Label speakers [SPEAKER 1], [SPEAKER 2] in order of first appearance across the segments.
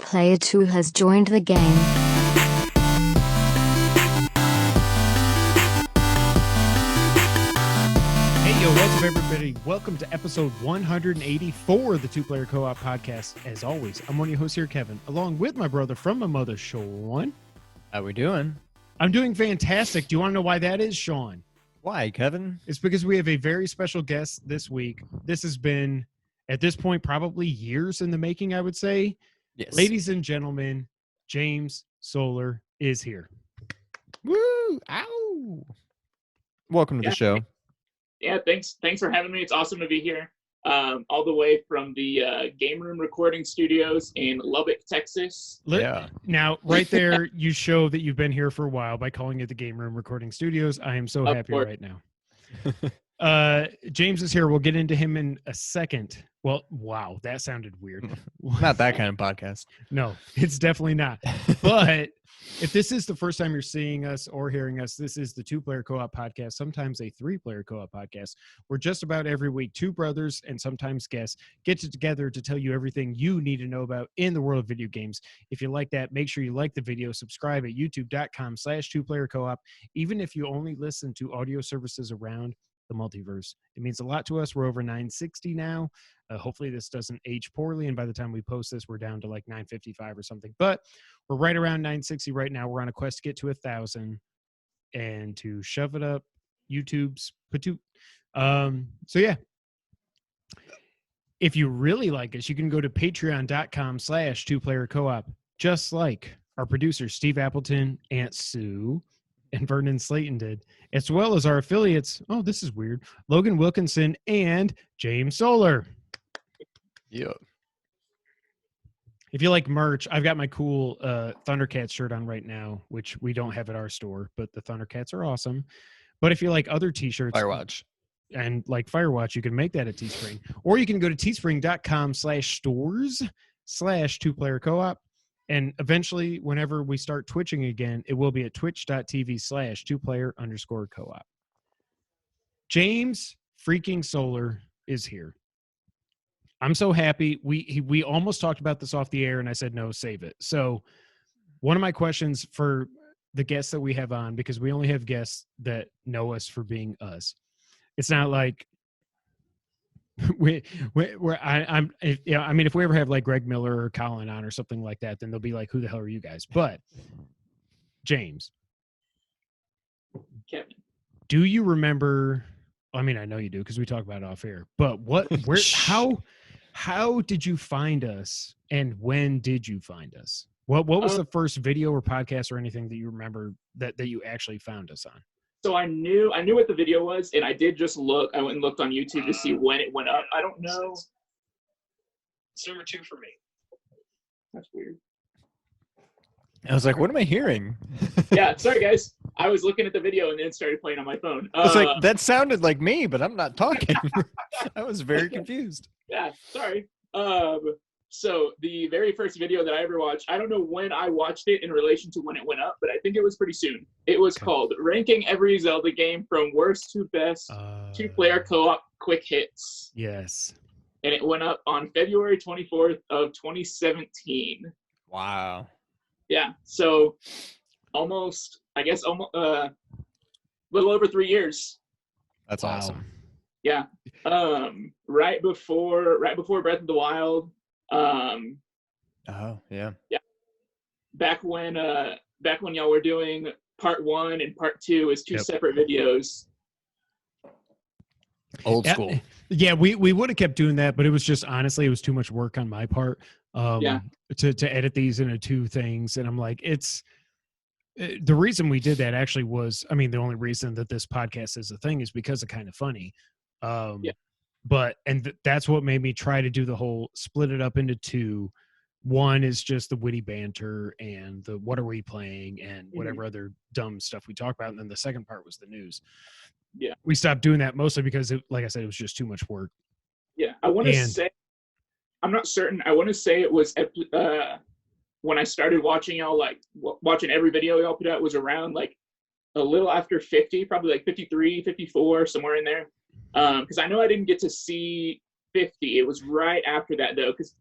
[SPEAKER 1] Player 2 has joined the game.
[SPEAKER 2] Hey, yo, what's up, everybody? Welcome to episode 184 of the Two Player Co-op Podcast. As always, I'm one of your hosts here, Kevin, along with my brother from my mother, Sean.
[SPEAKER 3] How we doing?
[SPEAKER 2] I'm doing fantastic. Do you want to know why that is, Sean?
[SPEAKER 3] Why, Kevin?
[SPEAKER 2] It's because we have a very special guest this week. This has been, at this point, probably years in the making, I would say.
[SPEAKER 3] Yes.
[SPEAKER 2] Ladies and gentlemen, James Solar is here.
[SPEAKER 3] Woo! Ow! Welcome to the show.
[SPEAKER 4] Yeah, thanks for having me. It's awesome to be here. All the way from the Game Room Recording Studios in Lubbock, Texas.
[SPEAKER 3] Yeah.
[SPEAKER 2] Now, right there, you show that you've been here for a while by calling it the Game Room Recording Studios. I am so happy right now. James is here. We'll get into him in a second. Well, wow, that sounded weird.
[SPEAKER 3] Not that kind of podcast.
[SPEAKER 2] No, it's definitely not. But if this is the first time you're seeing us or hearing us, this is the Two Player Co-op Podcast, sometimes a Three Player Co-op Podcast, where just about every week, two brothers and sometimes guests get together to tell you everything you need to know about in the world of video games. If you like that, make sure you like the video, subscribe at youtube.com/2playercoop. Even if you only listen to audio services around the multiverse, it means a lot to us. We're over 960 now. Hopefully this doesn't age poorly, and by the time we post this, we're down to like 955 or something. But we're right around 960 right now. We're on a quest to get to 1,000 and to shove it up YouTube's patoot. So yeah, if you really like us, you can go to patreon.com/2playercoop, just like our producers Steve Appleton, Aunt Sue, and Vernon Slayton did, as well as our affiliates. Oh, this is weird. Logan Wilkinson and James Solar.
[SPEAKER 3] Yeah.
[SPEAKER 2] If you like merch, I've got my cool Thundercats shirt on right now, which we don't have at our store, but the Thundercats are awesome. But if you like other t-shirts
[SPEAKER 3] Firewatch
[SPEAKER 2] and like Firewatch, you can make that at Teespring, or you can go to teespring.com/stores/2playercoop. And eventually, whenever we start twitching again, it will be at twitch.tv/2player_coop. James freaking Solar is here. I'm so happy. We almost talked about this off the air, and I said, no, save it. So one of my questions for the guests that we have on, because we only have guests that know us for being us. It's not like I mean, if we ever have like Greg Miller or Colin on or something like that, then they'll be like, who the hell are you guys? But James,
[SPEAKER 4] Kevin,
[SPEAKER 2] do you remember? I mean, I know you do because we talk about it off air, but how did you find us, and when did you find us? What was the first video or podcast or anything that you remember that you actually found us on?
[SPEAKER 4] so I knew what the video was, and I did just look. I went and looked on YouTube to see when it went up. I don't know.
[SPEAKER 5] It's number 2 for me.
[SPEAKER 4] That's weird.
[SPEAKER 3] I was like, what am I hearing?
[SPEAKER 4] Yeah, sorry guys. I was looking at the video and then it started playing on my phone.
[SPEAKER 3] I was like, that sounded like me, but I'm not talking. I was very confused.
[SPEAKER 4] Yeah, sorry. So the very first video that I ever watched, I don't know when I watched it in relation to when it went up, but I think it was pretty soon. It was called Ranking Every Zelda Game from Worst to Best, Two-Player Co-op Quick Hits.
[SPEAKER 2] Yes.
[SPEAKER 4] And it went up on February 24th of 2017.
[SPEAKER 3] Wow.
[SPEAKER 4] Yeah, so almost a little over 3 years.
[SPEAKER 3] That's
[SPEAKER 2] Wow.
[SPEAKER 3] awesome.
[SPEAKER 4] Yeah. Right before Breath of the Wild.
[SPEAKER 3] Oh, yeah.
[SPEAKER 4] Back when y'all were doing part 1 and part 2 as two separate videos.
[SPEAKER 3] Old school.
[SPEAKER 2] Yeah, we would have kept doing that, but it was just, honestly, it was too much work on my part to edit these into two things. And I'm like, the reason we did that actually was, I mean, the only reason that this podcast is a thing is because of Kind of Funny. But that's what made me try to do the whole split it up into two. One is just the witty banter and the what are we playing and whatever other dumb stuff we talk about. And then the second part was the news.
[SPEAKER 4] Yeah.
[SPEAKER 2] We stopped doing that mostly because, like I said, it was just too much work.
[SPEAKER 4] Yeah. I want to say, I'm not certain. I want to say it was when I started watching y'all, like watching every video y'all put out was around like a little after 50, probably like 53, 54, somewhere in there. Because I know I didn't get to see 50. It was right after that, though, because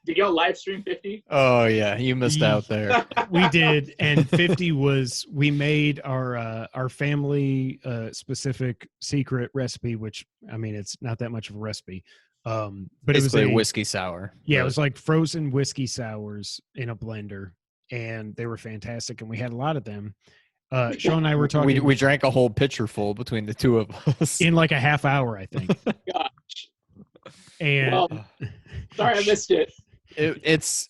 [SPEAKER 4] Did y'all live stream 50?
[SPEAKER 3] Oh yeah, you missed out there.
[SPEAKER 2] We did, and 50 was we made our family specific secret recipe, which I mean it's not that much of a recipe, but
[SPEAKER 3] Basically
[SPEAKER 2] it was
[SPEAKER 3] a whiskey sour.
[SPEAKER 2] Yeah, it
[SPEAKER 3] but-
[SPEAKER 2] was like frozen whiskey sours in a blender, and they were fantastic, and we had a lot of them. Sean and I were talking
[SPEAKER 3] We drank a whole pitcher full between the two of us.
[SPEAKER 2] in like a half hour, I think.
[SPEAKER 4] Gosh.
[SPEAKER 2] And
[SPEAKER 4] Well, sorry I missed it.
[SPEAKER 3] It's.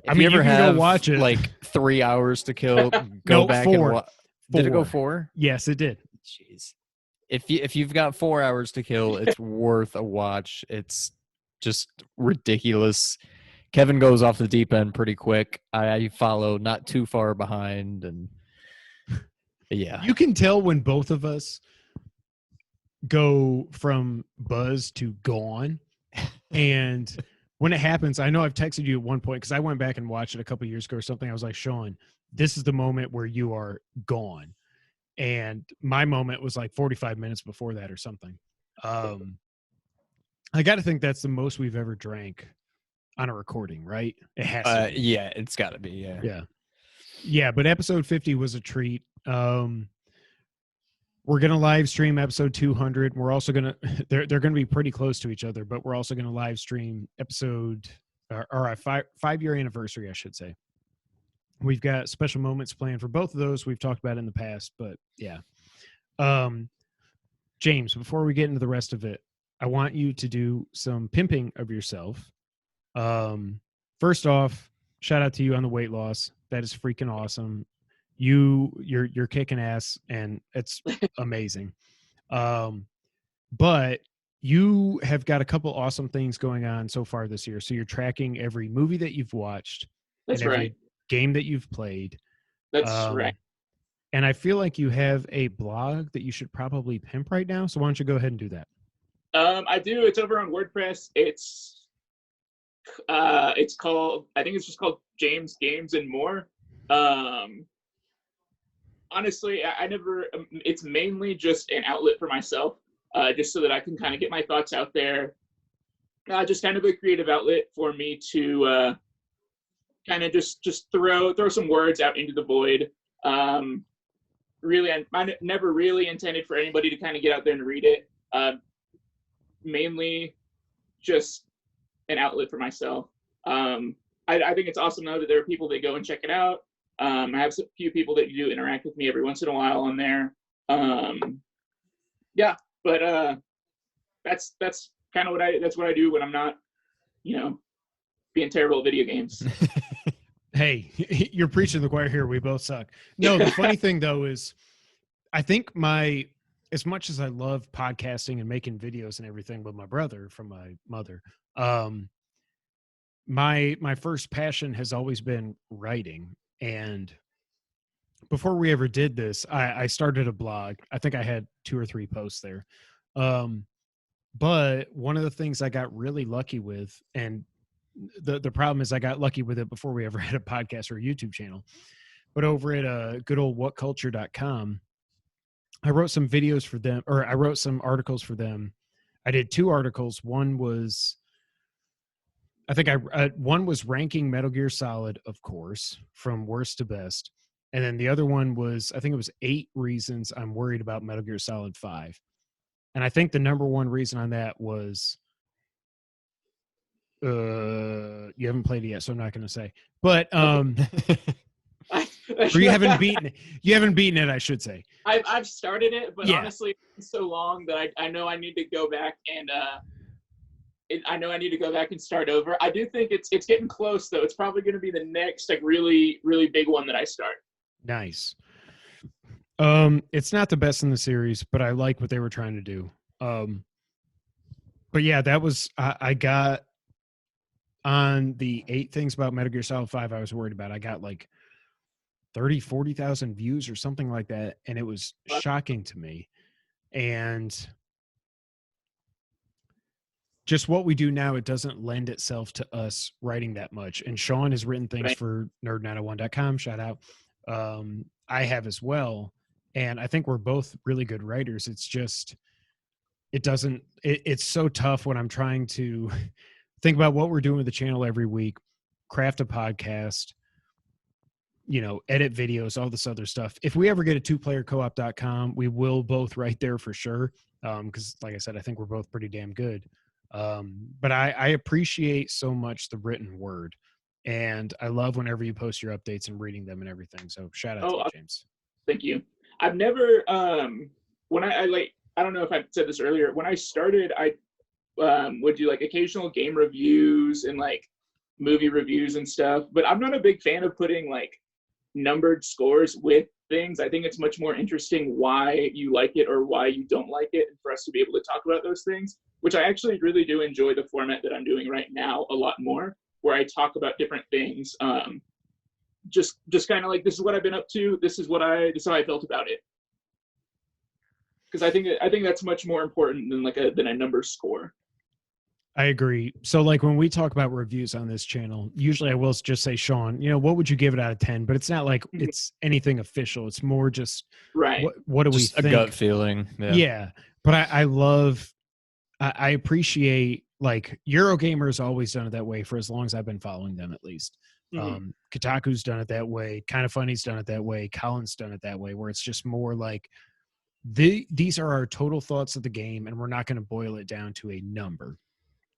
[SPEAKER 2] I
[SPEAKER 3] If
[SPEAKER 2] mean,
[SPEAKER 3] you
[SPEAKER 2] you
[SPEAKER 3] ever
[SPEAKER 2] can go
[SPEAKER 3] have
[SPEAKER 2] watch it.
[SPEAKER 3] like 3 hours to kill, go
[SPEAKER 2] No,
[SPEAKER 3] back
[SPEAKER 2] 4.
[SPEAKER 3] and watch. Did it go
[SPEAKER 2] 4.
[SPEAKER 3] 4?
[SPEAKER 2] Yes, it did.
[SPEAKER 3] Jeez. If you've got 4 hours to kill, it's worth a watch. It's just ridiculous. Kevin goes off the deep end pretty quick. I follow not too far behind, and yeah.
[SPEAKER 2] You can tell when both of us go from buzz to gone. And when it happens, I know I've texted you at one point because I went back and watched it a couple years ago or something. I was like, Sean, this is the moment where you are gone. And my moment was like 45 minutes before that or something. I got to think that's the most we've ever drank on a recording, right? It has to be.
[SPEAKER 3] Yeah, it's got to be. Yeah.
[SPEAKER 2] Yeah, but episode 50 was a treat. We're going to live stream episode 200. We're also going to, they're going to be pretty close to each other, but we're also going to live stream episode, or our 5-year anniversary, I should say. We've got special moments planned for both of those. We've talked about it in the past, but yeah. James, before we get into the rest of it, I want you to do some pimping of yourself. First off, shout out to you on the weight loss. That is freaking awesome. You're kicking ass, and it's amazing. But you have got a couple awesome things going on so far this year. So you're tracking every movie that you've watched,
[SPEAKER 4] That's
[SPEAKER 2] and every
[SPEAKER 4] right.
[SPEAKER 2] game that you've played.
[SPEAKER 4] That's right.
[SPEAKER 2] And I feel like you have a blog that you should probably pimp right now. So why don't you go ahead and do that?
[SPEAKER 4] I do. It's over on WordPress. It's called, I think it's just called James Games and More. Honestly, I never, it's mainly just an outlet for myself, just so that I can kind of get my thoughts out there. Just kind of a creative outlet for me to kind of just throw some words out into the void. Really, I never really intended for anybody to kind of get out there and read it. Mainly just an outlet for myself. I think it's awesome though that there are people that go and check it out. I have a few people that do interact with me every once in a while on there. Yeah, but that's kind of what I do when I'm not, being terrible at video games.
[SPEAKER 2] Hey, you're preaching the choir here. We both suck. No, the funny thing though is I think as much as I love podcasting and making videos and everything with my brother from my mother, my first passion has always been writing. And before we ever did this, I started a blog. I think I had 2 or 3 posts there. But one of the things I got really lucky with, and the problem is I got lucky with it before we ever had a podcast or a YouTube channel, but over at good old whatculture.com, I wrote some videos for them, or I wrote some articles for them. I did 2 articles. One was, one was ranking Metal Gear Solid, of course, from worst to best. And then the other one was, I think it was 8 reasons I'm worried about Metal Gear Solid 5. And I think the number one reason on that was, you haven't played it yet, so I'm not going to say, but, or you haven't beaten it, I should say.
[SPEAKER 4] I've started it, but
[SPEAKER 2] Yeah.
[SPEAKER 4] honestly, it's so long that I know I need to go back and start over. I do think it's getting close though. It's probably going to be the next like really, really big one that I start.
[SPEAKER 2] Nice. It's not the best in the series, but I like what they were trying to do. But yeah, that was, I got on the 8 things about Metal Gear Solid 5 I was worried about. I got like 40,000 views or something like that. And it was shocking to me. And just what we do now, it doesn't lend itself to us writing that much. And Sean has written things for nerd901.com. Shout out. I have as well. And I think we're both really good writers. It's just, it's so tough when I'm trying to think about what we're doing with the channel every week, craft a podcast, edit videos, all this other stuff. If we ever get a twoplayercoop.com, we will both write there for sure. Because like I said, I think we're both pretty damn good. But I appreciate so much the written word, and I love whenever you post your updates and reading them and everything. So shout out to you, James.
[SPEAKER 4] Thank you. I've never, when I don't know if I said this earlier, when I started, I would do like occasional game reviews and like movie reviews and stuff, but I'm not a big fan of putting like numbered scores with things. I think it's much more interesting why you like it or why you don't like it, and for us to be able to talk about those things, which I actually really do enjoy the format that I'm doing right now a lot more, where I talk about different things. Just kind of like, this is what I've been up to. This is how I felt about it. Because I think that's much more important than a number score.
[SPEAKER 2] I agree. So like when we talk about reviews on this channel, usually I will just say, Sean, what would you give it out of 10? But it's not like it's anything official. It's more just
[SPEAKER 4] right.
[SPEAKER 2] What do
[SPEAKER 3] just
[SPEAKER 2] we think?
[SPEAKER 3] A gut feeling.
[SPEAKER 2] Yeah. But I appreciate, like, Eurogamer's always done it that way for as long as I've been following them, at least. Kotaku's done it that way. Kind of Funny's done it that way. Colin's done it that way, where it's just more like these are our total thoughts of the game, and we're not going to boil it down to a number.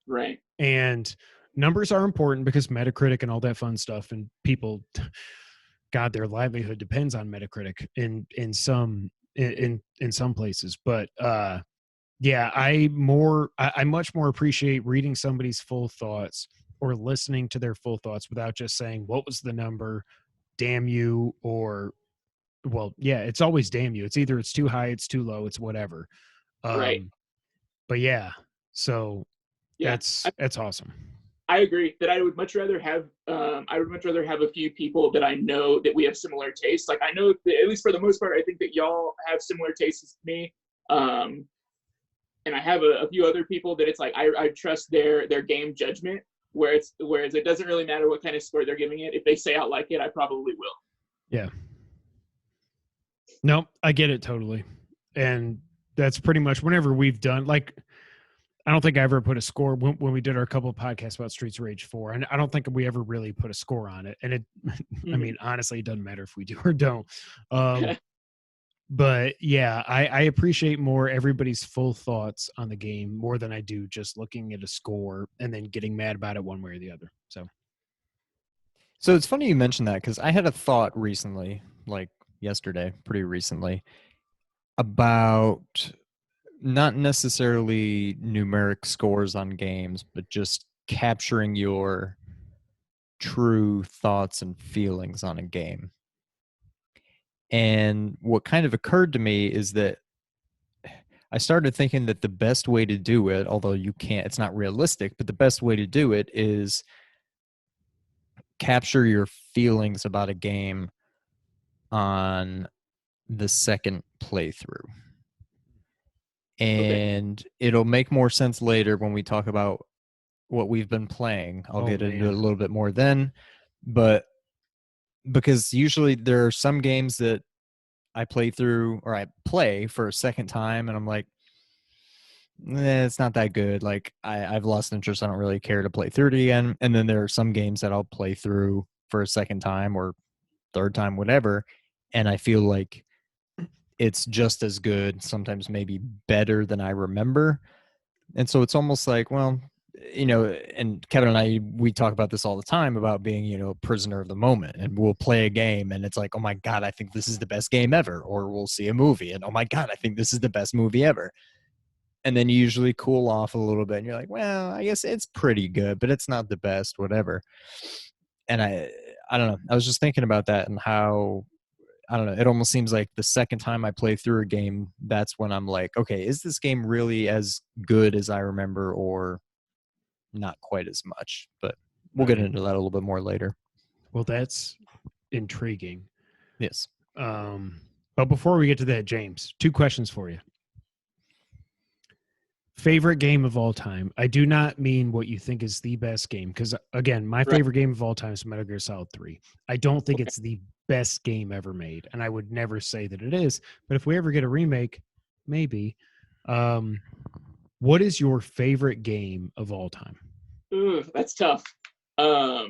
[SPEAKER 4] Right.
[SPEAKER 2] And numbers are important because Metacritic and all that fun stuff, and people, God, their livelihood depends on Metacritic in some places. But yeah, I much more appreciate reading somebody's full thoughts or listening to their full thoughts without just saying, what was the number? Damn you. Or, well, yeah, it's always damn you. It's either it's too high, it's too low, it's whatever.
[SPEAKER 4] Right.
[SPEAKER 2] But yeah, so
[SPEAKER 4] yeah,
[SPEAKER 2] that's awesome.
[SPEAKER 4] I agree that I would much rather have a few people that I know that we have similar tastes. Like, I know that, at least for the most part, I think that y'all have similar tastes as me. And I have a few other people that it's like I trust their game judgment, whereas it doesn't really matter what kind of score they're giving it. If they say I like it, I probably will.
[SPEAKER 2] Yeah. No, I get it totally. And that's pretty much whenever we've done, like, I don't think I ever put a score when we did our couple of podcasts about Streets of Rage 4. And I don't think we ever really put a score on it. And I mean, honestly, it doesn't matter if we do or don't. But yeah, I appreciate more everybody's full thoughts on the game more than I do just looking at a score and then getting mad about it one way or the other. So
[SPEAKER 3] it's funny you mentioned that, because I had a thought recently, like yesterday, pretty recently, about not necessarily numeric scores on games, but just capturing your true thoughts and feelings on a game. And what kind of occurred to me is that I started thinking that the best way to do it, although it's not realistic, but the best way to do it is capture your feelings about a game on the second playthrough. And it'll make more sense later when we talk about what we've been playing. I'll get into it a little bit more then. But because usually there are some games that I play for a second time and I'm like, it's not that good. Like, I've lost interest. I don't really care to play through it again. And then there are some games that I'll play through for a second time or third time, whatever, and I feel like it's just as good, sometimes maybe better than I remember. And so it's almost like, well, and Kevin and I, we talk about this all the time about being, a prisoner of the moment, and we'll play a game and it's like, oh my God, I think this is the best game ever. Or we'll see a movie and, oh my God, I think this is the best movie ever. And then you usually cool off a little bit and you're like, well, I guess it's pretty good, but it's not the best, whatever. And I don't know. I was just thinking about that and how, I don't know, it almost seems like the second time I play through a game, that's when I'm like, okay, is this game really as good as I remember or not quite as much? But we'll get into that a little bit more later.
[SPEAKER 2] Well, that's intriguing.
[SPEAKER 3] Yes.
[SPEAKER 2] But before we get to that, James, 2 questions for you. Favorite game of all time. I do not mean what you think is the best game, because again, my favorite game of all time is Metal Gear Solid 3. I don't think it's the best game ever made, and I would never say that it is, but if we ever get a remake, maybe. What is your favorite game of all time?
[SPEAKER 4] Ooh, that's tough. So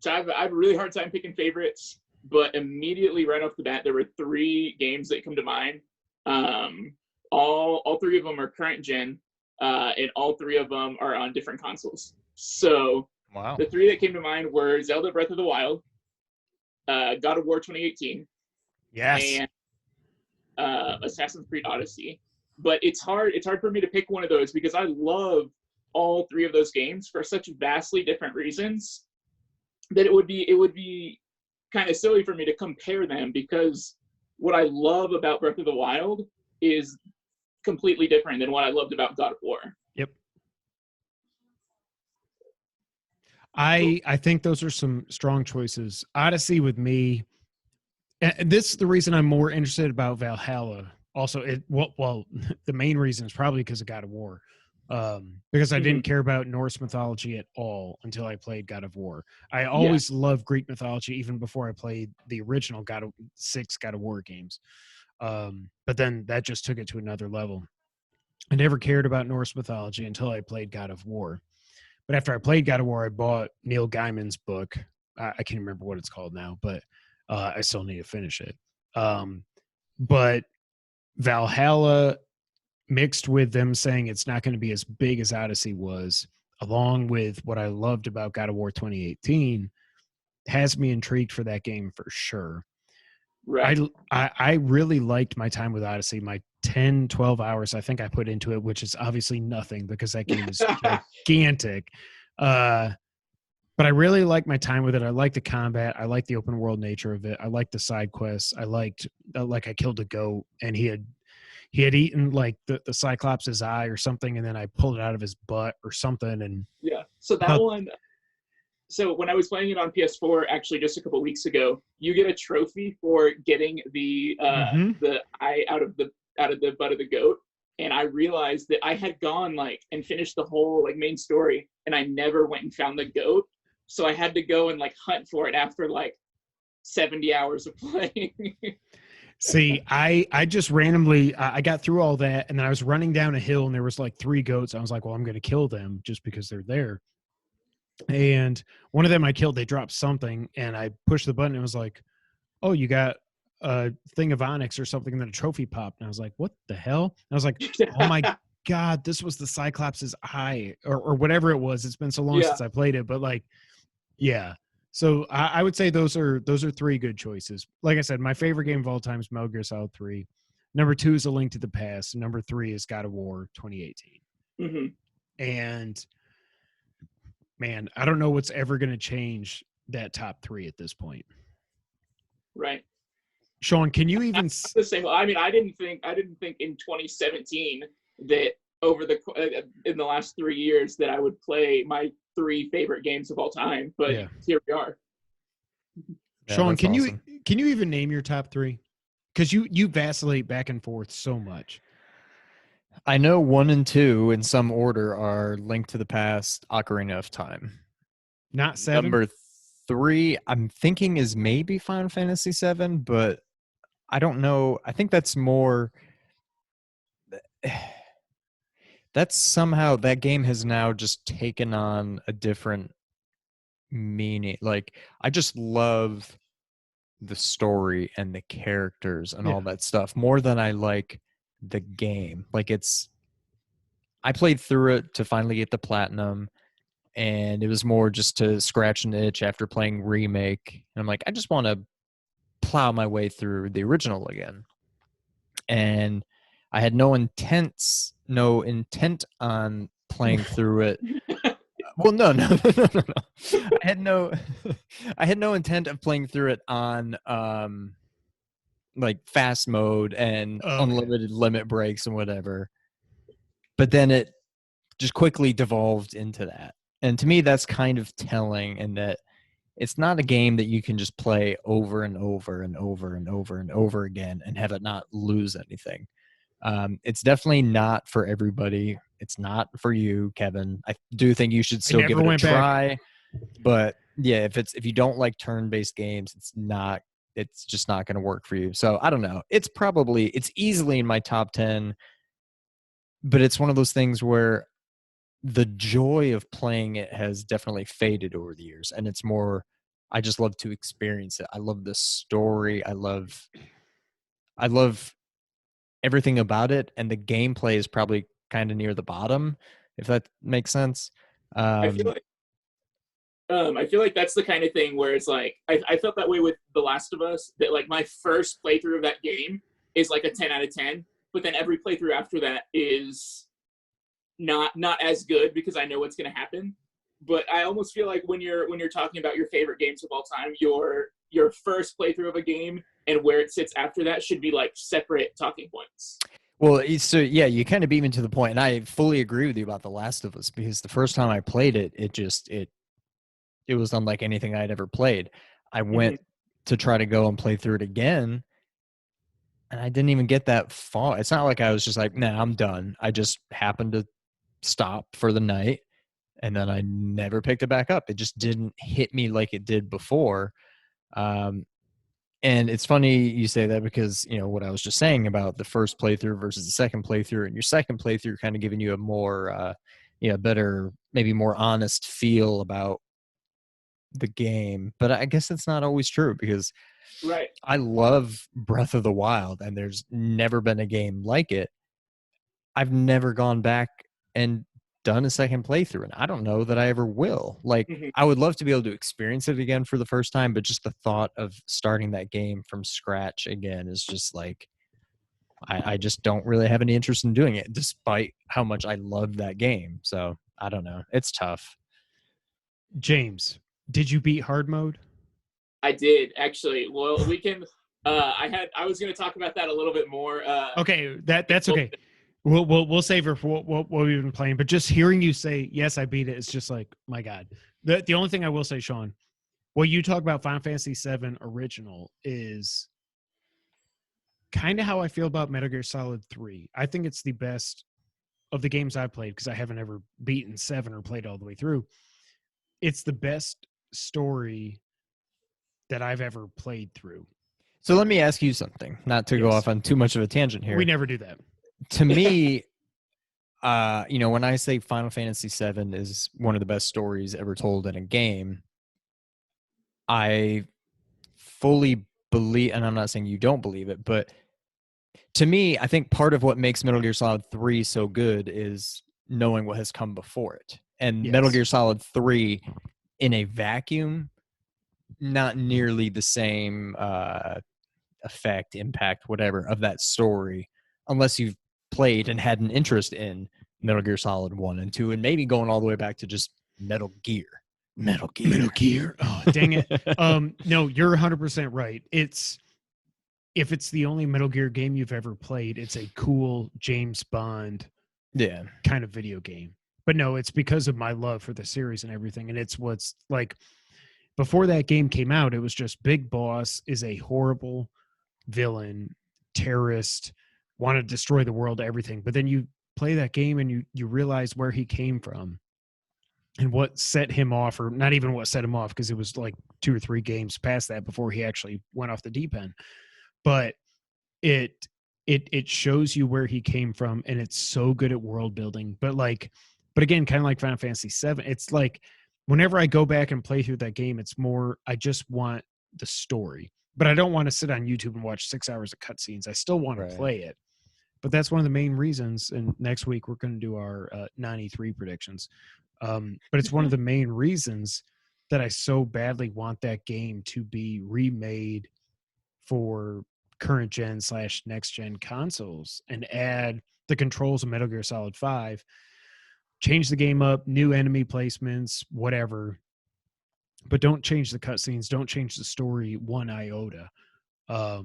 [SPEAKER 4] I have a really hard time picking favorites, but immediately right off the bat, there were 3 games that come to mind. All 3 of them are current gen, and all 3 of them are on different consoles. So
[SPEAKER 3] Wow.
[SPEAKER 4] the 3 that came to mind were Zelda Breath of the Wild, God of War 2018,
[SPEAKER 2] Yes.
[SPEAKER 4] and Assassin's Creed Odyssey. But it's hard for me to pick one of those because I love all 3 of those games for such vastly different reasons that it would be kind of silly for me to compare them, because what I love about Breath of the Wild is completely different than what I loved about God of War.
[SPEAKER 2] Yep. I think those are some strong choices. Odyssey with me, and this is the reason I'm more interested about Valhalla. Also, the main reason is probably because of God of War, because I didn't care about Norse mythology at all until I played God of War. I always loved Greek mythology even before I played the original God of War games, but then that just took it to another level. I never cared about Norse mythology until I played God of War. But after I played God of War, I bought Neil Gaiman's book. I can't remember what it's called now, but I still need to finish it. But Valhalla, mixed with them saying it's not going to be as big as Odyssey was, along with what I loved about God of War 2018, has me intrigued for that game for sure.
[SPEAKER 4] Right.
[SPEAKER 2] I really liked my time with Odyssey. My 10, 12 hours I think I put into it, which is obviously nothing because that game is gigantic. But I really liked my time with it. I liked the combat. I liked the open world nature of it. I liked the side quests. I liked I killed a goat and he had eaten like the Cyclops' eye or something, and then I pulled it out of his butt or something. And
[SPEAKER 4] yeah, so that one. So when I was playing it on PS4, actually just a couple weeks ago, you get a trophy for getting the eye out of the butt of the goat, and I realized that I had gone and finished the whole main story, and I never went and found the goat, so I had to go and hunt for it after 70 hours of playing.
[SPEAKER 2] See, I just randomly I got through all that, and then I was running down a hill, and there was 3 goats. I was like, well, I'm going to kill them just because they're there. And one of them I killed. They dropped something, and I pushed the button. And it was like, oh, you got a thing of onyx or something, and then a trophy popped. And I was like, what the hell? And I was like, oh my God, this was the Cyclops' eye or whatever it was. It's been so long since I played it, but yeah. So I would say those are 3 good choices. Like I said, my favorite game of all time is Metal Gear Solid 3. Number 2 is A Link to the Past. Number 3 is God of War 2018.
[SPEAKER 4] Mm-hmm.
[SPEAKER 2] And man, I don't know what's ever going to change that top 3 at this point.
[SPEAKER 4] Right.
[SPEAKER 2] Sean, can you even
[SPEAKER 4] the same? I mean, I didn't think in 2017 that in the last 3 years that I would play my 3 favorite games of all time, but here we are.
[SPEAKER 2] Yeah, Sean, can you even name your top 3? Because you vacillate back and forth so much.
[SPEAKER 3] I know 1 and 2 in some order are Link to the Past, Ocarina of Time.
[SPEAKER 2] Not 7.
[SPEAKER 3] Number 3, I'm thinking is maybe Final Fantasy 7, but I don't know. I think that's more. That's somehow that game has now just taken on a different meaning. I just love the story and the characters and all that stuff more than I like the game. I played through it to finally get the platinum, and it was more just to scratch an itch after playing Remake. And I'm like, I just want to plow my way through the original again. And I had no intent on playing through it. Well, no. I had no intent of playing through it on fast mode and unlimited limit breaks and whatever. But then it just quickly devolved into that. And to me, that's kind of telling, in that it's not a game that you can just play over and over and over and over and over again and have it not lose anything. It's definitely not for everybody. It's not for you, Kevin. I do think you should still give it a try. But yeah, if you don't like turn-based games, it's just not going to work for you. So I don't know. It's easily in my top 10, but it's one of those things where the joy of playing it has definitely faded over the years, and it's more I just love to experience it. I love the story. I love everything about it, and the gameplay is probably kind of near the bottom, if that makes sense.
[SPEAKER 4] I feel like I feel like that's the kind of thing where it's like I felt that way with The Last of Us, that like my first playthrough of that game is like a 10 out of 10, but then every playthrough after that is not as good because I know what's going to happen. But I almost feel like when you're talking about your favorite games of all time, your first playthrough of a game and where it sits after that should be like separate talking points.
[SPEAKER 3] Well, so yeah, you kind of beat me to the point, and I fully agree with you about The Last of Us, because the first time I played it, it was unlike anything I'd ever played. I went to try to go and play through it again, and I didn't even get that far. It's not like I was just like, nah, I'm done. I just happened to stop for the night, and then I never picked it back up. It just didn't hit me like it did before. And it's funny you say that, because, you know, what I was just saying about the first playthrough versus the second playthrough, and your second playthrough kind of giving you a more, better, maybe more honest feel about the game. But I guess it's not always true, because
[SPEAKER 4] Right.
[SPEAKER 3] I love Breath of the Wild, and there's never been a game like it. I've never gone back and done a second playthrough, and I don't know that I ever will. Like, I would love to be able to experience it again for the first time, but just the thought of starting that game from scratch again is just like, I just don't really have any interest in doing it, despite how much I love that game. So I don't know. It's tough.
[SPEAKER 2] James, did you beat hard mode?
[SPEAKER 4] I did, actually. Well, we can. I was going to talk about that a little bit more.
[SPEAKER 2] Okay, that's okay. We'll save her for what we've been playing. But just hearing you say yes, I beat it, it's just like, my God. The only thing I will say, Sean, what you talk about Final Fantasy VII Original is kind of how I feel about Metal Gear Solid 3. I think it's the best of the games I've played, because I haven't ever beaten 7 or played all the way through. It's the best story that I've ever played through.
[SPEAKER 3] So let me ask you something, not to go off on too much of a tangent here.
[SPEAKER 2] We never do that.
[SPEAKER 3] To me, when I say Final Fantasy VII is one of the best stories ever told in a game, I fully believe, and I'm not saying you don't believe it, but to me, I think part of what makes Metal Gear Solid 3 so good is knowing what has come before it. And
[SPEAKER 2] Yes.
[SPEAKER 3] Metal Gear Solid 3, in a vacuum, not nearly the same effect, impact, whatever, of that story, unless you've played and had an interest in Metal Gear Solid 1 and 2, and maybe going all the way back to just Metal Gear. Metal Gear.
[SPEAKER 2] Oh, dang it. No, you're 100% right. If it's the only Metal Gear game you've ever played, it's a cool James Bond kind of video game. But no, it's because of my love for the series and everything. And it's what's like, before that game came out, it was just Big Boss is a horrible villain, terrorist, want to destroy the world, everything. But then you play that game and you realize where he came from and what set him off, or not even what set him off, because it was like 2 or 3 games past that before he actually went off the deep end. But it shows you where he came from, and it's so good at world building. But again, kind of like Final Fantasy VII, it's like whenever I go back and play through that game, it's more, I just want the story. But I don't want to sit on YouTube and watch 6 hours of cutscenes. I still want to play it. But that's one of the main reasons. And next week we're going to do our 93 predictions. But it's one of the main reasons that I so badly want that game to be remade for current gen / next gen consoles, and add the controls of Metal Gear Solid 5, change the game up, new enemy placements, whatever. But don't change the cutscenes. Don't change the story one iota. But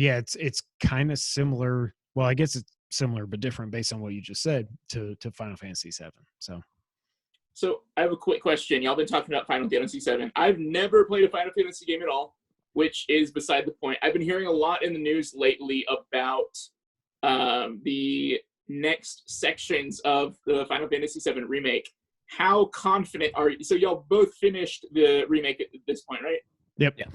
[SPEAKER 2] yeah, it's kind of similar. Well, I guess it's similar but different based on what you just said to Final Fantasy VII.
[SPEAKER 4] So I have a quick question. Y'all been talking about Final Fantasy VII. I've never played a Final Fantasy game at all, which is beside the point. I've been hearing a lot in the news lately about the next sections of the Final Fantasy VII remake. How confident are you? So y'all both finished the remake at this point, right?
[SPEAKER 2] Yep.
[SPEAKER 4] Yeah.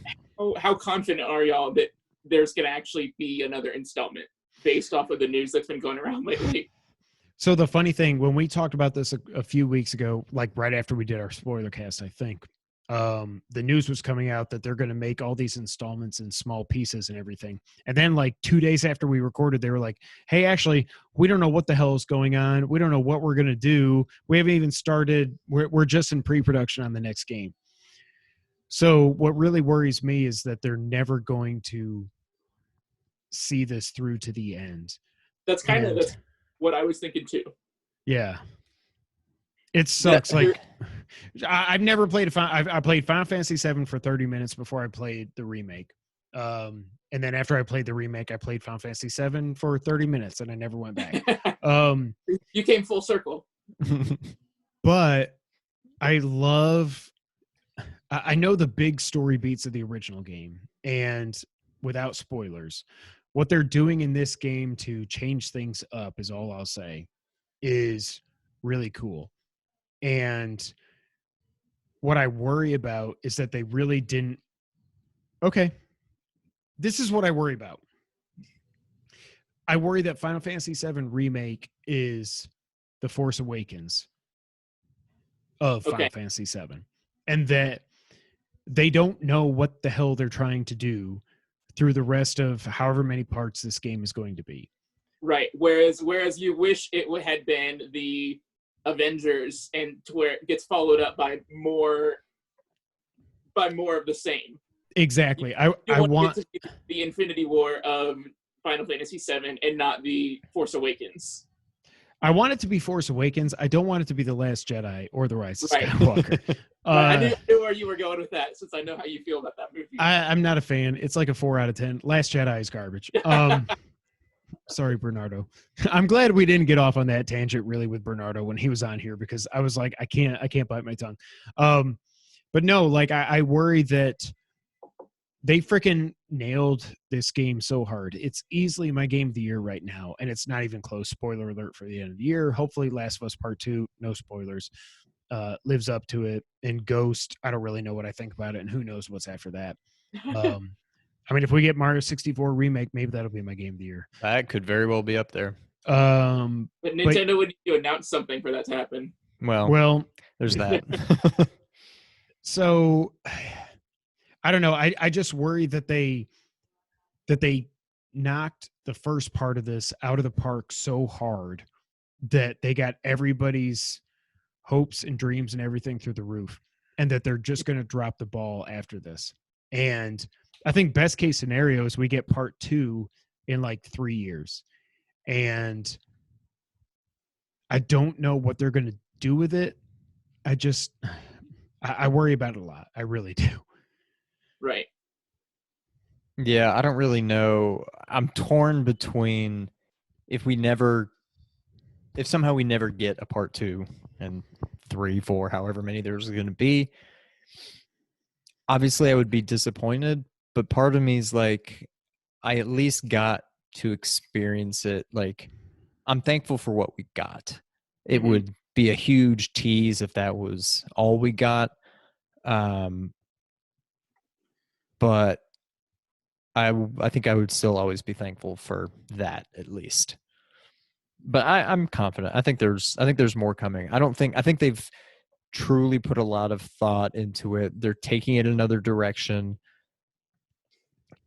[SPEAKER 4] How confident are y'all that there's going to actually be another installment based off of the news that's been going around lately?
[SPEAKER 2] So the funny thing, when we talked about this a few weeks ago, like right after we did our spoiler cast, I think, the news was coming out that they're going to make all these installments in small pieces and everything. And then like 2 days after we recorded, they were like, hey, actually, we don't know what the hell is going on. We don't know what we're going to do. We haven't even started. We're just in pre-production on the next game. So what really worries me is that they're never going to see this through to the end.
[SPEAKER 4] That's what I was thinking too.
[SPEAKER 2] Yeah. It sucks. Like I've never played I played Final Fantasy VII for 30 minutes before I played the remake. And then after I played the remake, I played Final Fantasy VII for 30 minutes and I never went back.
[SPEAKER 4] You came full circle.
[SPEAKER 2] But I know the big story beats of the original game, and without spoilers, what they're doing in this game to change things up is all I'll say is really cool. And what I worry about is that they really didn't. Okay. This is what I worry about. I worry that Final Fantasy VII Remake is the Force Awakens of Final Fantasy VII. And that they don't know what the hell they're trying to do through the rest of however many parts this game is going to be.
[SPEAKER 4] Right. Whereas you wish it had been the Avengers, and to where it gets followed up by more of the same.
[SPEAKER 2] Exactly.
[SPEAKER 4] I want
[SPEAKER 2] to
[SPEAKER 4] the Infinity War of Final Fantasy VII and not the Force Awakens.
[SPEAKER 2] I want it to be Force Awakens. I don't want it to be The Last Jedi or The Rise of
[SPEAKER 4] Right.
[SPEAKER 2] Skywalker.
[SPEAKER 4] I knew where you were going with that, since I know how you feel about that movie.
[SPEAKER 2] I'm not a fan. It's like a 4 out of 10. Last Jedi is garbage. Sorry, Bernardo. I'm glad we didn't get off on that tangent really with Bernardo when he was on here, because I was like, I can't bite my tongue. But no, like I worry that they freaking nailed this game so hard. It's easily my game of the year right now, and it's not even close. Spoiler alert for the end of the year. Hopefully Last of Us Part 2, no spoilers, lives up to it. And Ghost, I don't really know what I think about it, and who knows what's after that. I mean, if we get Mario 64 remake, maybe that'll be my game of the year.
[SPEAKER 3] That could very well be up there.
[SPEAKER 4] But Nintendo would need to announce something for that to happen.
[SPEAKER 3] Well, there's that.
[SPEAKER 2] So I don't know. I just worry that they knocked the first part of this out of the park so hard that they got everybody's hopes and dreams and everything through the roof, and that they're just going to drop the ball after this. And I think best case scenario is we get part 2 in like 3 years. And I don't know what they're going to do with it. I worry about it a lot. I really do.
[SPEAKER 4] Right.
[SPEAKER 3] Yeah, I don't really know. I'm torn between if somehow we never get a part 2 and 3, 4, however many there's going to be. Obviously, I would be disappointed, but part of me is like, I at least got to experience it. Like, I'm thankful for what we got. It would be a huge tease if that was all we got. But I think I would still always be thankful for that, at least. But I'm confident. I think there's more coming. I think they've truly put a lot of thought into it. They're taking it another direction.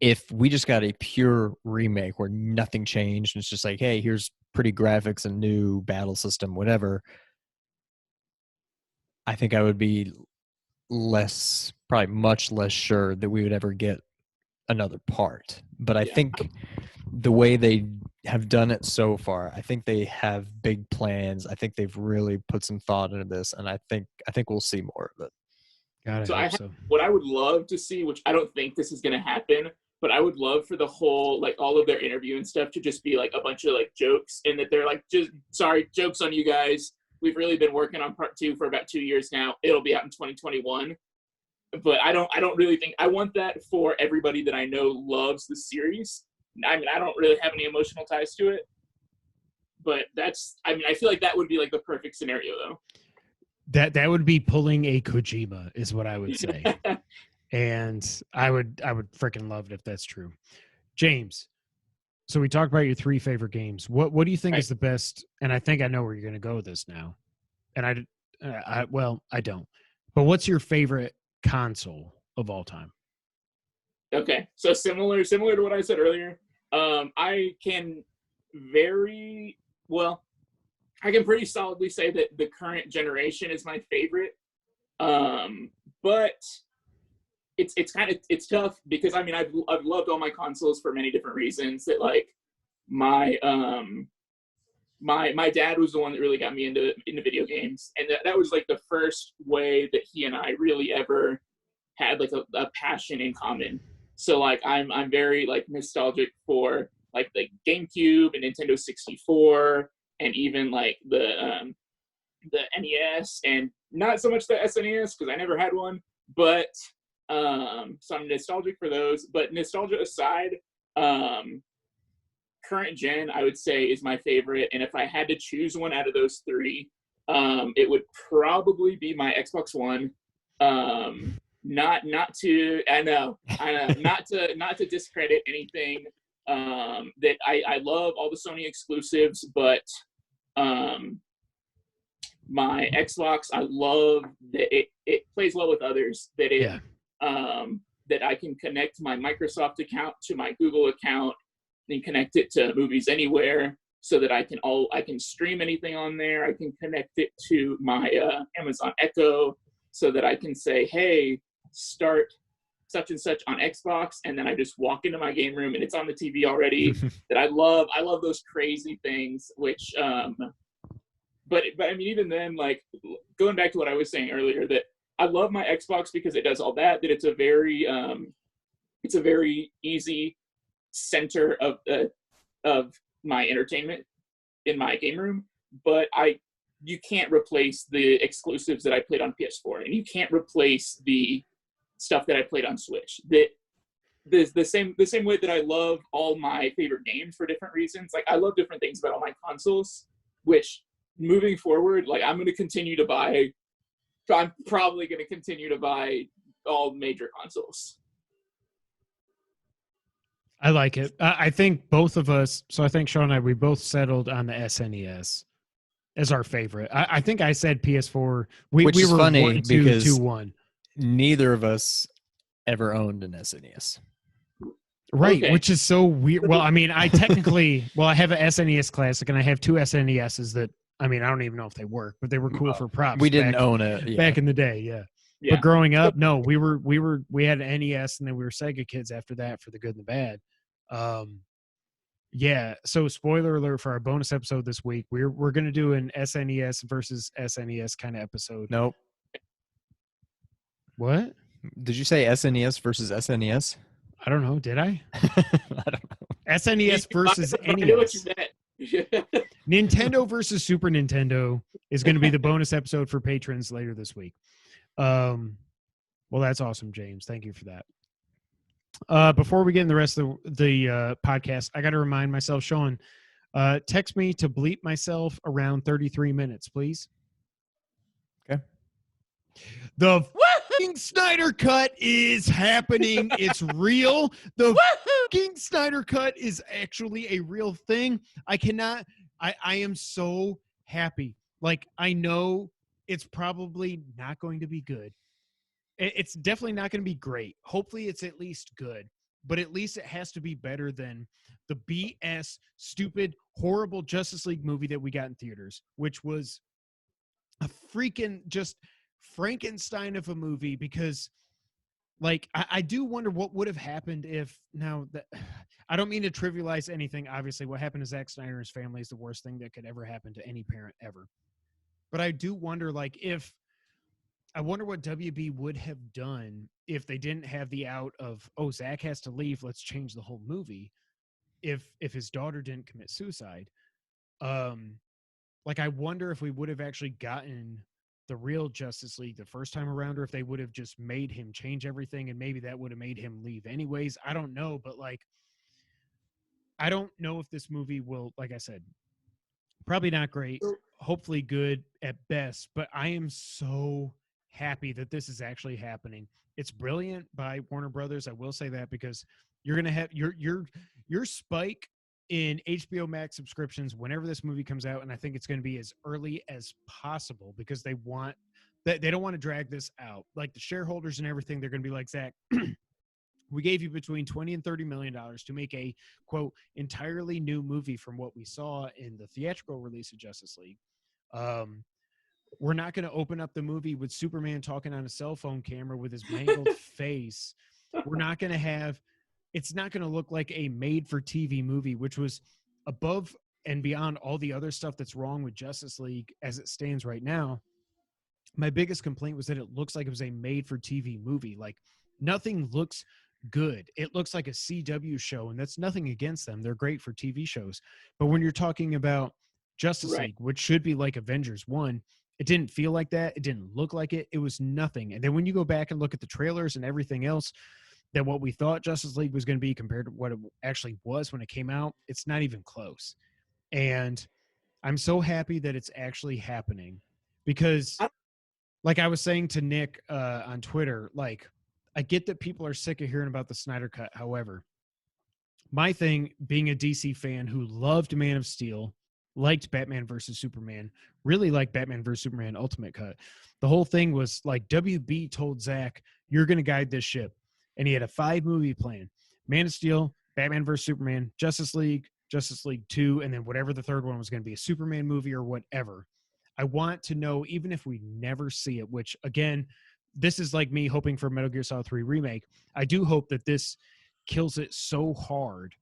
[SPEAKER 3] If we just got a pure remake where nothing changed, and it's just like, hey, here's pretty graphics and new battle system, whatever, I think I would be probably much less sure that we would ever get another part. But I think the way they have done it so far, I think they have big plans. I think they've really put some thought into this, and I think we'll see more of it.
[SPEAKER 4] What I would love to see, which I don't think this is going to happen, but I would love for the whole, like, all of their interview and stuff to just be like a bunch of like jokes, and that they're like, just sorry, jokes on you guys. We've really been working on part 2 for about 2 years now. It'll be out in 2021. But I don't really think I want that for everybody that I know loves the series. I mean, I don't really have any emotional ties to it, but I feel like that would be like the perfect scenario, though.
[SPEAKER 2] That would be pulling a Kojima, is what I would say. And I would freaking love it if that's true. James, So we talked about your 3 favorite games. What do you think is the best? And I think I know where you're going to go with this now. And I don't. But what's your favorite console of all time?
[SPEAKER 4] Okay, so similar to what I said earlier. I can I can pretty solidly say that the current generation is my favorite. But it's tough because I mean I've loved all my consoles for many different reasons. That like my my dad was the one that really got me into video games, and that was like the first way that he and I really ever had like a passion in common. So like I'm very like nostalgic for like the GameCube and Nintendo 64 and even like the NES, and not so much the SNES because I never had one, but so I'm nostalgic for those. But nostalgia aside, current gen I would say is my favorite, and if I had to choose one out of those 3, it would probably be my Xbox One. Not to not to discredit anything, that I love all the Sony exclusives, but my Xbox, I love that it plays well with others, that that I can connect my Microsoft account to my Google account and connect it to Movies Anywhere, so that I can stream anything on there. I can connect it to my Amazon Echo, so that I can say, hey, start such and such on Xbox, and then I just walk into my game room and it's on the TV already. That I love those crazy things, which but I mean, even then, like going back to what I was saying earlier, that I love my Xbox because it does all that it's a very easy center of my entertainment in my game room. But you can't replace the exclusives that I played on PS4, and you can't replace the stuff that I played on Switch. That the same way that I love all my favorite games for different reasons. Like I love different things about all my consoles, which moving forward, like I'm probably going to continue to buy all major consoles.
[SPEAKER 2] I like it. I think both of us, so I think Sean and I, we both settled on the SNES as our favorite. I think I said PS4.
[SPEAKER 3] Which is
[SPEAKER 2] were
[SPEAKER 3] funny
[SPEAKER 2] 1, 2,
[SPEAKER 3] because
[SPEAKER 2] 2, 1.
[SPEAKER 3] Neither of us ever owned an SNES.
[SPEAKER 2] Right,
[SPEAKER 4] Okay.
[SPEAKER 2] which is so weird. Well, I mean, I technically, I have an SNES Classic, and I have 2 SNESs that, I mean, I don't even know if they work, but they were cool for props.
[SPEAKER 3] We didn't own it
[SPEAKER 2] back in the day, yeah. But growing up, no, we had an NES, and then we were Sega kids after that for the good and the bad. Yeah. So spoiler alert for our bonus episode this week, we're gonna do an SNES versus SNES kind of episode.
[SPEAKER 3] Nope.
[SPEAKER 2] What?
[SPEAKER 3] Did you say SNES versus SNES?
[SPEAKER 2] I don't know. Did I?
[SPEAKER 3] I don't know.
[SPEAKER 2] SNES versus
[SPEAKER 4] I know what
[SPEAKER 2] NES.
[SPEAKER 4] you meant.
[SPEAKER 2] Nintendo versus Super Nintendo is going to be the bonus episode for patrons later this week. Well, that's awesome, James. Thank you for that. Before we get in the rest of the podcast, I got to remind myself, Sean, text me to bleep myself around 33 minutes, please.
[SPEAKER 3] Okay.
[SPEAKER 2] The fucking Snyder Cut is happening. It's real. The fucking Snyder Cut is actually a real thing. I am so happy. Like, I know it's probably not going to be good. It's definitely not going to be great. Hopefully it's at least good, but at least it has to be better than the BS, stupid, horrible Justice League movie that we got in theaters, which was a freaking just Frankenstein of a movie. Because like, I do wonder what would have happened if I don't mean to trivialize anything. Obviously what happened to Zack Snyder and his family is the worst thing that could ever happen to any parent ever. But I do wonder, like, I wonder what WB would have done if they didn't have the out of, oh, Zach has to leave, let's change the whole movie. If his daughter didn't commit suicide. Like, I wonder if we would have actually gotten the real Justice League the first time around, or if they would have just made him change everything, and maybe that would have made him leave anyways. I don't know, but like, I don't know if this movie will, like I said, probably not great, hopefully good at best, but I am so happy that this is actually happening. It's brilliant by Warner Brothers. I will say that, because you're going to have your Spike in HBO Max subscriptions whenever this movie comes out, and I think it's going to be as early as possible because they don't want to drag this out. Like the shareholders and everything, they're going to be like, Zach, we gave you between $20 and $30 million to make a quote entirely new movie from what we saw in the theatrical release of Justice League. We're not going to open up the movie with Superman talking on a cell phone camera with his mangled face. We're not going to have, it's not going to look like a made for TV movie, which was above and beyond all the other stuff that's wrong with Justice League as it stands right now. My biggest complaint was that it looks like it was a made for TV movie. Like nothing looks good. It looks like a CW show, and that's nothing against them. They're great for TV shows. But when you're talking about Justice
[SPEAKER 4] Right.
[SPEAKER 2] League, which should be like Avengers 1, it didn't feel like that. It didn't look like it. It was nothing. And then when you go back and look at the trailers and everything else, that what we thought Justice League was going to be compared to what it actually was when it came out, it's not even close. And I'm so happy that it's actually happening because, like I was saying to Nick on Twitter, like, I get that people are sick of hearing about the Snyder Cut. However, my thing, being a DC fan who loved Man of Steel, liked Batman versus Superman, really liked Batman versus Superman Ultimate Cut. The whole thing was like WB told Zach, you're going to guide this ship. And he had a 5-movie plan: Man of Steel, Batman versus Superman, Justice League 2, and then whatever the third one was going to be, a Superman movie or whatever. I want to know, even if we never see it, which again, this is like me hoping for a Metal Gear Solid 3 remake. I do hope that this kills it so hard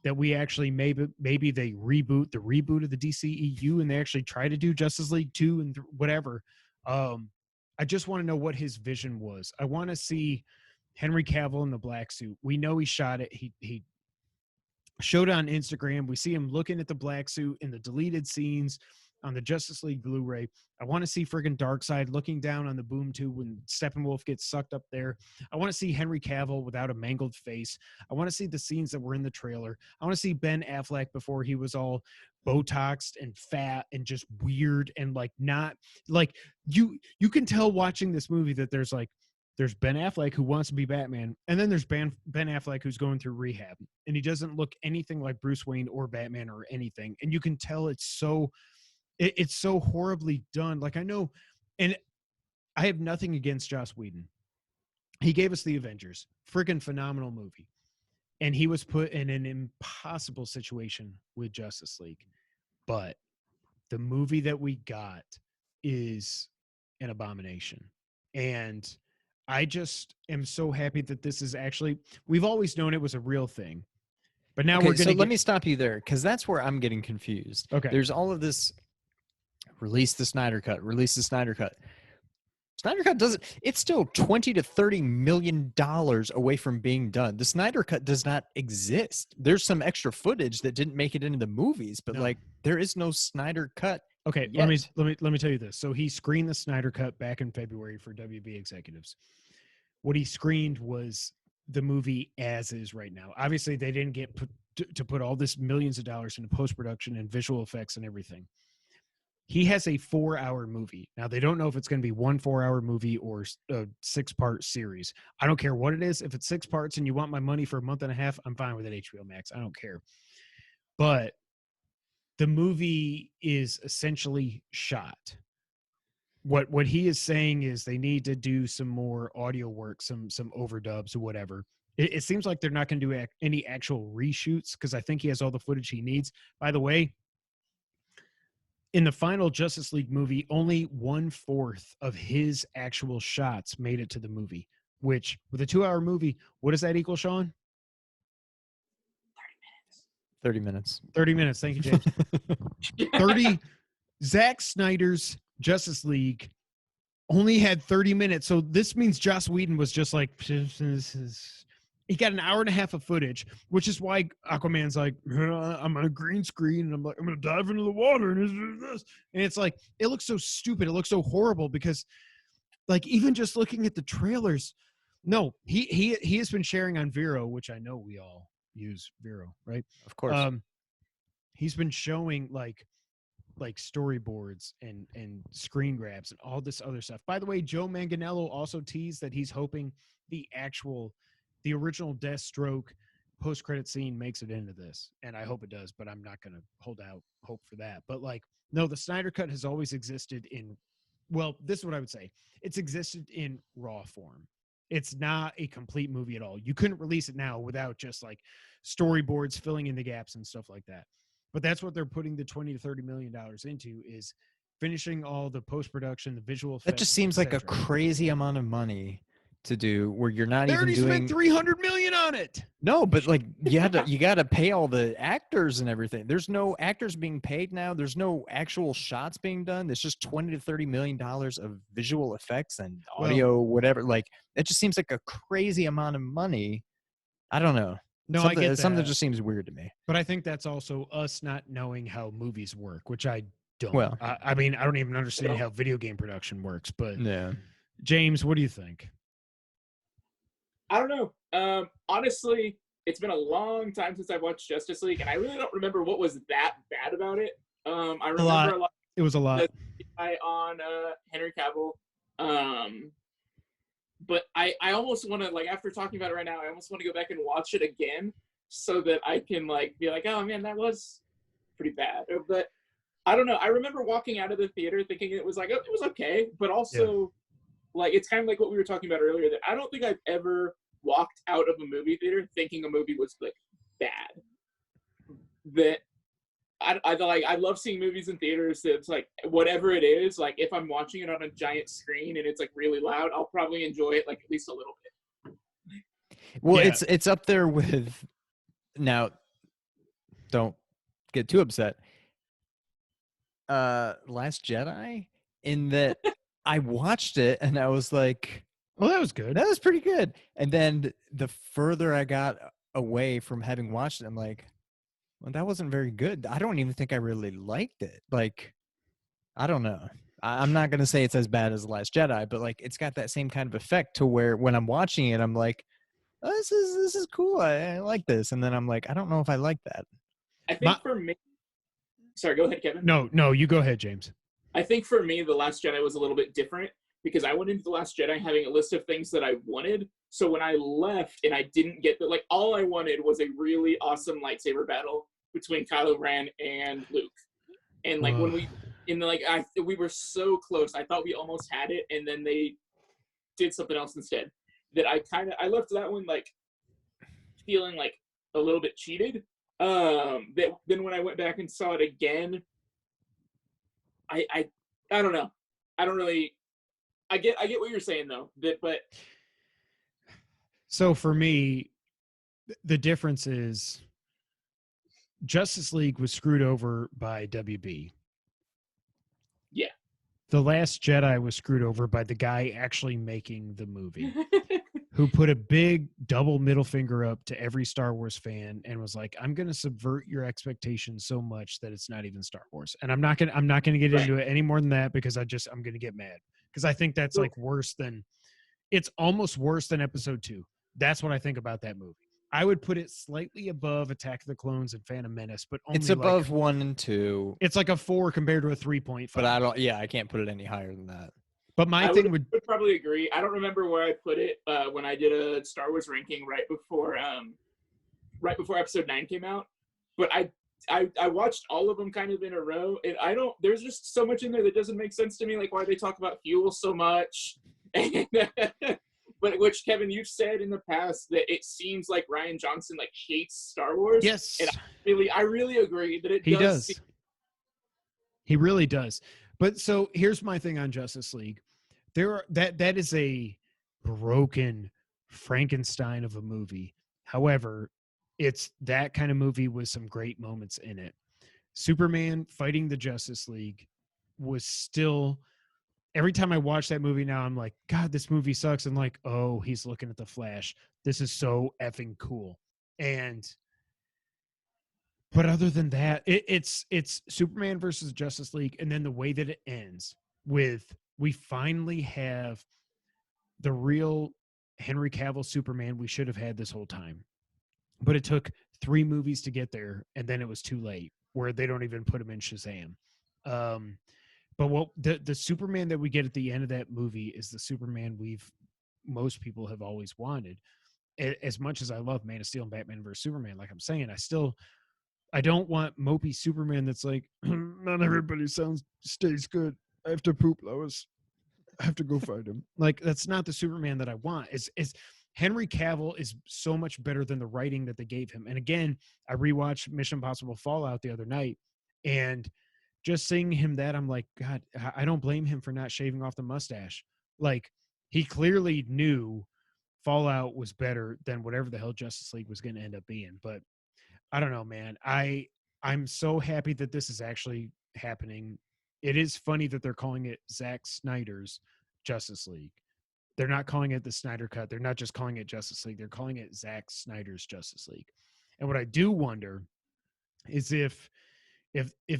[SPEAKER 2] that we actually maybe they reboot of the DCEU and they actually try to do Justice League 2 and whatever. I just want to know what his vision was. I want to see Henry Cavill in the black suit. We know he shot it. He showed it on Instagram. We see him looking at the black suit in the deleted scenes on the Justice League Blu-ray. I want to see friggin' Darkseid looking down on the boom tube when Steppenwolf gets sucked up there. I want to see Henry Cavill without a mangled face. I want to see the scenes that were in the trailer. I want to see Ben Affleck before he was all Botoxed and fat and just weird and like not like you can tell watching this movie that there's Ben Affleck who wants to be Batman, and then there's Ben Affleck who's going through rehab, and he doesn't look anything like Bruce Wayne or Batman or anything. And you can tell it's so horribly done. Like I know, and I have nothing against Joss Whedon. He gave us the Avengers, freaking phenomenal movie. And he was put in an impossible situation with Justice League. But the movie that we got is an abomination. And I just am so happy that this is actually, we've always known it was a real thing. But now we're going to
[SPEAKER 3] let me stop you there, because that's where I'm getting confused.
[SPEAKER 2] Okay.
[SPEAKER 3] There's all of this release the Snyder Cut. Snyder Cut doesn't, it's still $20 to $30 million away from being done. The Snyder Cut does not exist. There's some extra footage that didn't make it into the movies, but
[SPEAKER 2] No.
[SPEAKER 3] like there is no Snyder Cut.
[SPEAKER 2] Okay,
[SPEAKER 3] yet.
[SPEAKER 2] let me tell you this. So he screened the Snyder Cut back in February for WB executives. What he screened was the movie as is right now. Obviously, they didn't get to put all this millions of dollars into post-production and visual effects and everything. He has a 4-hour movie. Now, they don't know if it's going to be 1 4-hour movie or a 6-part series. I don't care what it is. If it's 6 parts and you want my money for a month and a half, I'm fine with it, HBO Max. I don't care. But the movie is essentially shot. What he is saying is they need to do some more audio work, some overdubs or whatever. It seems like they're not going to do any actual reshoots because I think he has all the footage he needs. By the way, in the final Justice League movie, only 1/4 of his actual shots made it to the movie, which with a 2-hour movie, what does that equal, Sean?
[SPEAKER 3] 30 minutes.
[SPEAKER 2] 30 minutes. Thank you, James. 30. Zack Snyder's Justice League only had 30 minutes. So this means Joss Whedon was just like, he got an hour and a half of footage, which is why Aquaman's like, I'm on a green screen and I'm like, I'm going to dive into the water and this. And it's like, it looks so stupid. It looks so horrible because like, even just looking at the trailers, no, he has been sharing on Vero, which I know we all use Vero, right?
[SPEAKER 3] Of course.
[SPEAKER 2] He's been showing like storyboards and screen grabs and all this other stuff. By the way, Joe Manganiello also teased that he's hoping the original Deathstroke post-credit scene makes it into this, and I hope it does, but I'm not going to hold out hope for that. But like, no, the Snyder Cut has always existed in, well, this is what I would say. It's existed in raw form. It's not a complete movie at all. You couldn't release it now without just like storyboards filling in the gaps and stuff like that. But that's what they're putting the $20 to $30 million into, is finishing all the post-production, the visual effects.
[SPEAKER 3] That just seems like a
[SPEAKER 2] etc.
[SPEAKER 3] crazy amount of money to do, where you're not
[SPEAKER 2] They
[SPEAKER 3] even
[SPEAKER 2] already
[SPEAKER 3] doing.
[SPEAKER 2] spent $300 million on it.
[SPEAKER 3] No, but like you got to pay all the actors and everything. There's no actors being paid now. There's no actual shots being done. It's just $20 to $30 million of visual effects and audio, whatever. Like, it just seems like a crazy amount of money. I don't know.
[SPEAKER 2] No,
[SPEAKER 3] something,
[SPEAKER 2] I get that.
[SPEAKER 3] something just seems weird to me.
[SPEAKER 2] But I think that's also us not knowing how movies work, which I don't.
[SPEAKER 3] Well,
[SPEAKER 2] I mean, I don't even understand how video game production works. But
[SPEAKER 3] yeah.
[SPEAKER 2] James, what do you think?
[SPEAKER 4] I don't know. Honestly, it's been a long time since I've watched Justice League, and I really don't remember what was that bad about it. I remember a lot
[SPEAKER 2] It was a lot.
[SPEAKER 4] on Henry Cavill. But I almost want to, like, after talking about it right now, I almost want to go back and watch it again so that I can, like, be like, oh, man, that was pretty bad. But I don't know. I remember walking out of the theater thinking it was like, oh, it was okay. But also, like, it's kind of like what we were talking about earlier, that I don't think I've ever walked out of a movie theater thinking a movie was, like, bad. That I love seeing movies in theaters. It's like, whatever it is, like, if I'm watching it on a giant screen and it's like really loud, I'll probably enjoy it like at least a little bit.
[SPEAKER 3] Well,
[SPEAKER 2] Yeah.
[SPEAKER 3] it's up there with, now, don't get too upset. Last Jedi, in that I watched it and I was like,
[SPEAKER 2] Well, that was good.
[SPEAKER 3] that was pretty good. And then the further I got away from having watched it, I'm like, well, that wasn't very good. I don't even think I really liked it. Like, I don't know. I'm not going to say it's as bad as The Last Jedi, but like, it's got that same kind of effect to where when I'm watching it, I'm like, oh, this is cool. I like this. And then I'm like, I don't know if I like that.
[SPEAKER 4] I think for me, sorry, go ahead, Kevin.
[SPEAKER 2] No, you go ahead, James.
[SPEAKER 4] I think for me, The Last Jedi was a little bit different because I went into The Last Jedi having a list of things that I wanted. So when I left and I didn't get like, all I wanted was a really awesome lightsaber battle between Kylo Ren and Luke. And like when we were so close, I thought we almost had it, and then they did something else instead. That I left that one like feeling like a little bit cheated. That then when I went back and saw it again, I don't know. I don't really. I get what you're saying though. But
[SPEAKER 2] So for me, the difference is Justice League was screwed over by WB.
[SPEAKER 4] Yeah.
[SPEAKER 2] The Last Jedi was screwed over by the guy actually making the movie, who put a big double middle finger up to every Star Wars fan and was like, I'm going to subvert your expectations so much that it's not even Star Wars. And I'm not going to get into it any more than that, because I'm going to get mad, because I think that's like it's almost worse than Episode 2. That's what I think about that movie. I would put it slightly above Attack of the Clones and Phantom Menace, but only
[SPEAKER 3] It's above 1 and 2.
[SPEAKER 2] It's like a 4 compared to a 3.5.
[SPEAKER 3] But I can't put it any higher than that.
[SPEAKER 2] But my thing would
[SPEAKER 4] probably agree. I don't remember where I put it when I did a Star Wars ranking right before Episode 9 came out. But I watched all of them kind of in a row, and there's just so much in there that doesn't make sense to me, like why they talk about fuel so much. And, but which, Kevin, you've said in the past that it seems like Rian Johnson like hates Star Wars.
[SPEAKER 2] Yes.
[SPEAKER 4] And I really agree that
[SPEAKER 2] he does. He really does. But so here's my thing on Justice League. That is a broken Frankenstein of a movie. However, it's that kind of movie with some great moments in it. Superman fighting the Justice League was still, every time I watch that movie now, I'm like, God, this movie sucks. And like, oh, he's looking at the Flash. This is so effing cool. But other than that, it's Superman versus Justice League. And then the way that it ends with, we finally have the real Henry Cavill Superman we should have had this whole time. But it took 3 movies to get there, and then it was too late, where they don't even put him in Shazam. But what the Superman that we get at the end of that movie is the Superman most people have always wanted. as much as I love Man of Steel and Batman vs Superman, like I'm saying, I don't want mopey Superman that's like, not everybody stays good. I have to poop, Lois. I have to go find him. Like, that's not the Superman that I want. It's Henry Cavill is so much better than the writing that they gave him. And again, I rewatched Mission Impossible Fallout the other night, and just seeing him that, I'm like, God, I don't blame him for not shaving off the mustache. Like, he clearly knew Fallout was better than whatever the hell Justice League was going to end up being. But I don't know, man. I'm so happy that this is actually happening. It is funny that they're calling it Zack Snyder's Justice League. They're not calling it the Snyder Cut. They're not just calling it Justice League. They're calling it Zack Snyder's Justice League. And what I do wonder is if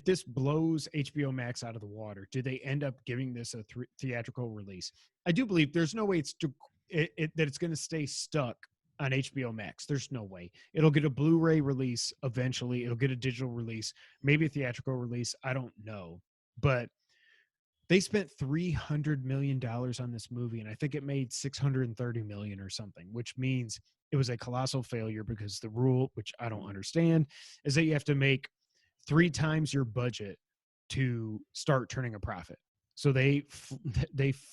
[SPEAKER 2] this blows HBO Max out of the water, do they end up giving this a theatrical release? I do believe there's no way that it's going to stay stuck on HBO Max. There's no way. It'll get a Blu-ray release eventually. It'll get a digital release, maybe a theatrical release. I don't know. But they spent $300 million on this movie, and I think it made $630 million or something, which means it was a colossal failure, because the rule, which I don't understand, is that you have to make 3 times your budget to start turning a profit. So they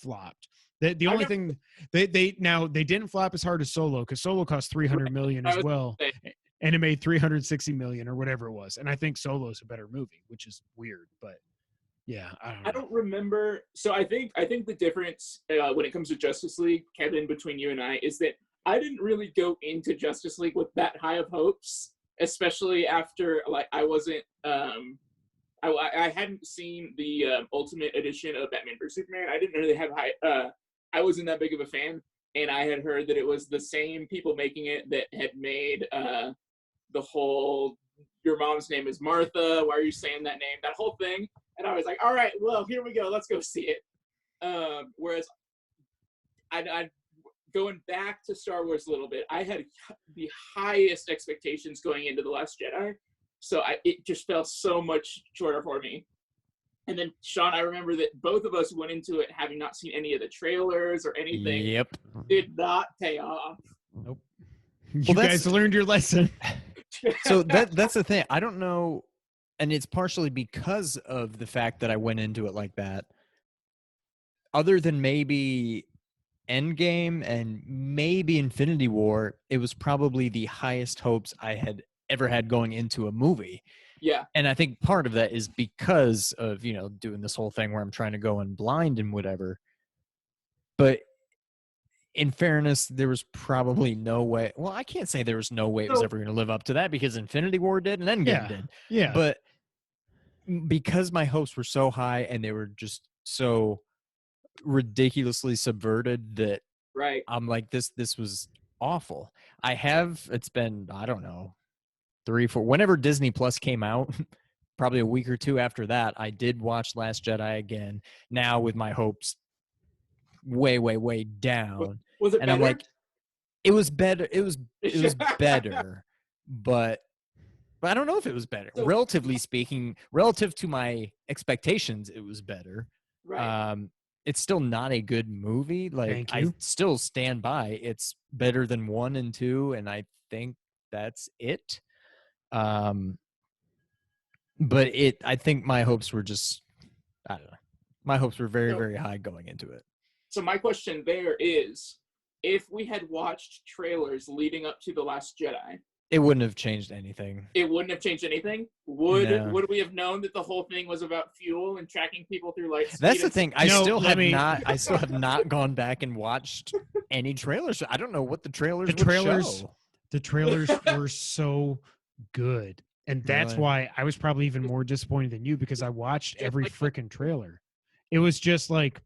[SPEAKER 2] flopped. The only thing they didn't flop as hard as Solo, because Solo cost $300 million as well, and it made $360 million or whatever it was. And I think Solo is a better movie, which is weird, but yeah,
[SPEAKER 4] I don't remember. So I think the difference when it comes to Justice League, Kevin, between you and I, is that I didn't really go into Justice League with that high of hopes, especially after, like, I wasn't I hadn't seen the Ultimate Edition of Batman vs Superman. I didn't really have high. I wasn't that big of a fan, and I had heard that it was the same people making it that had made the whole "Your mom's name is Martha. Why are you saying that name?" That whole thing. And I was like, all right, well, here we go. Let's go see it. Whereas I going back to Star Wars a little bit, I had the highest expectations going into The Last Jedi. So it just fell so much shorter for me. And then, Sean, I remember that both of us went into it having not seen any of the trailers or anything.
[SPEAKER 3] Yep.
[SPEAKER 4] Did not pay off.
[SPEAKER 2] Nope. You guys learned your lesson.
[SPEAKER 3] So that's the thing. I don't know. And it's partially because of the fact that I went into it like that. Other than maybe Endgame and maybe Infinity War, it was probably the highest hopes I had ever had going into a movie.
[SPEAKER 4] Yeah.
[SPEAKER 3] And I think part of that is because of, doing this whole thing where I'm trying to go in blind and whatever. But in fairness, there was probably no way. Well, I can't say there was no way it was ever going to live up to that, because Infinity War did and Endgame did.
[SPEAKER 2] Yeah.
[SPEAKER 3] But because my hopes were so high and they were just so ridiculously subverted that
[SPEAKER 4] right.
[SPEAKER 3] I'm like, this was awful. It's been, I don't know, 3, 4, whenever Disney Plus came out, probably a week or 2 after that, I did watch Last Jedi again, now with my hopes way, way, way down.
[SPEAKER 4] Was it
[SPEAKER 3] and
[SPEAKER 4] better?
[SPEAKER 3] I'm like, it was better. It was better, but I don't know if it was better.
[SPEAKER 4] So,
[SPEAKER 3] relatively speaking, relative to my expectations, it was better.
[SPEAKER 4] right.
[SPEAKER 3] It's still not a good movie. Like, I still stand by it's better than 1 and 2, and I think that's it. But I think my hopes were just, I don't know. My hopes were very, very high going into it.
[SPEAKER 4] So my question there is, if we had watched trailers leading up to The Last Jedi,
[SPEAKER 3] it wouldn't have changed anything.
[SPEAKER 4] It wouldn't have changed anything? Would we have known that the whole thing was about fuel and tracking people through light speed?
[SPEAKER 3] That's the thing. I still have not gone back and watched any trailers. I don't know what the trailers would show.
[SPEAKER 2] The trailers were so good. And that's why I was probably even more disappointed than you, because I watched every freaking trailer. It was just like,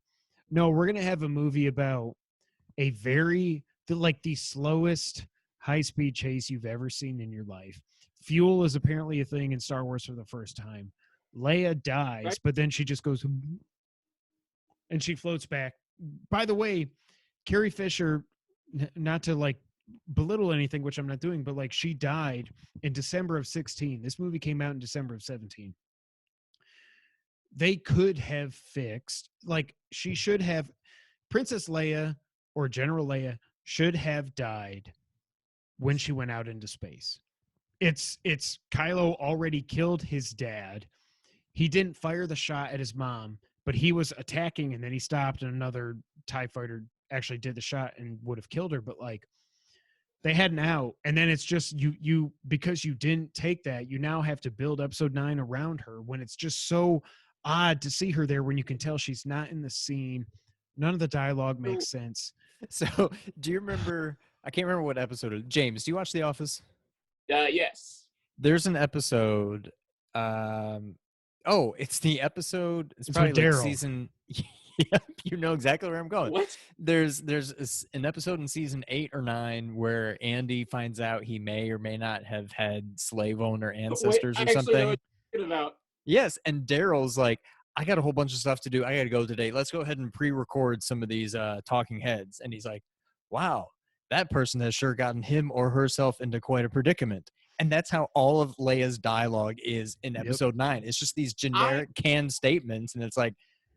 [SPEAKER 2] no, we're going to have a movie about the slowest high-speed chase you've ever seen in your life. Fuel is apparently a thing in Star Wars for the first time. Leia dies, but then she just goes and she floats back. By the way, Carrie Fisher, not to belittle anything, which I'm not doing, but she died in December of 2016. This movie came out in December of 2017. They could have fixed, she should have, Princess Leia or General Leia should have died when she went out into space. It's Kylo already killed his dad. He didn't fire the shot at his mom, but he was attacking and then he stopped and another TIE fighter actually did the shot and would have killed her. But like, they had an out, and then it's just you because you didn't take that, you now have to build episode 9 around her when it's just so odd to see her there when you can tell she's not in the scene. None of the dialogue makes sense.
[SPEAKER 3] So, do you remember? I can't remember what episode. James, do you watch The Office?
[SPEAKER 4] Yes.
[SPEAKER 3] There's an episode. It's the episode. It's
[SPEAKER 2] It's
[SPEAKER 3] probably
[SPEAKER 2] with
[SPEAKER 3] like
[SPEAKER 2] Daryl.
[SPEAKER 3] season. Yep, you know exactly where I'm going.
[SPEAKER 4] What?
[SPEAKER 3] There's an episode in season 8 or 9 where Andy finds out he may or may not have had slave owner ancestors
[SPEAKER 4] Wait,
[SPEAKER 3] or
[SPEAKER 4] I actually know
[SPEAKER 3] something.
[SPEAKER 4] what you're talking about.
[SPEAKER 3] Yes, and Daryl's like, I got a whole bunch of stuff to do. I got to go today. Let's go ahead and pre-record some of these talking heads. And he's like, wow, that person has sure gotten him or herself into quite a predicament. And that's how all of Leia's dialogue is in episode 9. It's just these generic canned statements. And it's like,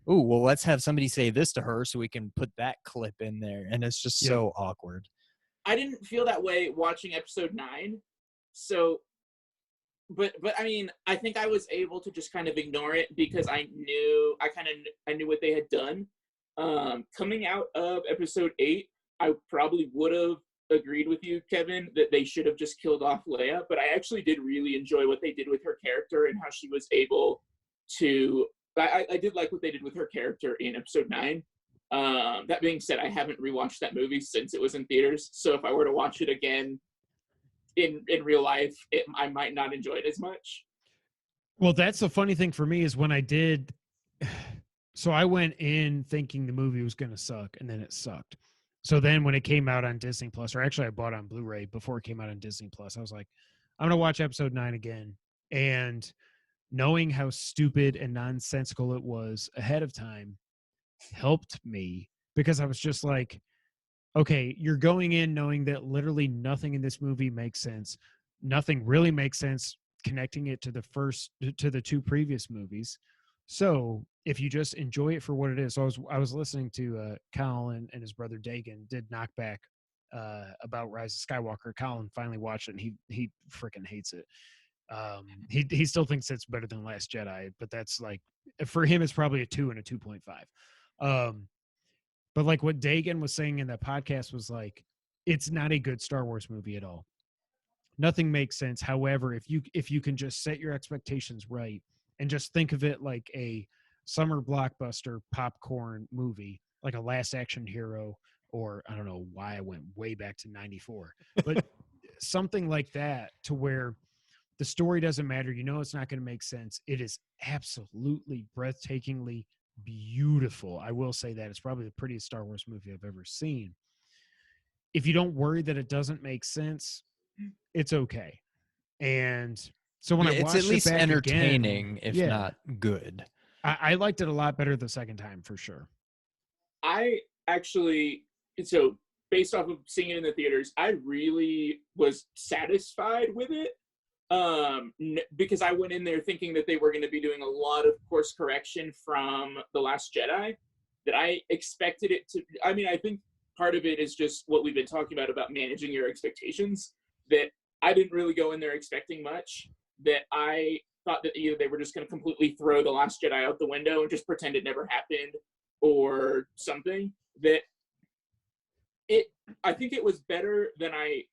[SPEAKER 3] ooh, well, let's have somebody say this to her so we can put that clip in there. And it's just so awkward.
[SPEAKER 4] I didn't feel that way watching episode 9. So, but I mean, I think I was able to just kind of ignore it because I knew what they had done. Coming out of episode 8, I probably would have agreed with you, Kevin, that they should have just killed off Leia. But I actually did really enjoy what they did with her character and how she was able to. I did like what they did with her character in episode 9. That being said, I haven't rewatched that movie since it was in theaters. So if I were to watch it again in real life, I might not enjoy it as much.
[SPEAKER 2] Well, that's the funny thing for me is when I did. So I went in thinking the movie was going to suck, and then it sucked. So then when it came out on Disney Plus, or actually I bought it on Blu-ray before it came out on Disney Plus, I was like, I'm going to watch episode 9 again. And knowing how stupid and nonsensical it was ahead of time helped me because I was just like, okay, you're going in knowing that literally nothing in this movie makes sense. Nothing really makes sense connecting it to the 2 previous movies. So if you just enjoy it for what it is. So I was listening to Colin and his brother Dagan did Knockback about Rise of Skywalker. Colin finally watched it and he freaking hates it. He still thinks it's better than Last Jedi, but that's like, for him, it's probably a 2 and a 2.5. But like what Dagan was saying in that podcast was like, it's not a good Star Wars movie at all. Nothing makes sense. However, if you can just set your expectations right and just think of it like a summer blockbuster popcorn movie, like a Last Action Hero, or I don't know why I went way back to 94, but something like that to where the story doesn't matter. You know, it's not going to make sense. It is absolutely breathtakingly beautiful. I will say that it's probably the prettiest Star Wars movie I've ever seen. If you don't worry that it doesn't make sense, it's okay. And so when I watched
[SPEAKER 3] it's at least
[SPEAKER 2] it back
[SPEAKER 3] entertaining,
[SPEAKER 2] again,
[SPEAKER 3] if not good.
[SPEAKER 2] I liked it a lot better the second time for sure.
[SPEAKER 4] I actually, so based off of seeing it in the theaters, I really was satisfied with it. Because I went in there thinking that they were going to be doing a lot of course correction from The Last Jedi, that I expected it to. I mean, I think part of it is just what we've been talking about managing your expectations, that I didn't really go in there expecting much, that I thought that either they were just going to completely throw The Last Jedi out the window and just pretend it never happened or something. I think it was better than I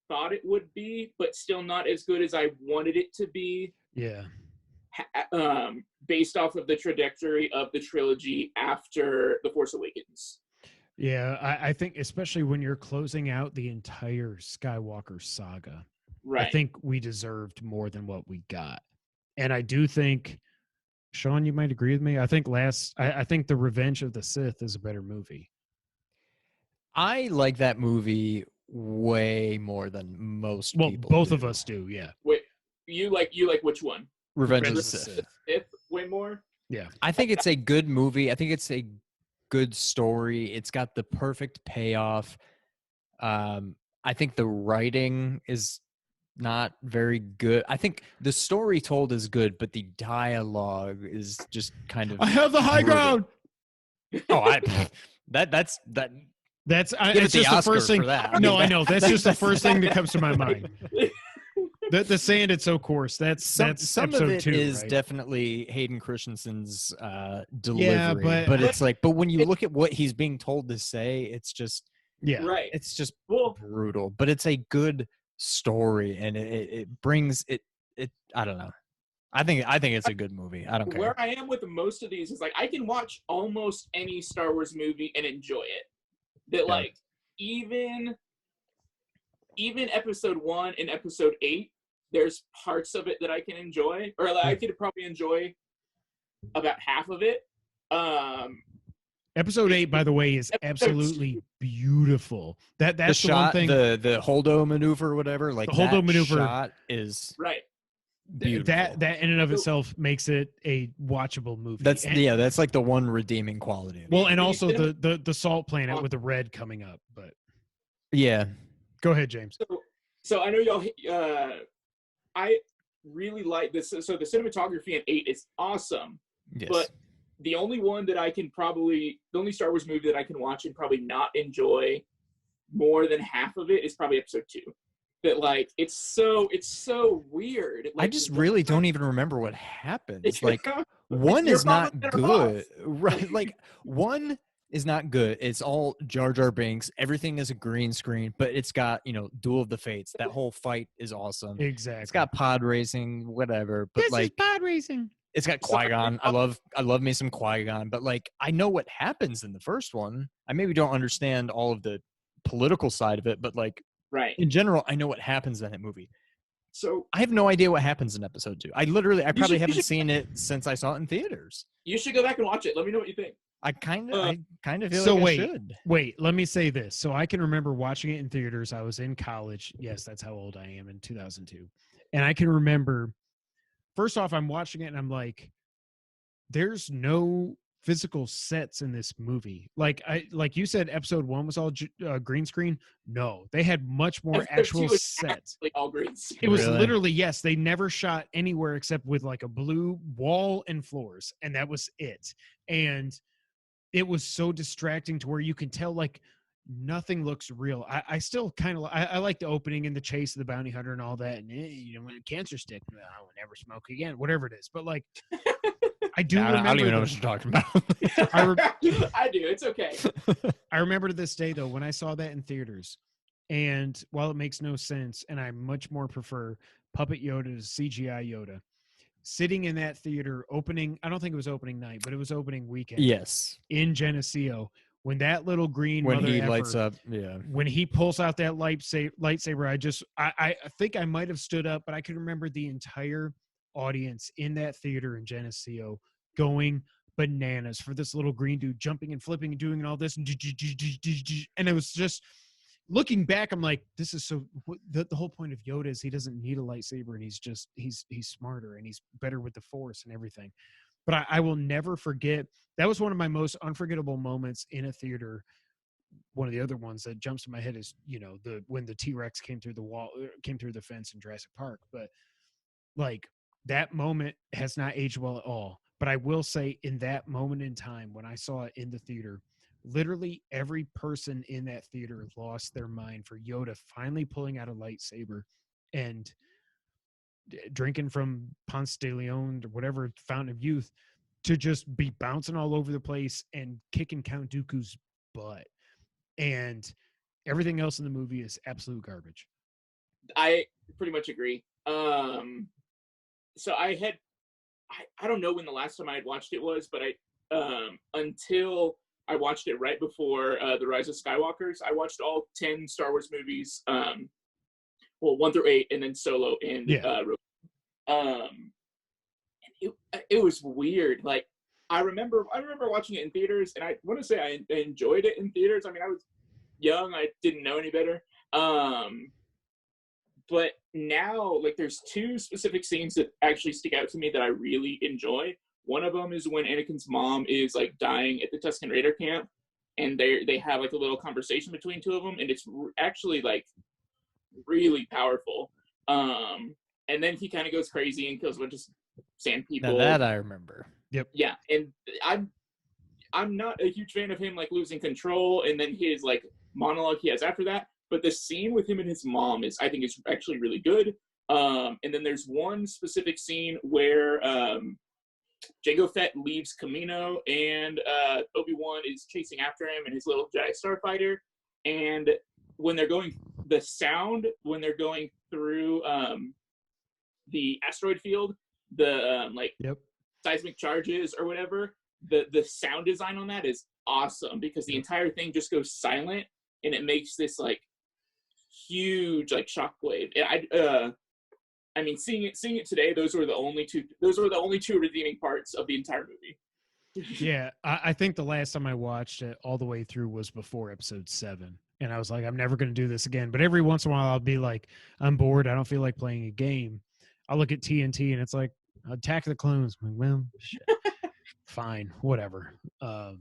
[SPEAKER 4] thought it would be, but still not as good as I wanted it to be.
[SPEAKER 2] Yeah.
[SPEAKER 4] Based off of the trajectory of the trilogy after The Force Awakens.
[SPEAKER 2] Yeah, I think especially when you're closing out the entire Skywalker saga,
[SPEAKER 4] Right.
[SPEAKER 2] I think we deserved more than what we got. And I do think, Sean, you might agree with me. I think I think The Revenge of the Sith is a better movie.
[SPEAKER 3] I like that movie way more than most people.
[SPEAKER 2] Both
[SPEAKER 3] do.
[SPEAKER 2] of us do, yeah.
[SPEAKER 4] Wait, you like which one?
[SPEAKER 3] Revenge of the
[SPEAKER 2] Revenge of the
[SPEAKER 3] Sith.
[SPEAKER 4] Sith way more?
[SPEAKER 2] Yeah.
[SPEAKER 3] I think it's a good movie. I think it's a good story. It's got the perfect payoff. I think the writing is not very good. I think the story told is good, but the dialogue is just kind of.
[SPEAKER 2] I have the high
[SPEAKER 3] brutal.
[SPEAKER 2] ground.
[SPEAKER 3] Oh, that's
[SPEAKER 2] That's
[SPEAKER 3] Give
[SPEAKER 2] it's
[SPEAKER 3] it the
[SPEAKER 2] just the
[SPEAKER 3] Oscar
[SPEAKER 2] first thing.
[SPEAKER 3] for that.
[SPEAKER 2] No, I know. That's just the first thing that comes to my mind. The saying it's so coarse. That's
[SPEAKER 3] some
[SPEAKER 2] episode
[SPEAKER 3] of it
[SPEAKER 2] 2,
[SPEAKER 3] is
[SPEAKER 2] right?
[SPEAKER 3] definitely Hayden Christensen's delivery,
[SPEAKER 2] Yeah, but
[SPEAKER 3] it's like, but when you look at what he's being told to say, it's just
[SPEAKER 2] yeah,
[SPEAKER 4] Right.
[SPEAKER 3] it's just
[SPEAKER 4] Well,
[SPEAKER 3] brutal. But it's a good story, and it brings it. I don't know. I think it's a good movie. I don't care.
[SPEAKER 4] where I am with most of these is like I can watch almost any Star Wars movie and enjoy it. That
[SPEAKER 3] Yeah.
[SPEAKER 4] like even episode 1 and episode 8, there's parts of it that I can enjoy, or like I could probably enjoy about half of it.
[SPEAKER 2] Episode 8, by the way, is absolutely beautiful. That's
[SPEAKER 3] the
[SPEAKER 2] the
[SPEAKER 3] shot,
[SPEAKER 2] one thing.
[SPEAKER 3] the Holdo maneuver, or whatever, like
[SPEAKER 2] The Holdo
[SPEAKER 3] that
[SPEAKER 2] maneuver-
[SPEAKER 3] shot is
[SPEAKER 4] Right.
[SPEAKER 3] beautiful.
[SPEAKER 2] That in and of itself makes it a watchable movie.
[SPEAKER 3] That's
[SPEAKER 2] And-
[SPEAKER 3] that's like the one redeeming quality.
[SPEAKER 2] Well, and
[SPEAKER 4] The
[SPEAKER 2] also
[SPEAKER 4] cinema-
[SPEAKER 2] the salt planet with the red coming up. But
[SPEAKER 3] Yeah.
[SPEAKER 2] go ahead, James.
[SPEAKER 4] So I know y'all. I really like this. So the cinematography in 8 is awesome.
[SPEAKER 3] Yes.
[SPEAKER 4] But the only one that the only Star Wars movie that I can watch and probably not enjoy more than half of it is probably episode 2. That like it's so weird.
[SPEAKER 3] I
[SPEAKER 4] Like,
[SPEAKER 3] just really don't even remember what happens. Like, one
[SPEAKER 4] Your
[SPEAKER 3] is not
[SPEAKER 4] mama and her boss.
[SPEAKER 3] good, right? Like, one is not good. It's all Jar Jar Binks. Everything is a green screen, but it's got, Duel of the Fates. That whole fight is awesome.
[SPEAKER 2] Exactly.
[SPEAKER 3] It's got pod racing, whatever. But
[SPEAKER 2] this
[SPEAKER 3] like,
[SPEAKER 2] is pod racing.
[SPEAKER 3] it's got Qui-Gon. I love me some Qui-Gon. But like, I know what happens in the first one. I maybe don't understand all of the political side of it, but like,
[SPEAKER 4] Right.
[SPEAKER 3] in general, I know what happens in that movie.
[SPEAKER 4] So
[SPEAKER 3] I have no idea what happens in episode 2. I probably haven't
[SPEAKER 4] should-
[SPEAKER 3] seen it since I saw it in theaters.
[SPEAKER 4] you should go back and watch it. Let me know what you think.
[SPEAKER 3] I kind of feel
[SPEAKER 2] So
[SPEAKER 3] like
[SPEAKER 2] wait.
[SPEAKER 3] I should.
[SPEAKER 2] Wait, let me say this. So I can remember watching it in theaters. I was in college. Yes, that's how old I am, in 2002. And I can remember, first off, I'm watching it and I'm like, there's no physical sets in this movie. Like you said, episode 1 was all green screen. No, they had much more
[SPEAKER 4] Episode
[SPEAKER 2] actual
[SPEAKER 4] 2 is
[SPEAKER 2] sets.
[SPEAKER 4] actually all green screen.
[SPEAKER 2] It was
[SPEAKER 3] Really?
[SPEAKER 2] literally, yes, they never shot anywhere except with like a blue wall and floors, and that was it. And it was so distracting to where you can tell like nothing looks real. I still kind of I like the opening and the chase of the bounty hunter and all that, and when a cancer stick, I will never smoke again, whatever it is. But like, I do.
[SPEAKER 3] I don't even know
[SPEAKER 2] the-
[SPEAKER 3] what you're talking about.
[SPEAKER 4] I do. It's okay.
[SPEAKER 2] I remember to this day though when I saw that in theaters, and while it makes no sense, and I much more prefer Puppet Yoda to CGI Yoda, sitting in that theater opening, I don't think it was opening night, but it was opening weekend.
[SPEAKER 3] Yes.
[SPEAKER 2] In Geneseo, when that little green
[SPEAKER 3] When
[SPEAKER 2] mother
[SPEAKER 3] he
[SPEAKER 2] effer,
[SPEAKER 3] lights up, yeah.
[SPEAKER 2] when he pulls out that lightsaber, I think I might have stood up, but I can remember the entire audience in that theater in Geneseo going bananas for this little green dude jumping and flipping and doing all this, and it was just, looking back, I'm like, this is so. The whole point of Yoda is he doesn't need a lightsaber, and he's smarter and he's better with the Force and everything. But I will never forget. That was one of my most unforgettable moments in a theater. One of the other ones that jumps in my head is, when the T-Rex came through the fence in Jurassic Park. But like, that moment has not aged well at all. But I will say, in that moment in time when I saw it in the theater, literally every person in that theater lost their mind for Yoda finally pulling out a lightsaber and drinking from Ponce de Leon or whatever Fountain of Youth to just be bouncing all over the place and kicking Count Dooku's butt. And everything else in the movie is absolute garbage.
[SPEAKER 4] I pretty much agree. So I don't know when the last time I had watched it was, but until I watched it right before The Rise of Skywalkers, I watched all 10 Star Wars movies, 1 through 8, and then Solo and it was weird. Like, I remember watching it in theaters, and I want to say I enjoyed it in theaters. I mean, I was young, I didn't know any better. But now, like, there's 2 specific scenes that actually stick out to me that I really enjoy. One of them is when Anakin's mom is like dying at the Tusken Raider camp, and they have like a little conversation between 2 of them, and it's actually like really powerful. And then he kind of goes crazy and kills a bunch of sand people.
[SPEAKER 3] Now that I remember.
[SPEAKER 2] Yep.
[SPEAKER 4] Yeah, and I'm not a huge fan of him like losing control and then his like monologue he has after that. But the scene with him and his mom I think is actually really good. And then there's one specific scene where Jango Fett leaves Kamino and Obi-Wan is chasing after him and his little Jedi Starfighter. And when they're going, the sound when they're going through the asteroid field, the seismic charges or whatever, the sound design on that is awesome because the entire thing just goes silent and it makes this like huge like shockwave. I mean, seeing it today, those were the only two redeeming parts of the entire movie.
[SPEAKER 2] Yeah, I think the last time I watched it all the way through was before episode 7. And I was like, I'm never going to do this again. But every once in a while, I'll be like, I'm bored. I don't feel like playing a game. I'll look at TNT and it's like, Attack of the Clones. I'm like, well, shit. Fine, whatever. But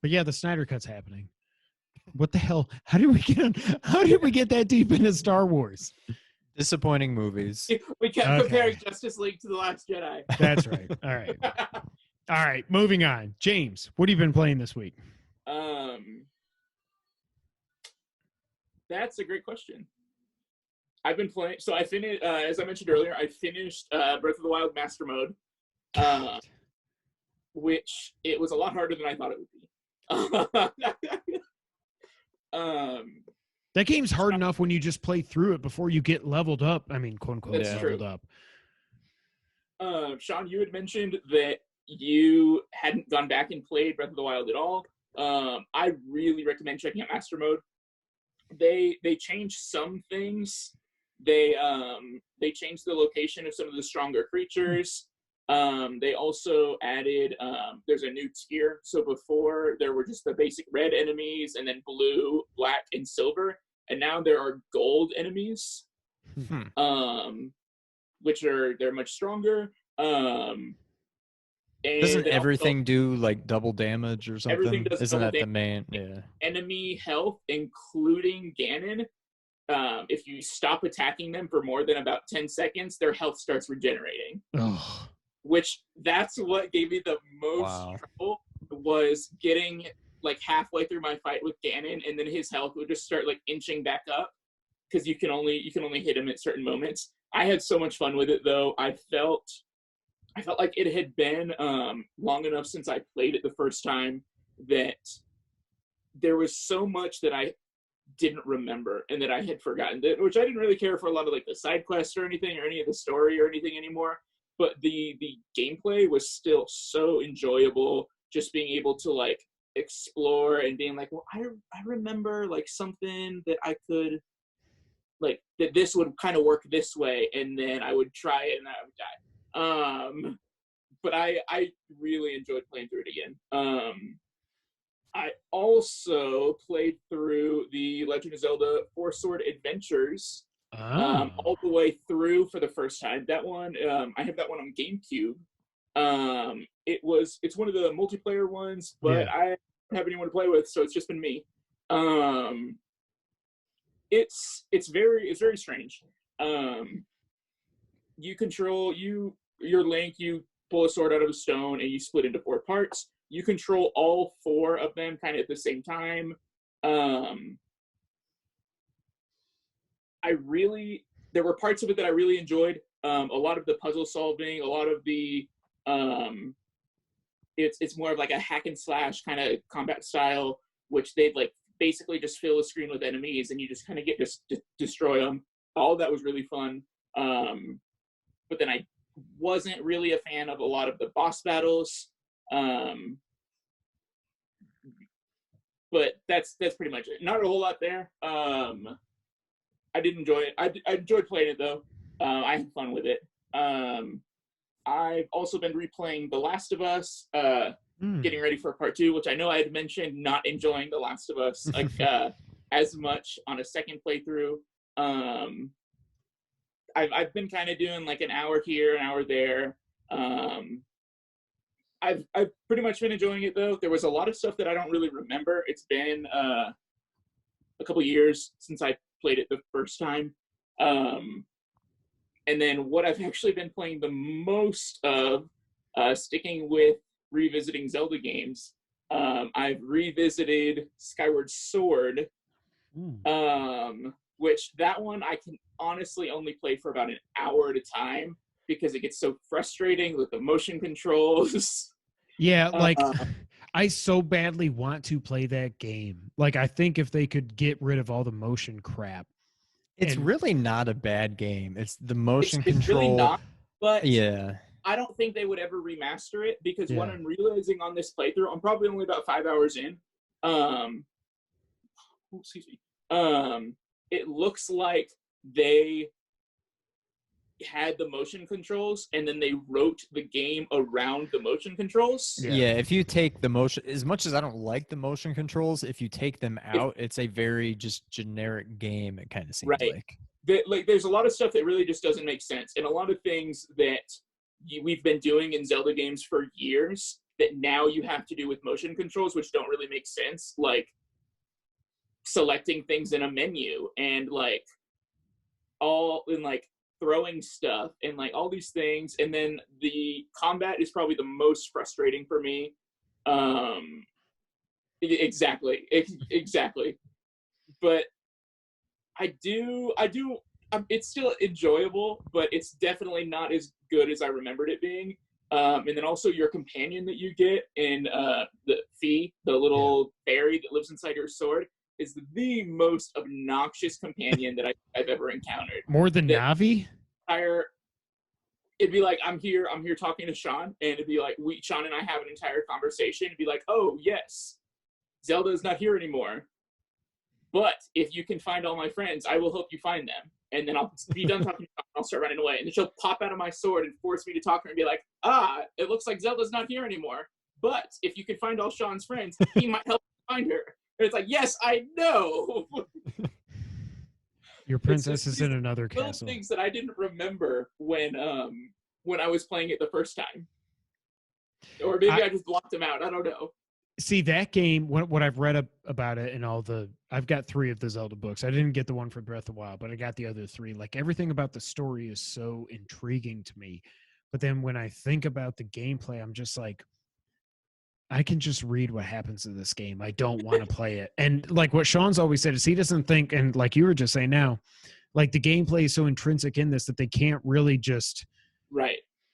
[SPEAKER 2] yeah, the Snyder Cut's happening. What the hell? How did we get that deep into Star Wars?
[SPEAKER 3] Disappointing movies.
[SPEAKER 4] We kept comparing Justice League to The Last Jedi.
[SPEAKER 2] That's right. All right. All right. Moving on. James, what have you been playing this week?
[SPEAKER 4] That's a great question. I've been playing. So I finished, as I mentioned earlier, I finished Breath of the Wild Master Mode, which it was a lot harder than I thought it would be.
[SPEAKER 2] That game's hard enough when you just play through it before you get leveled up. I mean, quote unquote, leveled up.
[SPEAKER 4] Sean, you had mentioned that you hadn't gone back and played Breath of the Wild at all. I really recommend checking out Master Mode. They changed some things. They changed the location of some of the stronger creatures. They also added, there's a new tier. So before there were just the basic red enemies and then blue, black, and silver. And now there are gold enemies, which they're much stronger. And
[SPEAKER 3] doesn't everything do like double damage or something?
[SPEAKER 4] Everything does.
[SPEAKER 3] Isn't that
[SPEAKER 4] damage.
[SPEAKER 3] the main? Yeah.
[SPEAKER 4] Enemy health, including Ganon. If you stop attacking them for more than about 10 seconds, their health starts regenerating.
[SPEAKER 2] Oh.
[SPEAKER 4] Which that's what gave me the most trouble, was getting like halfway through my fight with Ganon, and then his health would just start like inching back up because you can only hit him at certain moments. I had so much fun with it though. I felt like it had been long enough since I played it the first time that there was so much that I didn't remember and that I had forgotten, which I didn't really care for a lot of like the side quests or anything or any of the story or anything anymore. But the gameplay was still so enjoyable, just being able to like explore and being like, well, I remember like something that I could like, that this would kind of work this way, and then I would try it and I would die. But I really enjoyed playing through it again. I also played through the Legend of Zelda Four Sword Adventures all the way through for the first time. That one, I have that one on GameCube. It's one of the multiplayer ones, but I don't have anyone to play with, so it's just been me. It's very strange. You control your Link, you pull a sword out of a stone and you split into 4 parts. You control all 4 of them kind of at the same time. There were parts of it that I really enjoyed. A lot of the puzzle solving, a lot of the, it's more of like a hack and slash kind of combat style, which they'd like basically just fill a screen with enemies and you just kind of destroy them. All of that was really fun. But then I wasn't really a fan of a lot of the boss battles. But that's pretty much it. Not a whole lot there. I did enjoy it. I enjoyed playing it though. I had fun with it. I've also been replaying The Last of Us, getting ready for part 2, which I know I had mentioned not enjoying The Last of Us like as much on a second playthrough. I've been kind of doing like an hour here, an hour there. I've pretty much been enjoying it though. There was a lot of stuff that I don't really remember. It's been a couple years since I played it the first time. And then what I've actually been playing the most of, sticking with revisiting Zelda games, I've revisited Skyward Sword, which that one I can honestly only play for about an hour at a time because it gets so frustrating with the motion controls.
[SPEAKER 2] Yeah, like I so badly want to play that game. Like I think if they could get rid of all the motion crap.
[SPEAKER 3] It's
[SPEAKER 2] And-
[SPEAKER 3] really not a bad game. It's the motion
[SPEAKER 4] It's
[SPEAKER 3] control.
[SPEAKER 4] really not, but
[SPEAKER 3] Yeah.
[SPEAKER 4] I don't think they would ever remaster it because what
[SPEAKER 2] Yeah.
[SPEAKER 4] I'm realizing on this playthrough, I'm probably only about 5 hours in. Excuse me. It looks like they had the motion controls and then they wrote the game around the motion controls.
[SPEAKER 3] Yeah, if you take the motion, as much as I don't like the motion controls, if you take them out, it's a very just generic game. It kind of seems
[SPEAKER 4] Right. Like there's a lot of stuff that really just doesn't make sense, and a lot of things that we've been doing in Zelda games for years that now you have to do with motion controls, which don't really make sense, like selecting things in a menu and like throwing stuff and like all these things. And then the combat is probably the most frustrating for me. Exactly. But it's still enjoyable, but it's definitely not as good as I remembered it being. And then also your companion that you get in the Fee, the little fairy that lives inside your sword, is the most obnoxious companion that I've ever encountered.
[SPEAKER 2] More than Navi?
[SPEAKER 4] It'd be like, I'm here talking to Sean, and it'd be like, Sean and I have an entire conversation. It'd be like, oh, yes, Zelda is not here anymore. But if you can find all my friends, I will help you find them. And then I'll be done talking to her, I'll start running away. And then she'll pop out of my sword and force me to talk to her and be like, it looks like Zelda's not here anymore. But if you can find all Sean's friends, he might help you find her. And it's like, yes, I know.
[SPEAKER 2] Your princess is in another
[SPEAKER 4] little
[SPEAKER 2] castle.
[SPEAKER 4] Things that I didn't remember when I was playing it the first time. Or maybe I just blocked them out. I don't know.
[SPEAKER 2] See, that game, what I've read about it and I've got 3 of the Zelda books. I didn't get the one for Breath of the Wild, but I got the other 3. Like everything about the story is so intriguing to me. But then when I think about the gameplay, I'm just like, I can just read what happens in this game. I don't want to play it. And like what Sean's always said is he doesn't think, and like you were just saying now, like the gameplay is so intrinsic in this that they can't really just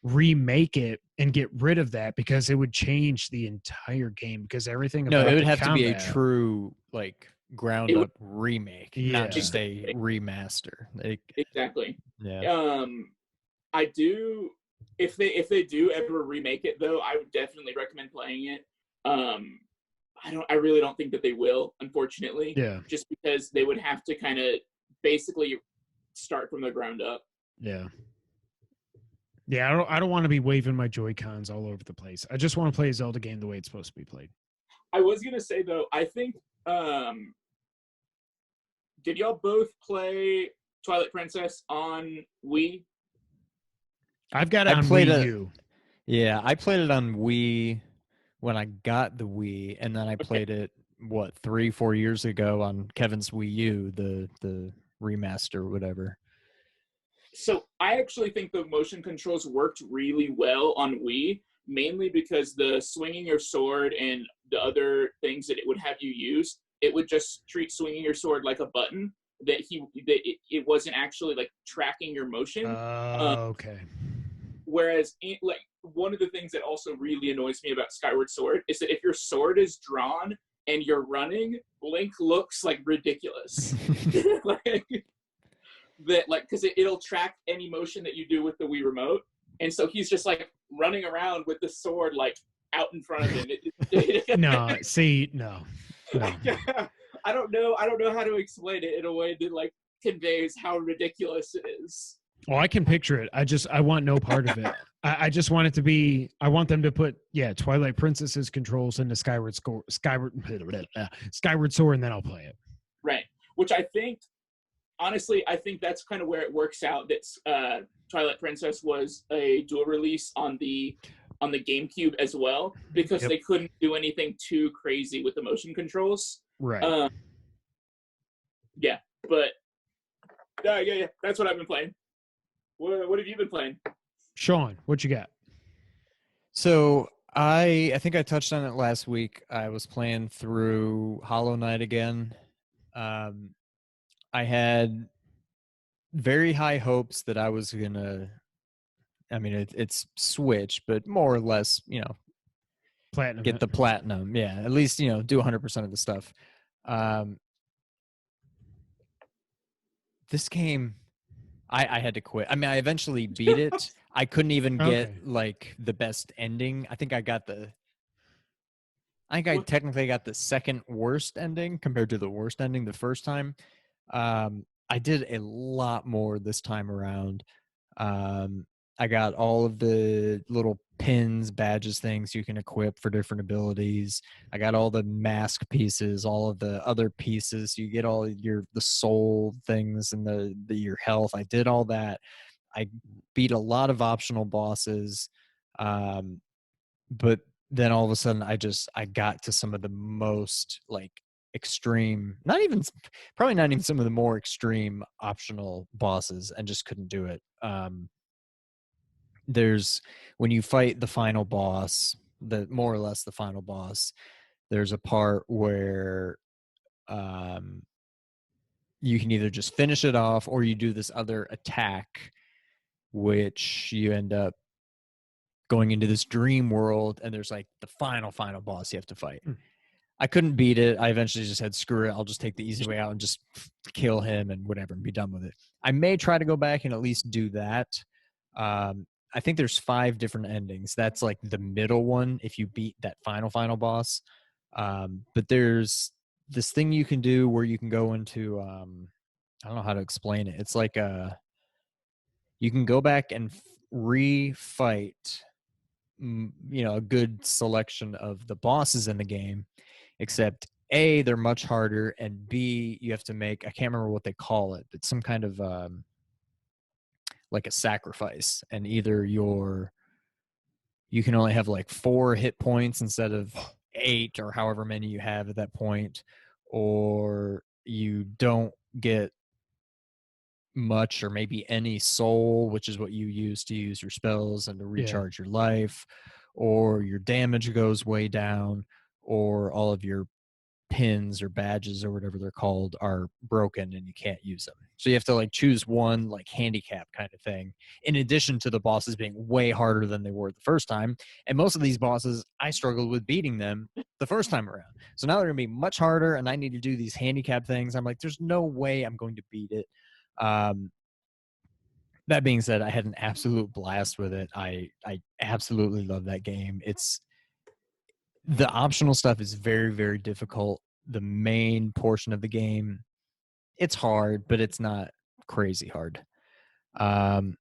[SPEAKER 2] remake it and get rid of that because it would change the entire game because everything about
[SPEAKER 3] it would
[SPEAKER 2] the
[SPEAKER 3] have
[SPEAKER 2] combat,
[SPEAKER 3] to be a true like ground up remake, not just
[SPEAKER 4] Exactly.
[SPEAKER 3] a remaster.
[SPEAKER 4] Exactly.
[SPEAKER 3] Yeah.
[SPEAKER 4] I do. If they do ever remake it, though, I would definitely recommend playing it. I really don't think that they will, unfortunately.
[SPEAKER 2] Yeah.
[SPEAKER 4] Just because they would have to kind of basically start from the ground up.
[SPEAKER 2] Yeah. Yeah, I don't want to be waving my Joy-Cons all over the place. I just want to play a Zelda game the way it's supposed to be played.
[SPEAKER 4] I was gonna say though, I think did y'all both play Twilight Princess on Wii?
[SPEAKER 2] I've got it on Wii U.
[SPEAKER 3] Yeah, I played it on Wii when I got the Wii, and then I played it 3-4 years ago on Kevin's Wii U, the remaster or whatever.
[SPEAKER 4] So I actually think the motion controls worked really well on Wii, mainly because the swinging your sword and the other things that it would have you use, it would just treat swinging your sword like a button that it wasn't actually like tracking your motion.
[SPEAKER 2] Okay.
[SPEAKER 4] Whereas like one of the things that also really annoys me about Skyward Sword is that if your sword is drawn and you're running, Link looks like ridiculous. Because it'll track any motion that you do with the Wii remote, and so he's just like running around with the sword like out in front of him.
[SPEAKER 2] No.
[SPEAKER 4] I don't know how to explain it in a way that like conveys how ridiculous it is.
[SPEAKER 2] Well, I can picture it. I want no part of it. I just want it to be. I want them to put Twilight Princess's controls into Skyward Sword, and then I'll play it.
[SPEAKER 4] Right, which I think. Honestly, I think that's kind of where it works out that Twilight Princess was a dual release on the GameCube as well, because they couldn't do anything too crazy with the motion controls.
[SPEAKER 2] Right.
[SPEAKER 4] But that's what I've been playing. What have you been playing?
[SPEAKER 2] Sean, what you got?
[SPEAKER 3] So I think I touched on it last week. I was playing through Hollow Knight again. I had very high hopes that I was gonna. I mean, it's Switch, but more or less,
[SPEAKER 2] Platinum.
[SPEAKER 3] get the platinum. Yeah, at least do 100% of the stuff. This game, I had to quit. I mean, I eventually beat it. I couldn't even get
[SPEAKER 2] Okay.
[SPEAKER 3] like the best ending. I think I
[SPEAKER 4] What?
[SPEAKER 3] technically got the second worst ending compared to the worst ending the first time. I did a lot more this time around. I got all of the little pins, badges, things you can equip for different abilities. I got all the mask pieces, all of the other pieces. You get all the soul things and your health. I did all that. I beat a lot of optional bosses. But then all of a sudden I got to some of the most like extreme, probably not even some of the more extreme optional bosses, and just couldn't do it. There's when you fight the final boss, the more or less the final boss, there's a part where you can either just finish it off or you do this other attack, which you end up going into this dream world, and there's like the final boss you have to fight. I couldn't beat it. I eventually just said, screw it. I'll just take the easy way out and just kill him and whatever and be done with it. I may try to go back and at least do that. I think there's 5 different endings. That's like the middle one if you beat that final boss. But there's this thing you can do where you can go into, I don't know how to explain it. It's like you can go back and refight a good selection of the bosses in the game, except A, they're much harder, and B, you have to make, I can't remember what they call it, but some kind of like a sacrifice, and either you can only have like 4 hit points instead of 8 or however many you have at that point, or you don't get much or maybe any soul, which is what you use to use your spells and to recharge your life, or your damage goes way down, or all of your pins or badges or whatever they're called are broken and you can't use them. So you have to like choose one like handicap kind of thing, in addition to the bosses being way harder than they were the first time. And most of these bosses, I struggled with beating them the first time around. So now they're gonna be much harder and I need to do these handicap things. I'm like, there's no way I'm going to beat it. That being said, I had an absolute blast with it. I absolutely love that game. The optional stuff is very, very difficult. The main portion of the game, it's hard, but it's not crazy hard. Then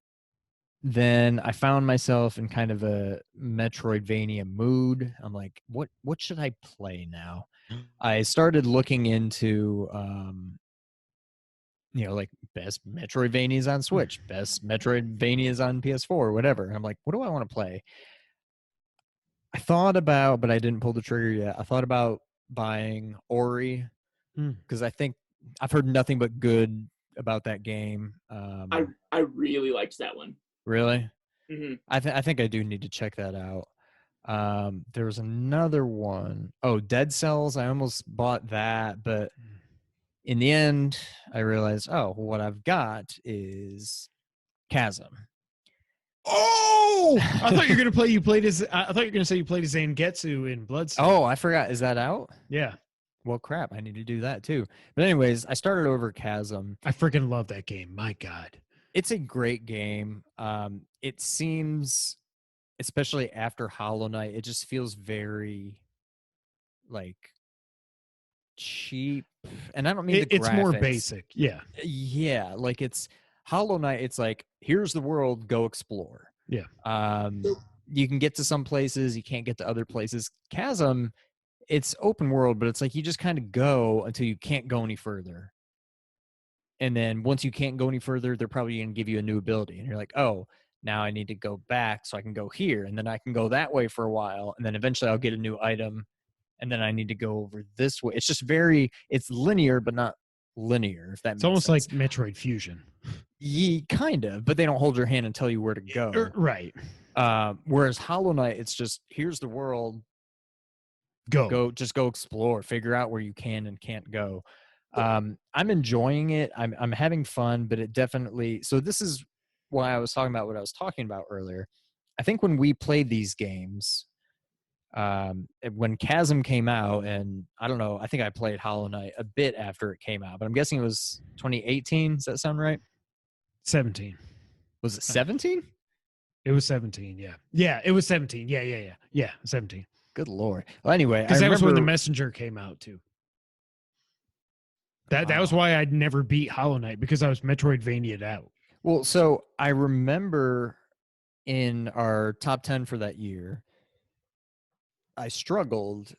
[SPEAKER 3] I found myself in kind of a Metroidvania mood. I'm like, what should I play now? I started looking into like best Metroidvanias on Switch, best Metroidvanias on PS4, whatever. And I'm like, what do I want to play? I thought about, but I didn't pull the trigger yet. I thought about buying Ori because I think I've heard nothing but good about that game.
[SPEAKER 4] I really liked that one.
[SPEAKER 3] Really?
[SPEAKER 4] Mm-hmm.
[SPEAKER 3] I think I do need to check that out. There was another one. Oh, Dead Cells. I almost bought that, but in the end, I realized, what I've got is Chasm.
[SPEAKER 2] Oh, I thought you were gonna play. I thought you were gonna say you played as Zangetsu in Bloodstained.
[SPEAKER 3] Oh, I forgot. Is that out?
[SPEAKER 2] Yeah.
[SPEAKER 3] Well, crap. I need to do that too. But anyways, I started over Chasm.
[SPEAKER 2] I freaking love that game. My God.
[SPEAKER 3] It's a great game. It seems, especially after Hollow Knight, it just feels very like cheap. And I don't mean
[SPEAKER 2] It's more
[SPEAKER 3] graphics.
[SPEAKER 2] basic. Yeah.
[SPEAKER 3] Yeah, like it's Hollow Knight. It's like, here's the world, go explore.
[SPEAKER 2] Yeah.
[SPEAKER 3] You can get to some places, you can't get to other places. Chasm, it's open world, but it's like you just kind of go until you can't go any further. And then once you can't go any further, they're probably going to give you a new ability. And you're like, oh, now I need to go back so I can go here. And then I can go that way for a while. And then eventually I'll get a new item. And then I need to go over this way. It's just it's linear, but not linear, if that makes sense.
[SPEAKER 2] It's almost like Metroid Fusion.
[SPEAKER 3] Kind of, but they don't hold your hand and tell you where to go.
[SPEAKER 2] Right.
[SPEAKER 3] Whereas Hollow Knight, it's just here's the world.
[SPEAKER 2] Go.
[SPEAKER 3] Just go explore, figure out where you can and can't go. I'm enjoying it. I'm having fun, but it definitely. So this is why I was talking about what I was talking about earlier. I think when we played these games, when Chasm came out, and I don't know, I think I played Hollow Knight a bit after it came out, but I'm guessing it was 2018. Does that sound right?
[SPEAKER 2] 17.
[SPEAKER 3] Was it 17?
[SPEAKER 2] It was 17. Yeah. Yeah. It was 17. Yeah. 17.
[SPEAKER 3] Good Lord. Well, anyway,
[SPEAKER 2] Because
[SPEAKER 3] I
[SPEAKER 2] that was when the
[SPEAKER 3] remember-
[SPEAKER 2] Messenger came out too. That was
[SPEAKER 3] Wow.
[SPEAKER 2] why I'd never beat Hollow Knight, because I was Metroidvania'd out.
[SPEAKER 3] Well, so I remember in our top 10 for that year, I struggled.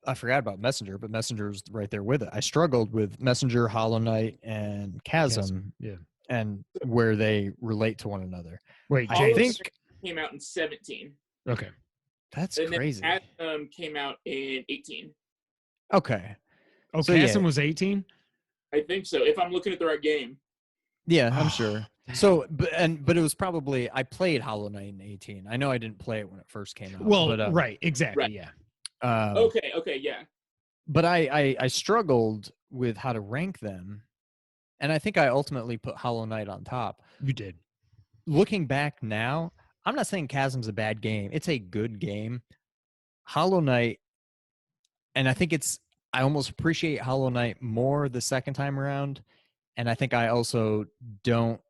[SPEAKER 3] I forgot about Messenger, but Messenger's right there with it. I struggled with Messenger, Hollow Knight, and Chasm,
[SPEAKER 2] Yeah.
[SPEAKER 3] and where they relate to one another.
[SPEAKER 2] Wait,
[SPEAKER 3] I
[SPEAKER 4] Hollow
[SPEAKER 2] James.
[SPEAKER 3] think
[SPEAKER 4] came out in 17.
[SPEAKER 2] Okay.
[SPEAKER 3] that's
[SPEAKER 4] And
[SPEAKER 3] crazy.
[SPEAKER 4] then came out in 18.
[SPEAKER 3] Okay.
[SPEAKER 2] Oh,
[SPEAKER 3] So, yeah.
[SPEAKER 2] Chasm was 18?
[SPEAKER 4] I think so, if I'm looking at the right game.
[SPEAKER 3] Yeah, I'm
[SPEAKER 2] Oh,
[SPEAKER 3] sure.
[SPEAKER 2] dang.
[SPEAKER 3] So, but it was probably I played Hollow Knight in 18. I know I didn't play it when it first came out.
[SPEAKER 2] Well,
[SPEAKER 3] but,
[SPEAKER 2] right. Exactly.
[SPEAKER 4] Right.
[SPEAKER 2] Yeah.
[SPEAKER 4] Okay, yeah.
[SPEAKER 3] But I struggled with how to rank them, and I think I ultimately put Hollow Knight on top.
[SPEAKER 2] You did.
[SPEAKER 3] Looking back now, I'm not saying Chasm's a bad game. It's a good game. Hollow Knight, and I think I almost appreciate Hollow Knight more the second time around, and I think I also don't.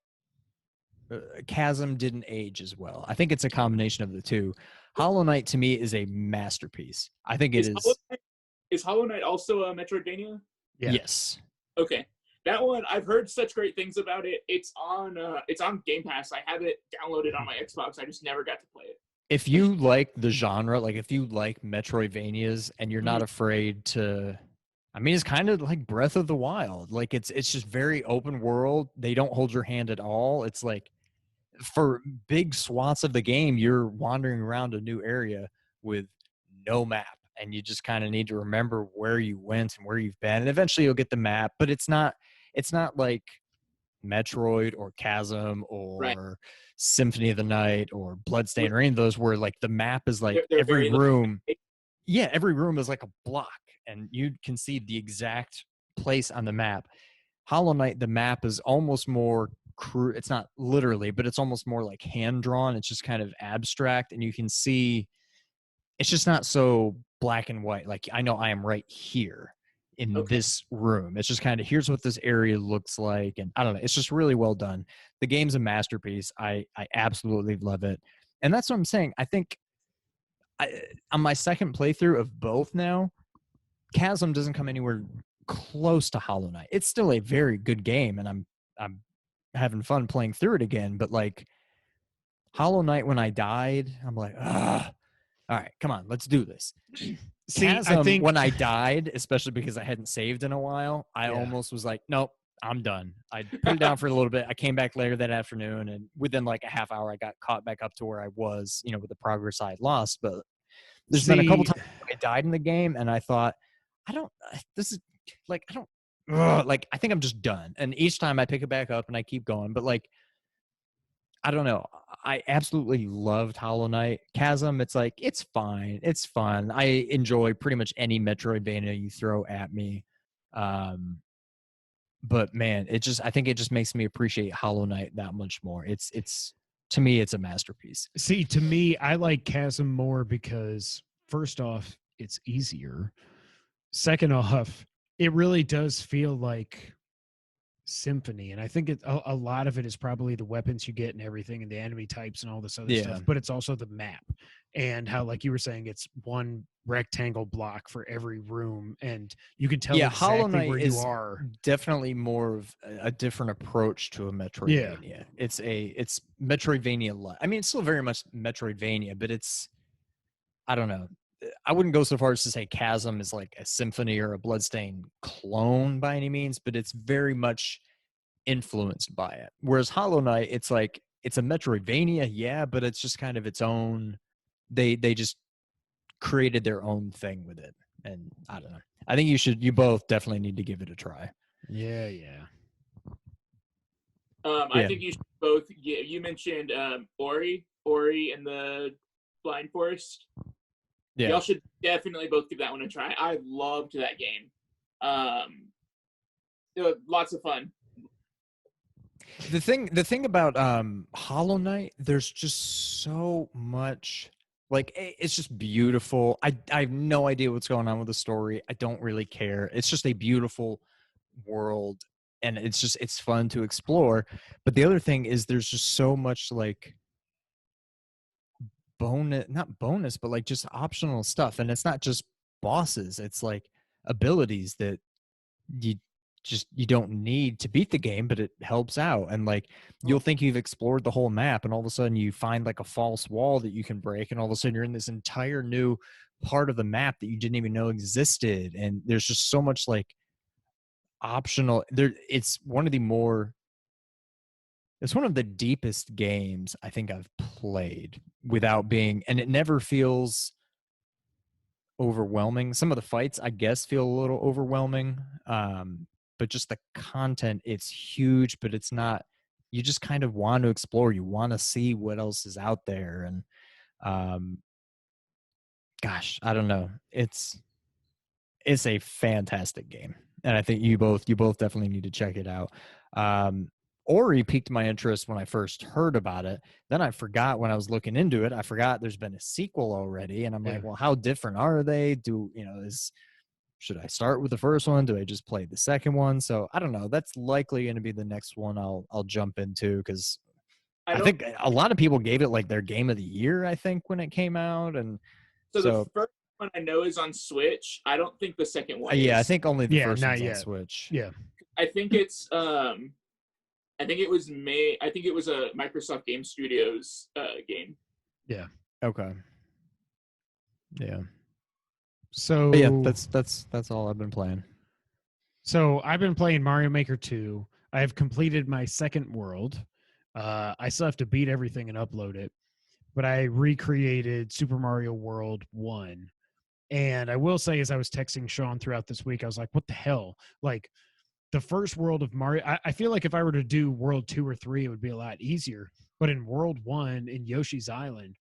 [SPEAKER 3] Chasm didn't age as well. I think it's a combination of the two. Hollow Knight to me is a masterpiece. I think it is.
[SPEAKER 4] Is Hollow Knight also a Metroidvania?
[SPEAKER 2] Yeah.
[SPEAKER 3] Yes.
[SPEAKER 4] Okay. That one, I've heard such great things about it. It's on Game Pass. I have it downloaded on my Xbox. I just never got to play it.
[SPEAKER 3] If you like the genre, like if you like Metroidvanias and you're
[SPEAKER 2] Mm-hmm.
[SPEAKER 3] not afraid to, I mean, it's kind of like Breath of the Wild. Like it's just very open world. They don't hold your hand at all. It's like for big swaths of the game, you're wandering around a new area with no map. And you just kind of need to remember where you went and where you've been. And eventually you'll get the map, but it's not like Metroid or Chasm or
[SPEAKER 4] Right.
[SPEAKER 3] Symphony of the Night or Bloodstain or any of those where like the map is like
[SPEAKER 4] They're
[SPEAKER 3] every
[SPEAKER 4] very, like,
[SPEAKER 3] room. Yeah, every room is like a block and you can see the exact place on the map. Hollow Knight, the map is almost more it's not literally, but it's almost more like hand drawn. It's just kind of abstract and you can see it's just not so black and white. Like I know I am right here in this room. It's just kind of here's what this area looks like. And I don't know. It's just really well done. The game's a masterpiece. I absolutely love it. And that's what I'm saying. I think on my second playthrough of both now, Chasm doesn't come anywhere close to Hollow Knight. It's still a very good game and I'm having fun playing through it again. But like Hollow Knight, when I died, I'm like, ah. All right, come on, let's do this.
[SPEAKER 2] See,
[SPEAKER 3] Chasm,
[SPEAKER 2] I think
[SPEAKER 3] when I died, especially because I hadn't saved in a while, I
[SPEAKER 2] Yeah.
[SPEAKER 3] almost was like, nope, I'm done. I put it down for a little bit. I came back later that afternoon, and within like a half hour, I got caught back up to where I was, with the progress I had lost. But there's been a couple
[SPEAKER 2] See-
[SPEAKER 3] times I died in the game, and I thought, this is like, I think I'm just done. And each time I pick it back up and I keep going, but like, I don't know. I absolutely loved Hollow Knight. Chasm, it's like, it's fine. It's fun. I enjoy pretty much any Metroidvania you throw at me. But man, I think it just makes me appreciate Hollow Knight that much more. It's to me, it's a masterpiece.
[SPEAKER 2] See, to me, I like Chasm more because first off, it's easier. Second off, it really does feel like Symphony, and I think a lot of it is probably the weapons you get and everything and the enemy types and all this other
[SPEAKER 3] Yeah.
[SPEAKER 2] stuff, but it's also the map and how, like you were saying, it's one rectangle block for every room and you can tell
[SPEAKER 3] Hollow
[SPEAKER 2] exactly
[SPEAKER 3] Knight
[SPEAKER 2] where
[SPEAKER 3] is
[SPEAKER 2] you are.
[SPEAKER 3] definitely more of a different approach to a Metroidvania. It's Metroidvania. I mean, it's still very much Metroidvania, but I don't know. I wouldn't go so far as to say Chasm is like a Symphony or a Bloodstain clone by any means, but it's very much influenced by it. Whereas Hollow Knight, it's like it's a Metroidvania, yeah, but it's just kind of its own. They just created their own thing with it, and I don't know. I think you both definitely need to give it a try.
[SPEAKER 2] Yeah.
[SPEAKER 4] I think you should both. You mentioned Ori. Ori and the Blind Forest.
[SPEAKER 3] Yeah.
[SPEAKER 4] Y'all should definitely both give that one a try. I loved that game. It was lots of fun.
[SPEAKER 3] The thing about Hollow Knight, there's just so much, like, it's just beautiful. I have no idea what's going on with the story. I don't really care. It's just a beautiful world, and it's fun to explore. But the other thing is there's just so much, like, not bonus, but like just optional stuff. And it's not just bosses, it's like abilities that you don't need to beat the game, but it helps out. And like you'll think you've explored the whole map, and all of a sudden you find like a false wall that you can break, and all of a sudden you're in this entire new part of the map that you didn't even know existed. And there's just so much like optional there. It's one of the deepest games I think I've played without being, and it never feels overwhelming. Some of the fights, I guess, feel a little overwhelming, but just the content, it's huge, but it's not. You just kind of want to explore. You want to see what else is out there, and gosh, I don't know. It's a fantastic game, and I think you both definitely need to check it out. Ori piqued my interest when I first heard about it. Then I forgot when I was looking into it. I forgot there's been a sequel already, and I'm like, well, how different are they? Should I start with the first one? Do I just play the second one? So I don't know. That's likely going to be the next one I'll jump into, because I think a lot of people gave it like their game of the year, I think, when it came out. And
[SPEAKER 4] so the first one I know is on Switch. I don't think the second one is.
[SPEAKER 3] Yeah, I think only the first one's
[SPEAKER 2] yet.
[SPEAKER 3] on Switch.
[SPEAKER 2] Yeah.
[SPEAKER 4] I think it's I think it was a Microsoft Game Studios game.
[SPEAKER 2] Yeah.
[SPEAKER 3] Okay. Yeah.
[SPEAKER 2] So
[SPEAKER 3] but yeah, that's all I've been playing.
[SPEAKER 2] So I've been playing Mario Maker 2. I have completed my second world. I still have to beat everything and upload it, but I recreated Super Mario World 1. And I will say, as I was texting Sean throughout this week, I was like, what the hell? Like, the first world of Mario, I feel like if I were to do World 2 or 3, it would be a lot easier. But in World 1, in Yoshi's Island,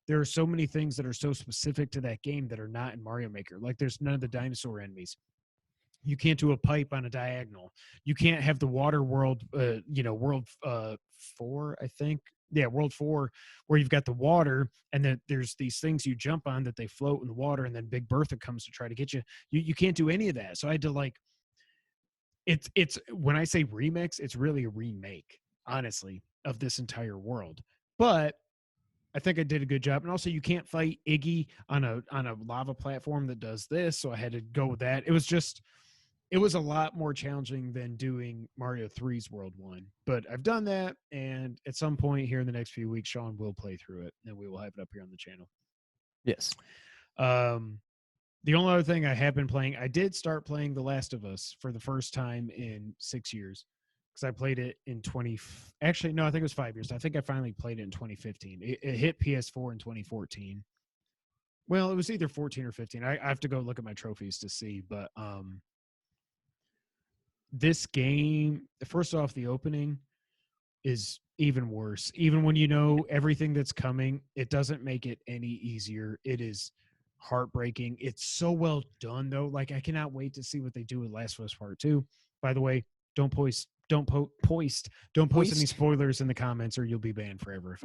[SPEAKER 2] there are so many things that are so specific to that game that are not in Mario Maker. Like, there's none of the dinosaur enemies. You can't do a pipe on a diagonal. You can't have the water world, World 4, I think. Yeah, World 4, where you've got the water, and then there's these things you jump on that they float in the water, and then Big Bertha comes to try to get you. You can't do any of that. So I had to, like, it's when I say remix, it's really a remake, honestly, of this entire world. But I think I did a good job. And also, you can't fight Iggy on a lava platform that does this, so I had to go with that. It was a lot more challenging than doing Mario 3's World 1. But I've done that, and at some point here in the next few weeks, Sean will play through it, and we will have it up here on the channel.
[SPEAKER 3] Yes.
[SPEAKER 2] The only other thing I have been playing, I did start playing The Last of Us for the first time in 6 years, because I played it in actually, no, I think it was 5 years. I think I finally played it in 2015. It hit PS4 in 2014. Well, it was either 14 or 15. I have to go look at my trophies to see, but this game, first off, the opening is even worse. Even when you know everything that's coming, it doesn't make it any easier. It is heartbreaking. It's so well done, though. Like, I cannot wait to see what they do with Last of Us Part 2. By the way, don't post any spoilers in the comments, or you'll be banned forever.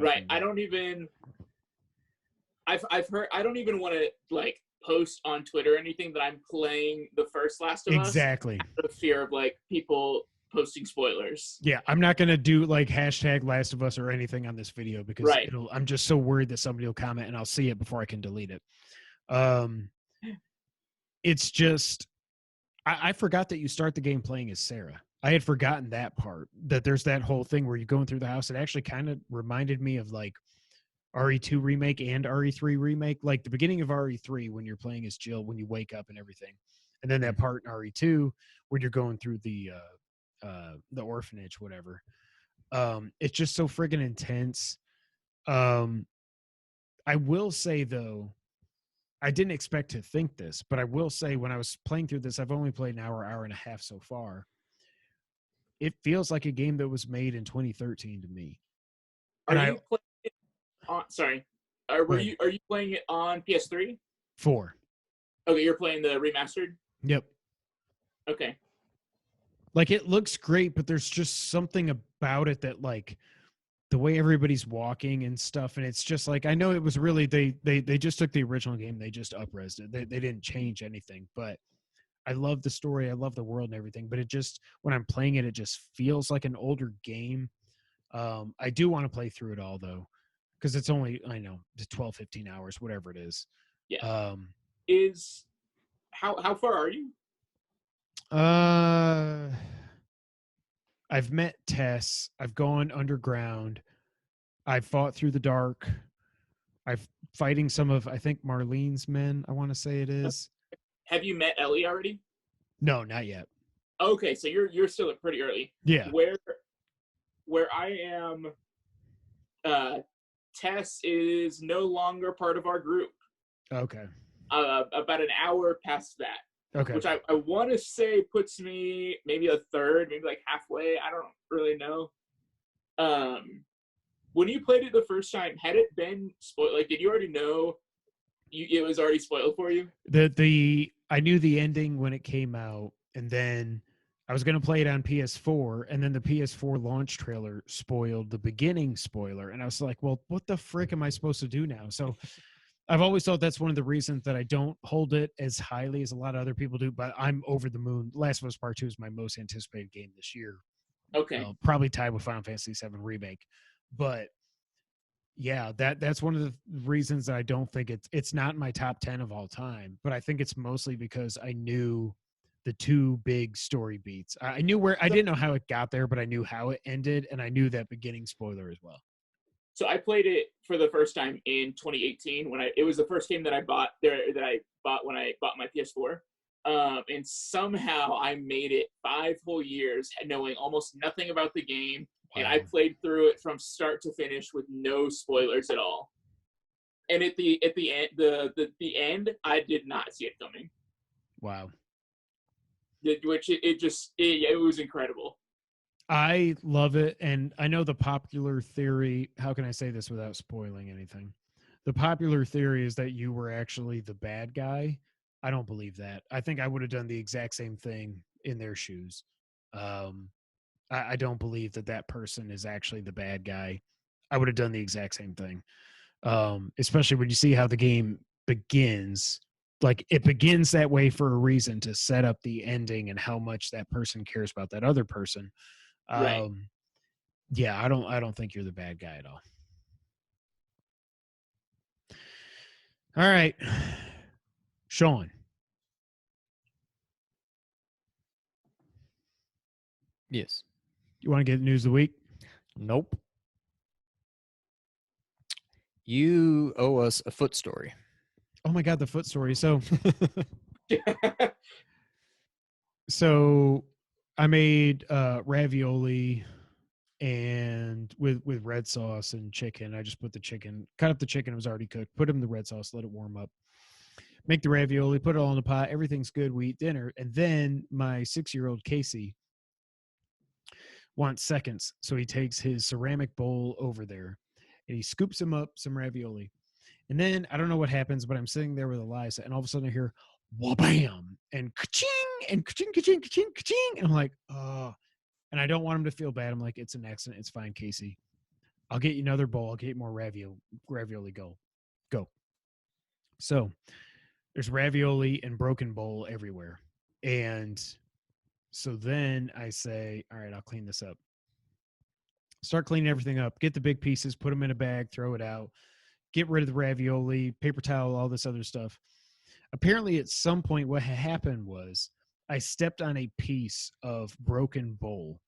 [SPEAKER 4] I've heard, I don't even want to, like, post on Twitter or anything that I'm playing the first Last of Us.
[SPEAKER 2] Exactly.
[SPEAKER 4] Out of fear of, like, people posting spoilers.
[SPEAKER 2] Yeah, I'm not going to do, like, hashtag Last of Us or anything on this video, because I'm just so worried that somebody will comment and I'll see it before I can delete it. It's just, I forgot that you start the game playing as Sarah. I had forgotten that part, that there's that whole thing where you're going through the house. It actually kind of reminded me of, like, RE2 remake and RE3 remake, like the beginning of RE3 when you're playing as Jill, when you wake up and everything. And then that part in RE2 where you're going through the orphanage, whatever. It's just so friggin' intense. I will say, though, I didn't expect to think this, but I will say, when I was playing through this, I've only played an hour and a half so far. It feels like a game that was made in 2013 to me.
[SPEAKER 4] Are you playing it sorry.
[SPEAKER 2] Go ahead.
[SPEAKER 4] Are you playing it on PS3?
[SPEAKER 2] 4.
[SPEAKER 4] Okay, you're playing the remastered.
[SPEAKER 2] Yep.
[SPEAKER 4] Okay.
[SPEAKER 2] Like, it looks great, but there's just something about it that, like, the way everybody's walking and stuff, and it's just like, I know it was really they just took the original game, they just up-resed it. They didn't change anything, but I love the story, I love the world and everything, but it just, when I'm playing it, it just feels like an older game. I do want to play through it all though, because it's only, I know, 12, 15 hours, whatever it is.
[SPEAKER 4] Yeah.
[SPEAKER 2] Um,
[SPEAKER 4] How far are you?
[SPEAKER 2] I've met Tess. I've gone underground. I've fought through the dark. I've fighting some of, I think, Marlene's men, I want to say it is.
[SPEAKER 4] Have you met Ellie already?
[SPEAKER 2] No, not yet.
[SPEAKER 4] Okay, so you're still pretty early.
[SPEAKER 2] Yeah.
[SPEAKER 4] Where I am, Tess is no longer part of our group.
[SPEAKER 2] Okay.
[SPEAKER 4] About an hour past that,
[SPEAKER 2] Okay.
[SPEAKER 4] which I want to say puts me maybe a third, maybe like halfway. I don't really know. When you played it the first time, had it been spoiled? Like, did you already know it was already spoiled for you?
[SPEAKER 2] I knew the ending when it came out, and then I was going to play it on PS4, and then the PS4 launch trailer spoiled the beginning spoiler, and I was like, well, what the frick am I supposed to do now? So I've always thought that's one of the reasons that I don't hold it as highly as a lot of other people do, but I'm over the moon. Last of Us Part 2 is my most anticipated game this year.
[SPEAKER 4] Okay.
[SPEAKER 2] Probably tied with Final Fantasy VII Remake. But yeah, that's one of the reasons that I don't think it's not in my top 10 of all time, but I think it's mostly because I knew the two big story beats. I knew where, I didn't know how it got there, but I knew how it ended, and I knew that beginning spoiler as well.
[SPEAKER 4] So I played it for the first time in 2018 when it was the first game that I bought when I bought my PS4. And somehow I made it 5 whole years knowing almost nothing about the game. And I played through it from start to finish with no spoilers at all. And at the end, I did not see it coming.
[SPEAKER 2] Wow.
[SPEAKER 4] Which it was incredible.
[SPEAKER 2] I love it, and I know the popular theory, how can I say this without spoiling anything? The popular theory is that you were actually the bad guy. I don't believe that. I think I would have done the exact same thing in their shoes. I don't believe that person is actually the bad guy. I would have done the exact same thing. Especially when you see how the game begins. Like, it begins that way for a reason, to set up the ending and how much that person cares about that other person.
[SPEAKER 4] Right.
[SPEAKER 2] Yeah, I don't think you're the bad guy at all. All right. Sean.
[SPEAKER 3] Yes.
[SPEAKER 2] You want to get news of the week?
[SPEAKER 3] Nope. You owe us a foot story.
[SPEAKER 2] Oh my God, the foot story. So I made ravioli and with red sauce and chicken. I just put cut up the chicken. It was already cooked. Put it in the red sauce, let it warm up. Make the ravioli, put it all in the pot. Everything's good. We eat dinner. And then my 6-year-old Casey wants seconds. So he takes his ceramic bowl over there and he scoops him up some ravioli. And then I don't know what happens, but I'm sitting there with Eliza, and all of a sudden I hear wha-bam and ka-ching and ka-ching, ka-ching, ka-ching, ka-ching. And I'm like, oh. And I don't want him to feel bad. I'm like, it's an accident. It's fine, Casey. I'll get you another bowl. I'll get you more ravioli. Go. So there's ravioli and broken bowl everywhere. And so then I say, all right, I'll clean this up. Start cleaning everything up. Get the big pieces, put them in a bag, throw it out. Get rid of the ravioli, paper towel, all this other stuff. Apparently, at some point, what happened was I stepped on a piece of broken bowl,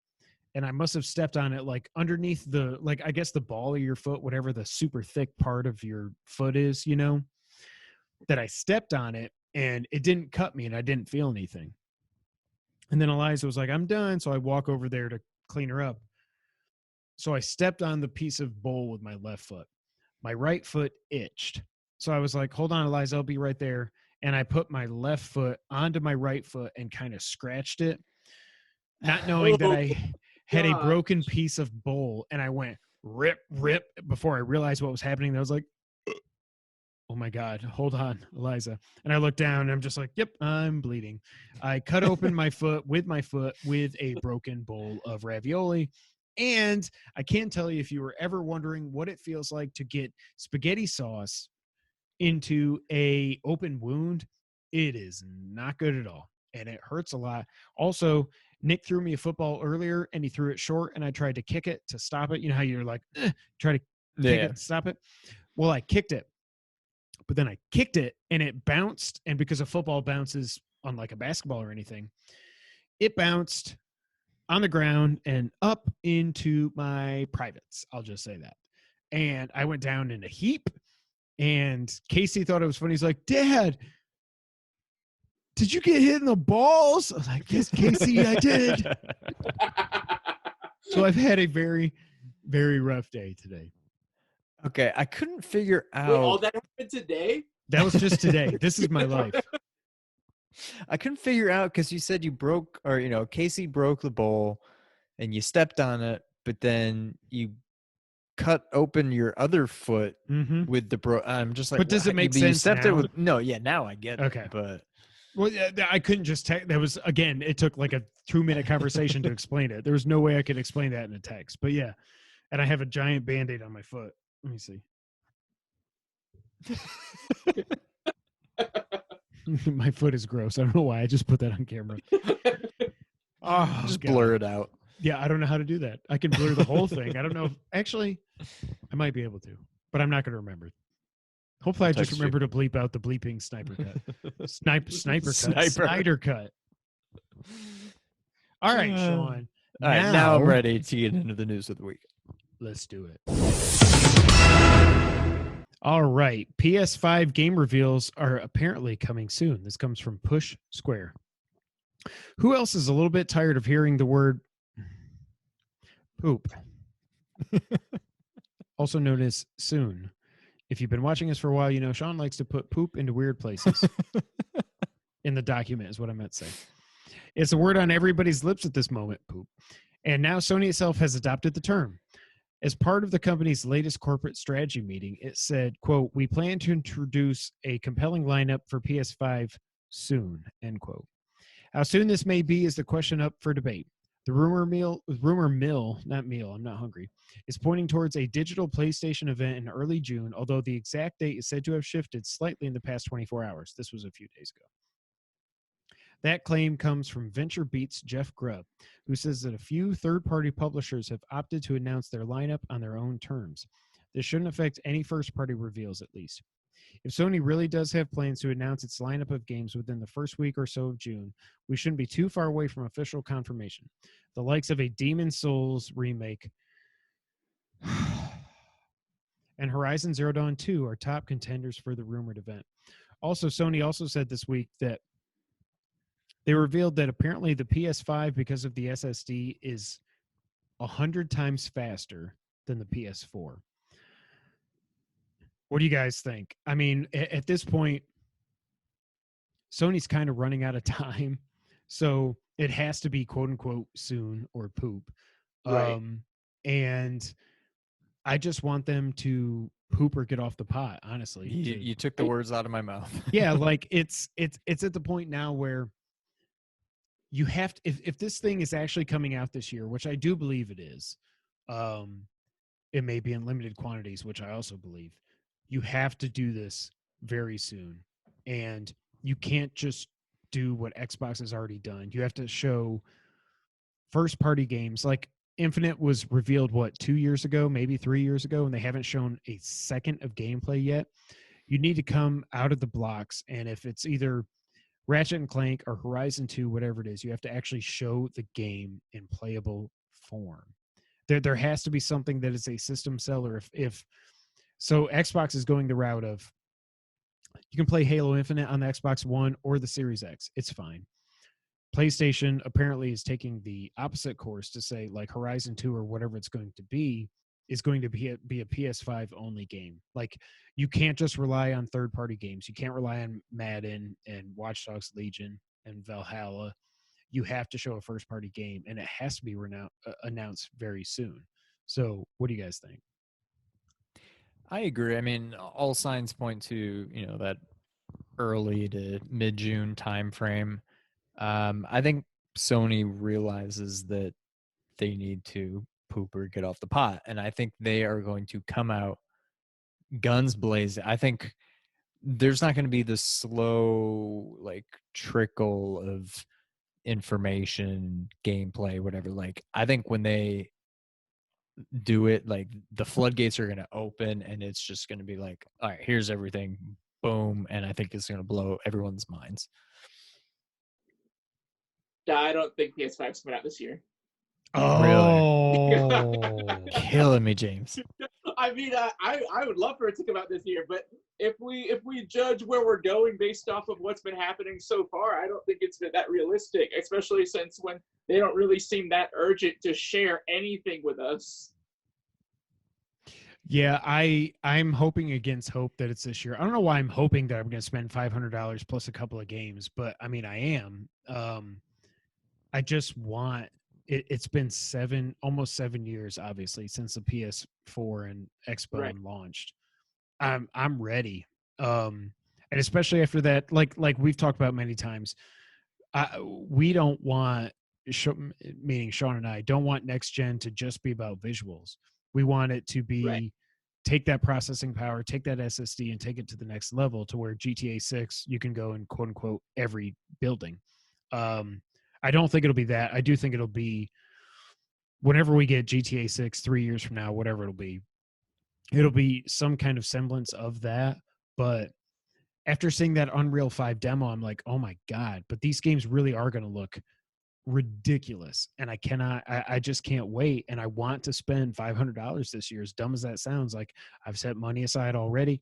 [SPEAKER 2] and I must have stepped on it like underneath I guess the ball of your foot, whatever the super thick part of your foot is, that I stepped on it, and it didn't cut me, and I didn't feel anything. And then Eliza was like, I'm done. So I walk over there to clean her up. So I stepped on the piece of bowl with my left foot. My right foot itched. So I was like, hold on, Eliza, I'll be right there. And I put my left foot onto my right foot and kind of scratched it, not knowing that I had a broken piece of bowl. And I went, rip before I realized what was happening. I was like, oh my God, hold on, Eliza. And I looked down and I'm just like, yep, I'm bleeding. I cut open my foot with a broken bowl of ravioli. And I can't tell you if you were ever wondering what it feels like to get spaghetti sauce into a open wound. It is not good at all. And it hurts a lot. Also, Nick threw me a football earlier and he threw it short and I tried to kick it to stop it. You know how you're like, try to kick it to stop it? Well, I kicked it. But then I kicked it and it bounced. And because a football bounces unlike a basketball or anything, it bounced on the ground and up into my privates. I'll just say that. And I went down in a heap. And Casey thought it was funny. He's like, Dad, did you get hit in the balls? I was like, yes, Casey, I did. So I've had a very, very rough day today.
[SPEAKER 3] Okay, I couldn't figure out.
[SPEAKER 4] Wait, all that happened today?
[SPEAKER 2] That was just today. This is my life.
[SPEAKER 3] I couldn't figure out because you said you broke, or Casey broke the bowl, and you stepped on it, but then you cut open your other foot with the I'm just like,
[SPEAKER 2] but does it make sense?
[SPEAKER 3] You stepped
[SPEAKER 2] now?
[SPEAKER 3] it with no, yeah. Now I get it.
[SPEAKER 2] Okay,
[SPEAKER 3] but
[SPEAKER 2] well, I couldn't just text. That was again. It took like a 2-minute conversation to explain it. There was no way I could explain that in a text. But yeah, and I have a giant Band-Aid on my foot. Let me see. My foot is gross. I don't know why. I just put that on camera. Oh,
[SPEAKER 3] just
[SPEAKER 2] God.
[SPEAKER 3] Blur it out.
[SPEAKER 2] Yeah, I don't know how to do that. I can blur the whole thing. I don't know. Actually, I might be able to, but I'm not going to remember. Hopefully, I just remember to bleep out the bleeping sniper cut. Snyder cut. All right, Sean.
[SPEAKER 3] All right, now I'm ready to get into the news of the week.
[SPEAKER 2] Let's do it. All right. PS5 game reveals are apparently coming soon. This comes from Push Square. Who else is a little bit tired of hearing the word poop? Also known as soon. If you've been watching us for a while, you know Sean likes to put poop into weird places. In the document is what I meant to say. It's a word on everybody's lips at this moment, poop. And now Sony itself has adopted the term. As part of the company's latest corporate strategy meeting, it said, quote, "We plan to introduce a compelling lineup for PS5 soon," end quote. How soon this may be is the question up for debate. The rumor mill, not meal, I'm not hungry, is pointing towards a digital PlayStation event in early June, although the exact date is said to have shifted slightly in the past 24 hours. This was a few days ago. That claim comes from VentureBeat's Jeff Grubb, who says that a few third-party publishers have opted to announce their lineup on their own terms. This shouldn't affect any first-party reveals, at least. If Sony really does have plans to announce its lineup of games within the first week or so of June, we shouldn't be too far away from official confirmation. The likes of a Demon's Souls remake and Horizon Zero Dawn 2 are top contenders for the rumored event. Also, Sony also said this week that they revealed that apparently the PS5, because of the SSD, is 100 times faster than the PS4. What do you guys think? I mean, at this point, Sony's kind of running out of time, so it has to be quote unquote soon or poop.
[SPEAKER 4] Right.
[SPEAKER 2] And I just want them to poop or get off the pot, honestly.
[SPEAKER 3] You took the words out of my mouth.
[SPEAKER 2] Yeah, like it's at the point now where you have to, if this thing is actually coming out this year, which I do believe it is, it may be in limited quantities, which I also believe. You have to do this very soon. And you can't just do what Xbox has already done. You have to show first-party games. Like Infinite was revealed, 2 years ago, maybe 3 years ago, and they haven't shown a second of gameplay yet. You need to come out of the blocks, and if it's either Ratchet and Clank or Horizon 2, whatever it is, you have to actually show the game in playable form. There has to be something that is a system seller. So Xbox is going the route of you can play Halo Infinite on the Xbox One or the Series X. It's fine. PlayStation apparently is taking the opposite course to say like Horizon 2 or whatever it's going to be is going to be a PS5 only game. Like you can't just rely on third-party games. You can't rely on Madden and Watch Dogs Legion and Valhalla. You have to show a first-party game, and it has to be announced very soon. So what do you guys think?
[SPEAKER 3] I agree. I mean, all signs point to, that early to mid-June time frame. I think Sony realizes that they need to poop or get off the pot, and I think they are going to come out guns blazing. I think there's not going to be the slow trickle of information, gameplay, whatever. I think when they do it, the floodgates are going to open, and it's just going to be like, all right, here's everything, boom, and I think it's going to blow everyone's minds.
[SPEAKER 4] I don't think PS5's coming out this year.
[SPEAKER 2] Oh,
[SPEAKER 3] Killing me, James.
[SPEAKER 4] I mean, I would love for it to come out this year, but if we judge where we're going based off of what's been happening so far, I don't think it's been that realistic, especially since when they don't really seem that urgent to share anything with us.
[SPEAKER 2] yeah, I'm hoping against hope that it's this year. I don't know why I'm hoping that I'm going to spend $500 plus a couple of games, but I mean, I am. I just want it's been almost 7 years, obviously, since the PS4 and Xbox launched. I'm ready. And especially after that, like we've talked about many times, we don't want, meaning Sean and I, don't want next gen to just be about visuals. We want it to be take that processing power, take that SSD, and take it to the next level to where GTA 6 you can go in quote unquote every building. I don't think it'll be that. I do think it'll be whenever we get GTA 6 3 years from now, whatever it'll be some kind of semblance of that. But after seeing that Unreal 5 demo, I'm like, oh my God, but these games really are going to look ridiculous. And I just can't wait. And I want to spend $500 this year. As dumb as that sounds, like I've set money aside already.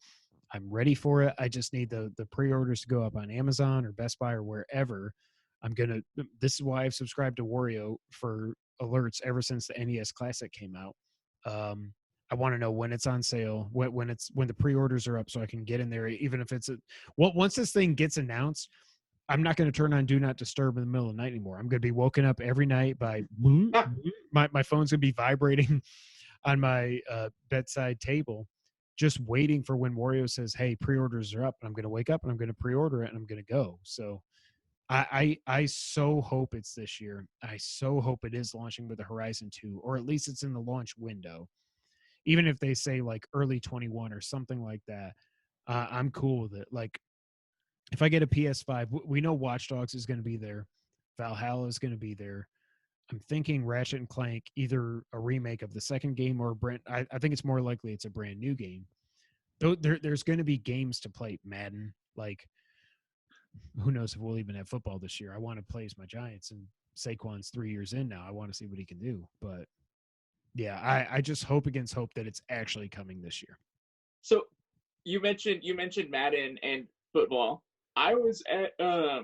[SPEAKER 2] I'm ready for it. I just need the pre-orders to go up on Amazon or Best Buy or wherever. This is why I've subscribed to Wario for alerts ever since the NES Classic came out. I want to know when it's on sale, when the pre-orders are up, so I can get in there. Even if it's once this thing gets announced, I'm not going to turn on Do Not Disturb in the middle of the night anymore. I'm going to be woken up every night by my phone's going to be vibrating on my bedside table, just waiting for when Wario says, "Hey, pre-orders are up," and I'm going to wake up and I'm going to pre-order it and I'm going to go. So I so hope it's this year. I so hope it is launching with the Horizon 2, or at least it's in the launch window. Even if they say like early 21 or something like that, I'm cool with it. Like if I get a PS5, we know Watch Dogs is going to be there. Valhalla is going to be there. I'm thinking Ratchet and Clank, either a remake of the second game or I think it's more likely it's a brand new game. Though there's going to be games to play. Madden, like who knows if we'll even have football this year. I want to play as my Giants, and Saquon's 3 years in now. I want to see what he can do. But yeah, I just hope against hope that it's actually coming this year.
[SPEAKER 4] So you mentioned Madden and football. I was at I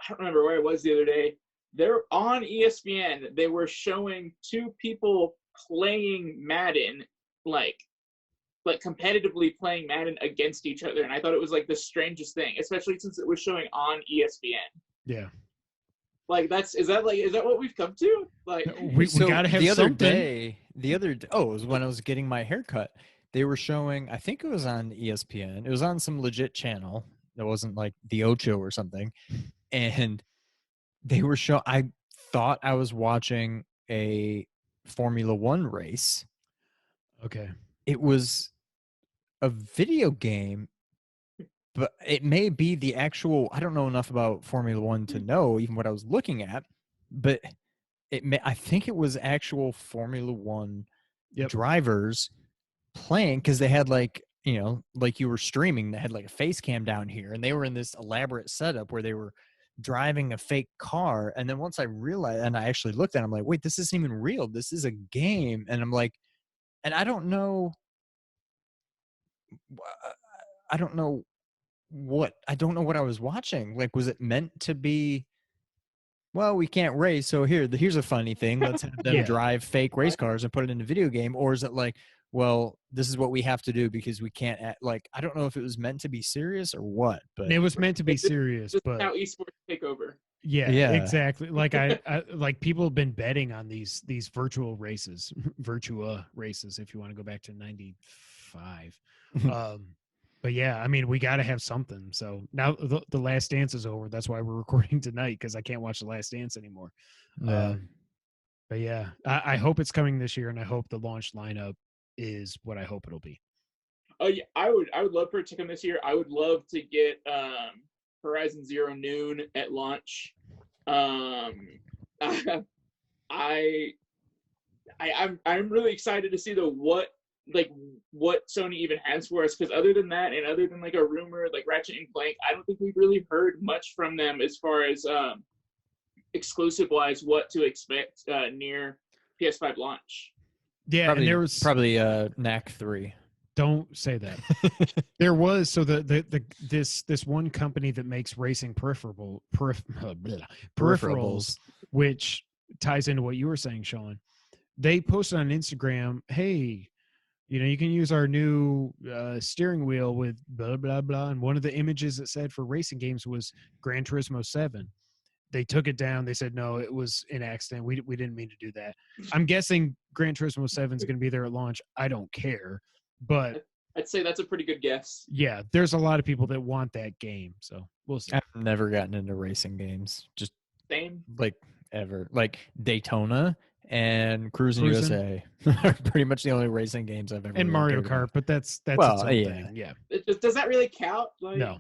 [SPEAKER 4] don't remember where I was the other day. They're on ESPN. They were showing two people playing Madden, like competitively playing Madden against each other, and I thought it was like the strangest thing, especially since it was showing on ESPN.
[SPEAKER 2] Yeah.
[SPEAKER 4] Like is that what we've come to? Like
[SPEAKER 2] we gotta have
[SPEAKER 3] the other
[SPEAKER 2] something.
[SPEAKER 3] day. It was when I was getting my haircut. They were showing. I think it was on ESPN. It was on some legit channel. It wasn't like the Ocho or something. And they were showing. I thought I was watching a Formula One race.
[SPEAKER 2] Okay.
[SPEAKER 3] It was a video game, but it may be the actual. I don't know enough about Formula One to know even what I was looking at, but I think it was actual Formula One drivers playing, because they had like you were streaming. They had like a face cam down here, and they were in this elaborate setup where they were driving a fake car. And then once I realized, and I actually looked at it, I'm like, wait, this isn't even real. This is a game. And I'm like, and I don't know what I was watching. Like, was it meant to be, well, we can't race, so here's a funny thing. Let's have them drive fake race cars and put it in a video game. Or is it like, well, this is what we have to do because we can't I don't know if it was meant to be serious or what, but
[SPEAKER 2] it was meant to be serious.
[SPEAKER 4] This
[SPEAKER 2] but
[SPEAKER 4] is how esports take over.
[SPEAKER 2] Yeah,
[SPEAKER 3] Yeah.
[SPEAKER 2] exactly. Like I like people have been betting on these virtual races, Virtua races, if you want to go back to 95. But yeah, I mean, we got to have something. So now the Last Dance is over. That's why we're recording tonight, because I can't watch the Last Dance anymore.
[SPEAKER 3] Yeah.
[SPEAKER 2] But yeah, I hope it's coming this year, and I hope the launch lineup is what I hope it'll be.
[SPEAKER 4] Oh yeah, I would love for it to come this year. I would love to get Horizon Zero Noon at launch. I I'm really excited to see what Sony even has for us, because other than that, and other than like a rumor like Ratchet and Clank, I don't think we've really heard much from them as far as exclusive wise what to expect near PS5 launch.
[SPEAKER 2] Yeah,
[SPEAKER 3] Probably,
[SPEAKER 2] and there was
[SPEAKER 3] Knack 3.
[SPEAKER 2] Don't say that. There was this one company that makes racing peripherals, which ties into what you were saying, Sean. They posted on Instagram, hey, you can use our new steering wheel with blah blah blah, and one of the images it said for racing games was Gran Turismo 7. They took it down. They said no, it was an accident. We didn't mean to do that. I'm guessing Gran Turismo 7 is going to be there at launch. I don't care. But
[SPEAKER 4] I'd say that's a pretty good guess.
[SPEAKER 2] yeah, there's a lot of people that want that game, so we'll see.
[SPEAKER 3] I've never gotten into racing games, just
[SPEAKER 4] Same.
[SPEAKER 3] like ever. Like Daytona and Cruising USA are pretty much the only racing games I've ever.
[SPEAKER 2] And
[SPEAKER 3] really
[SPEAKER 2] Mario
[SPEAKER 3] cared
[SPEAKER 2] Kart,
[SPEAKER 3] about.
[SPEAKER 2] but that's
[SPEAKER 3] Well,
[SPEAKER 2] its own
[SPEAKER 3] yeah.
[SPEAKER 2] thing. Yeah.
[SPEAKER 4] Does that really count? Like,
[SPEAKER 2] No.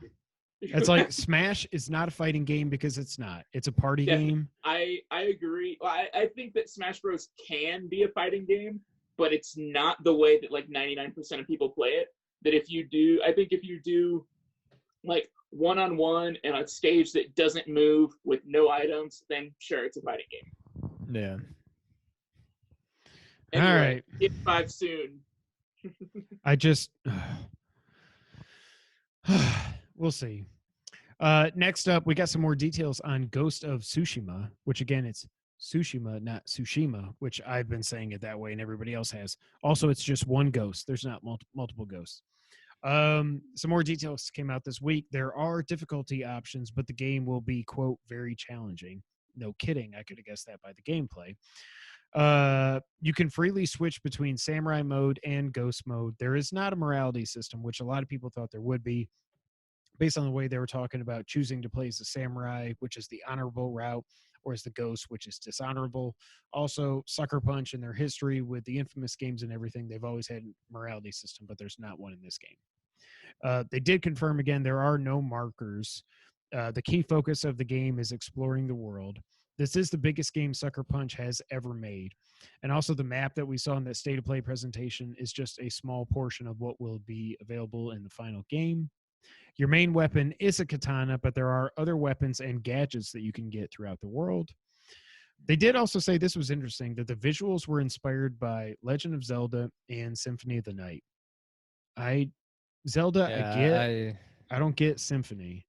[SPEAKER 2] It's like Smash is not a fighting game because it's not. It's a party game.
[SPEAKER 4] I agree. Well, I think that Smash Bros. Can be a fighting game, but it's not the way that like 99% of people play it. That if you do like one-on-one and a stage that doesn't move with no items, then sure, it's a fighting game.
[SPEAKER 3] Yeah.
[SPEAKER 4] Anyway,
[SPEAKER 2] All right.
[SPEAKER 4] Get 5 soon.
[SPEAKER 2] I just we'll see. Next up, we got some more details on Ghost of Tsushima, which again, it's Tsushima, not Tsushima, which I've been saying it that way and everybody else has. Also, it's just one ghost. There's not multiple ghosts. Some more details came out this week. There are difficulty options, but the game will be, quote, very challenging. No kidding. I could have guessed that by the gameplay. You can freely switch between samurai mode and ghost mode. There is not a morality system, which a lot of people thought there would be, based on the way they were talking about choosing to play as the samurai, which is the honorable route, or as the ghost, which is dishonorable. Also, Sucker Punch in their history with the infamous games and everything, they've always had a morality system, but there's not one in this game. They did confirm again there are no markers. The key focus of the game is exploring the world. This is the biggest game Sucker Punch has ever made. And also the map that we saw in that State of Play presentation is just a small portion of what will be available in the final game. Your main weapon is a katana, but there are other weapons and gadgets that you can get throughout the world. They did also say, this was interesting, that the visuals were inspired by Legend of Zelda and Symphony of the Night. I don't get Symphony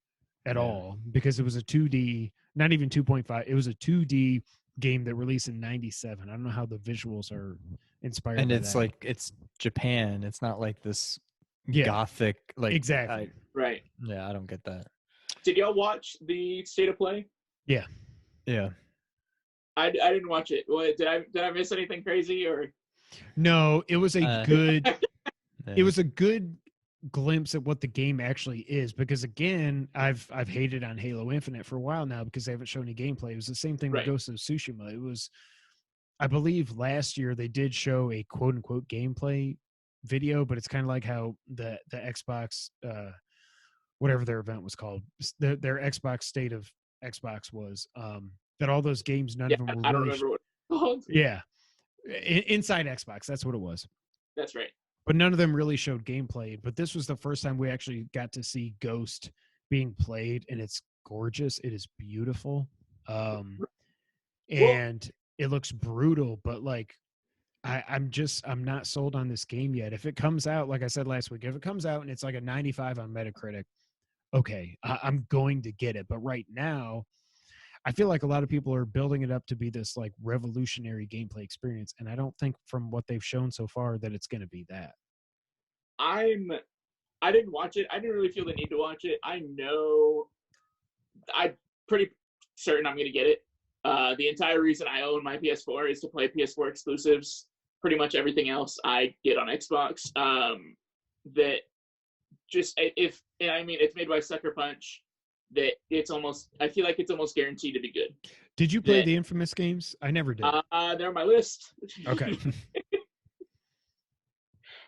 [SPEAKER 2] at all, because it was a 2D, not even 2.5. It was a 2D game that released in 97. I don't know how the visuals are inspired.
[SPEAKER 3] And
[SPEAKER 2] by
[SPEAKER 3] it's
[SPEAKER 2] that.
[SPEAKER 3] like, it's Japan. It's not like this gothic, like
[SPEAKER 2] exactly.
[SPEAKER 4] Right.
[SPEAKER 3] Yeah, I don't get that.
[SPEAKER 4] Did y'all watch the State of Play?
[SPEAKER 2] Yeah.
[SPEAKER 4] I didn't watch it. What, did I miss anything crazy or?
[SPEAKER 2] No, it was a good.
[SPEAKER 3] Yeah.
[SPEAKER 2] It was a good glimpse at what the game actually is, because again, I've hated on Halo Infinite for a while now because they haven't shown any gameplay. It was the same thing with Ghost of Tsushima. It was, I believe last year they did show a quote unquote gameplay video, but it's kind of like how the Xbox whatever their event was called, their Xbox State of Xbox was, that all those games, none of them were
[SPEAKER 4] I don't
[SPEAKER 2] really
[SPEAKER 4] remember what it's called.
[SPEAKER 2] Yeah. Inside Xbox, that's what it was.
[SPEAKER 4] That's right.
[SPEAKER 2] But none of them really showed gameplay. But this was the first time we actually got to see Ghost being played, and it's gorgeous. It is beautiful. And it looks brutal, but like I'm not sold on this game yet. If it comes out, like I said last week, if it comes out and it's like a 95 on Metacritic, okay, I'm going to get it. But right now, I feel like a lot of people are building it up to be this like revolutionary gameplay experience, and I don't think from what they've shown so far that it's going to be that.
[SPEAKER 4] I didn't watch it. I didn't really feel the need to watch it. I know I pretty certain I'm going to get it. The entire reason I own my PS4 is to play PS4 exclusives. Pretty much everything else I get on Xbox. That just if I mean it's made by Sucker Punch. That I feel like it's almost guaranteed to be good.
[SPEAKER 2] Did you play the Infamous games? I never did.
[SPEAKER 4] They're on my list.
[SPEAKER 2] Okay.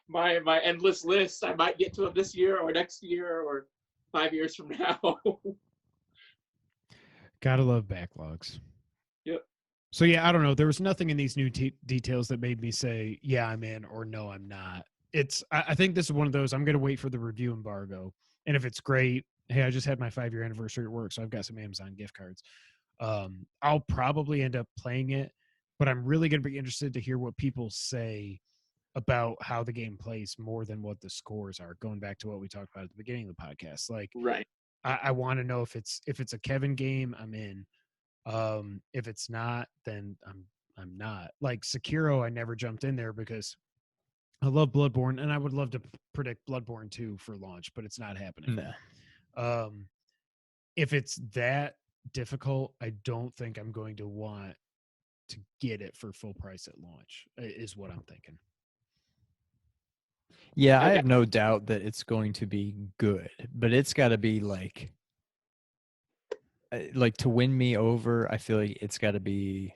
[SPEAKER 4] my endless list. I might get to them this year or next year or 5 years from now.
[SPEAKER 2] Gotta love backlogs.
[SPEAKER 4] Yep.
[SPEAKER 2] So yeah, I don't know. There was nothing in these new details that made me say, yeah, I'm in, or no, I'm not. I think this is one of those, I'm going to wait for the review embargo. And if it's great, hey, I just had my 5-year anniversary at work, so I've got some Amazon gift cards. I'll probably end up playing it, but I'm really going to be interested to hear what people say about how the game plays more than what the scores are, going back to what we talked about at the beginning of the podcast. Like,
[SPEAKER 4] right.
[SPEAKER 2] I want to know if it's a Kevin game, I'm in. If it's not, then I'm not. Like Sekiro, I never jumped in there because I love Bloodborne, and I would love to predict Bloodborne 2 for launch, but it's not happening.
[SPEAKER 3] No.
[SPEAKER 2] If it's that difficult, I don't think I'm going to want to get it for full price at launch, is what I'm thinking.
[SPEAKER 3] Yeah, I have no doubt that it's going to be good, but it's got to be like to win me over. I feel like it's got to be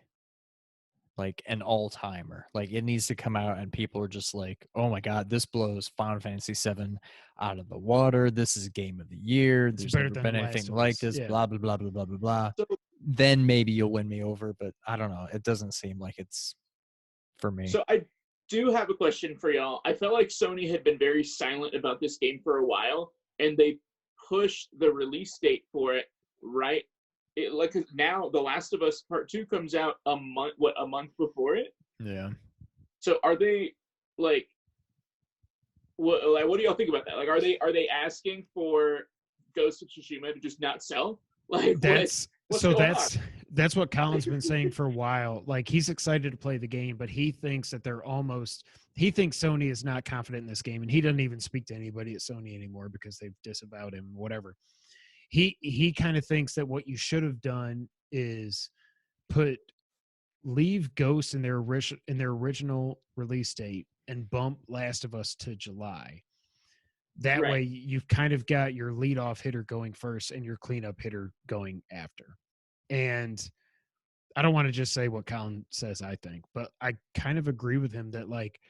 [SPEAKER 3] like an all-timer. Like it needs to come out and people are just like, oh my God, this blows Final Fantasy VII out of the water. This is game of the year. There's never been anything like this, blah, blah, blah, blah, blah, blah, blah.
[SPEAKER 4] So,
[SPEAKER 3] then maybe you'll win me over, but I don't know. It doesn't seem like it's for me.
[SPEAKER 4] So I do have a question for y'all. I felt like Sony had been very silent about this game for a while, and they pushed the release date for it right. Like now, The Last of Us Part 2 comes out a month before it.
[SPEAKER 3] Yeah.
[SPEAKER 4] So are they like, what do y'all think about that? Like, are they asking for Ghost of Tsushima to just not sell? Like
[SPEAKER 2] That's
[SPEAKER 4] what's
[SPEAKER 2] that's what Colin's been saying for a while. Like he's excited to play the game, but he thinks that he thinks Sony is not confident in this game, and he doesn't even speak to anybody at Sony anymore because they've disavowed him, whatever. He kind of thinks that what you should have done is leave Ghost in their original release date and bump Last of Us to July. That way you've kind of got your leadoff hitter going first and your cleanup hitter going after. And I don't want to just say what Colin says, I think, but I kind of agree with him that like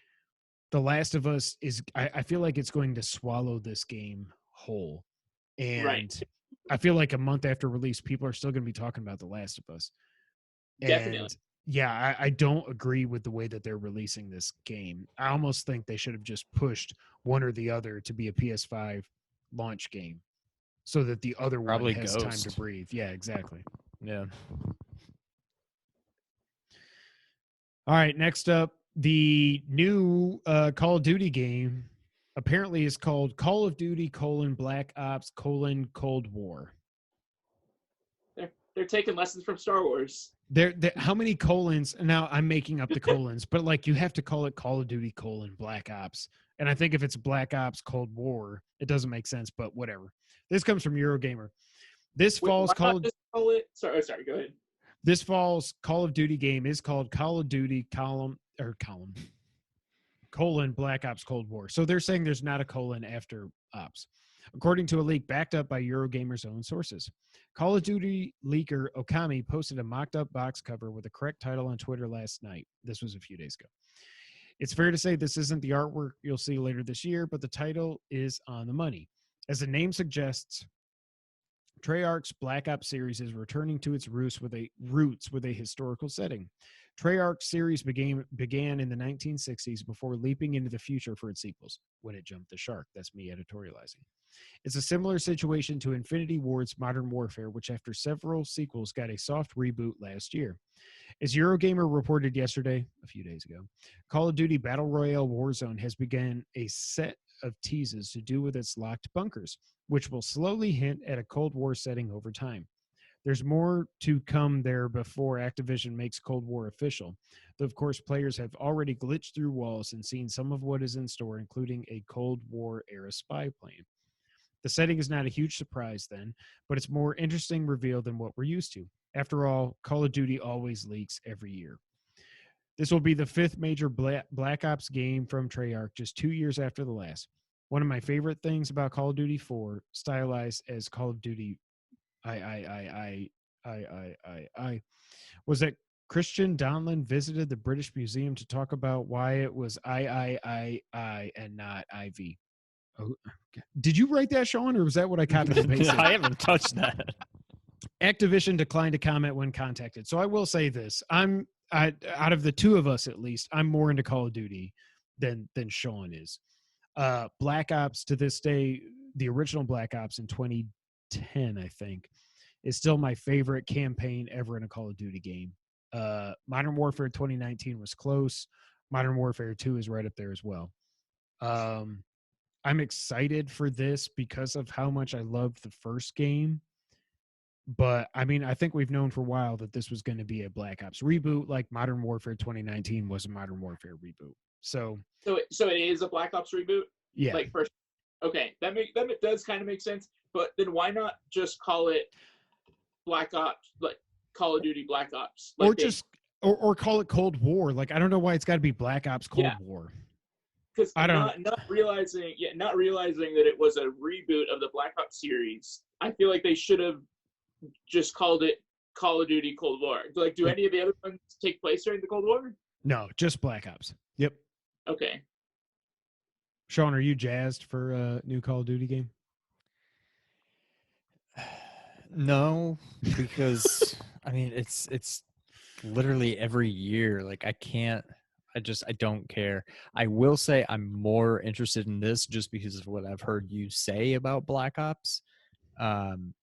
[SPEAKER 2] The Last of Us I feel like it's going to swallow this game whole. And I feel like a month after release, people are still going to be talking about The Last of Us.
[SPEAKER 4] Definitely.
[SPEAKER 2] And yeah, I don't agree with the way that they're releasing this game. I almost think they should have just pushed one or the other to be a PS5 launch game so that the other
[SPEAKER 3] Probably
[SPEAKER 2] one has
[SPEAKER 3] Ghost.
[SPEAKER 2] time to breathe. Yeah, exactly.
[SPEAKER 3] Yeah.
[SPEAKER 2] All right, next up, the new Call of Duty game apparently is called Call of Duty: Black Ops: Cold War.
[SPEAKER 4] They're taking lessons from Star Wars.
[SPEAKER 2] There, how many colons? Now I'm making up the colons, but like you have to call it Call of Duty: Black Ops. And I think if it's Black Ops Cold War, it doesn't make sense, but whatever. This comes from Eurogamer. This fall's Call
[SPEAKER 4] Sorry, go ahead.
[SPEAKER 2] This fall's Call of Duty game is called Call of Duty Black Ops Cold War. So they're saying there's not a colon after Ops. According to a leak backed up by Eurogamer's own sources. Call of Duty leaker Okami posted a mocked-up box cover with a correct title on Twitter last night. This was a few days ago. It's fair to say this isn't the artwork you'll see later this year, but the title is on the money. As the name suggests, Treyarch's Black Ops series is returning to its roots with a historical setting. Treyarch's series began in the 1960s before leaping into the future for its sequels, when it jumped the shark. That's me editorializing. It's a similar situation to Infinity Ward's Modern Warfare, which after several sequels got a soft reboot last year. As Eurogamer reported yesterday, a few days ago, Call of Duty Battle Royale Warzone has begun a set of teases to do with its locked bunkers, which will slowly hint at a Cold War setting over time. There's more to come there before Activision makes Cold War official, though of course players have already glitched through walls and seen some of what is in store, including a Cold War era spy plane. The setting is not a huge surprise then, but it's more interesting reveal than what we're used to. After all, Call of Duty always leaks every year. This will be the 5th major Black Ops game from Treyarch, just 2 years after the last. One of my favorite things about Call of Duty 4, stylized as Call of Duty I, was that Christian Donlan visited the British Museum to talk about why it was I and not IV. Oh, okay. Did you write that, Sean, or was that what I copied and pasted?
[SPEAKER 3] I haven't touched that.
[SPEAKER 2] Activision declined to comment when contacted. So I will say this: out of the two of us, at least, I'm more into Call of Duty than Sean is. Black Ops to this day, the original Black Ops in 2010, I think, is still my favorite campaign ever in a Call of Duty game. Modern Warfare 2019 was close. Modern Warfare 2 is right up there as well. I'm excited for this because of how much I loved the first game. But I mean, I think we've known for a while that this was going to be a Black Ops reboot, like Modern Warfare 2019 was a Modern Warfare reboot. So
[SPEAKER 4] it is a Black Ops reboot.
[SPEAKER 2] Yeah.
[SPEAKER 4] Like first. Okay, that does kind of make sense. But then why not just call it Black Ops, like Call of Duty Black Ops, like
[SPEAKER 2] or just or call it Cold War? Like, I don't know why it's got to be Black Ops Cold War.
[SPEAKER 4] Because
[SPEAKER 2] I don't
[SPEAKER 4] not realizing that it was a reboot of the Black Ops series. I feel like they should have just called it Call of Duty Cold War. Like, do any of the other ones take place during the Cold War?
[SPEAKER 2] No, just Black Ops. Yep.
[SPEAKER 4] Okay.
[SPEAKER 2] Sean, are you jazzed for a new Call of Duty game?
[SPEAKER 3] No, because I mean it's literally every year. Like I don't care. I will say I'm more interested in this just because of what I've heard you say about Black Ops. I'm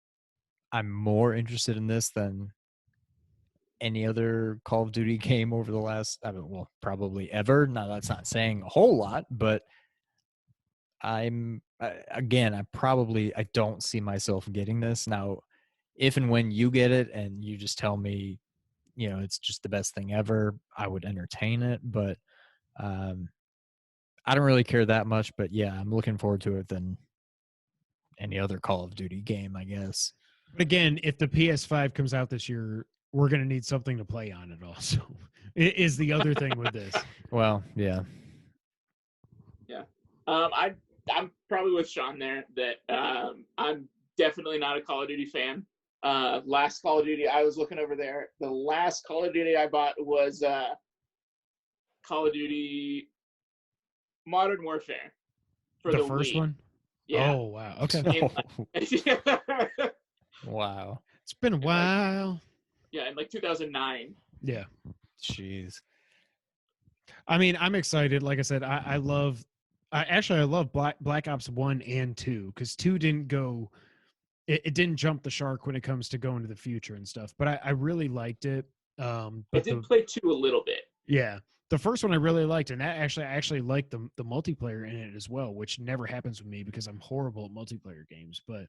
[SPEAKER 3] more interested in this than any other Call of Duty game over the last, probably ever. Now, that's not saying a whole lot, but I don't see myself getting this. Now, if and when you get it and you just tell me, it's just the best thing ever, I would entertain it. But I don't really care that much. But yeah, I'm looking forward to it than any other Call of Duty game, I guess.
[SPEAKER 2] But again, if the PS5 comes out this year, we're going to need something to play on it also. It is the other thing with this.
[SPEAKER 3] Well, yeah.
[SPEAKER 4] Yeah. I'm probably with Sean there that I'm definitely not a Call of Duty fan. Last Call of Duty, I was looking over there. The last Call of Duty I bought was Call of Duty Modern Warfare for the
[SPEAKER 2] first
[SPEAKER 4] Wii.
[SPEAKER 2] one?
[SPEAKER 4] Yeah.
[SPEAKER 2] Oh, wow. Okay.
[SPEAKER 3] Wow.
[SPEAKER 2] It's been a while.
[SPEAKER 4] Yeah, in like 2009.
[SPEAKER 2] Yeah.
[SPEAKER 3] Jeez.
[SPEAKER 2] I mean, I'm excited. Like I said, I love Black Ops 1 and 2 because 2 didn't go, it didn't jump the shark when it comes to going to the future and stuff. But I really liked it. But
[SPEAKER 4] I did play 2 a little bit.
[SPEAKER 2] Yeah. The first one I really liked, and I actually liked the multiplayer in it as well, which never happens with me because I'm horrible at multiplayer games. But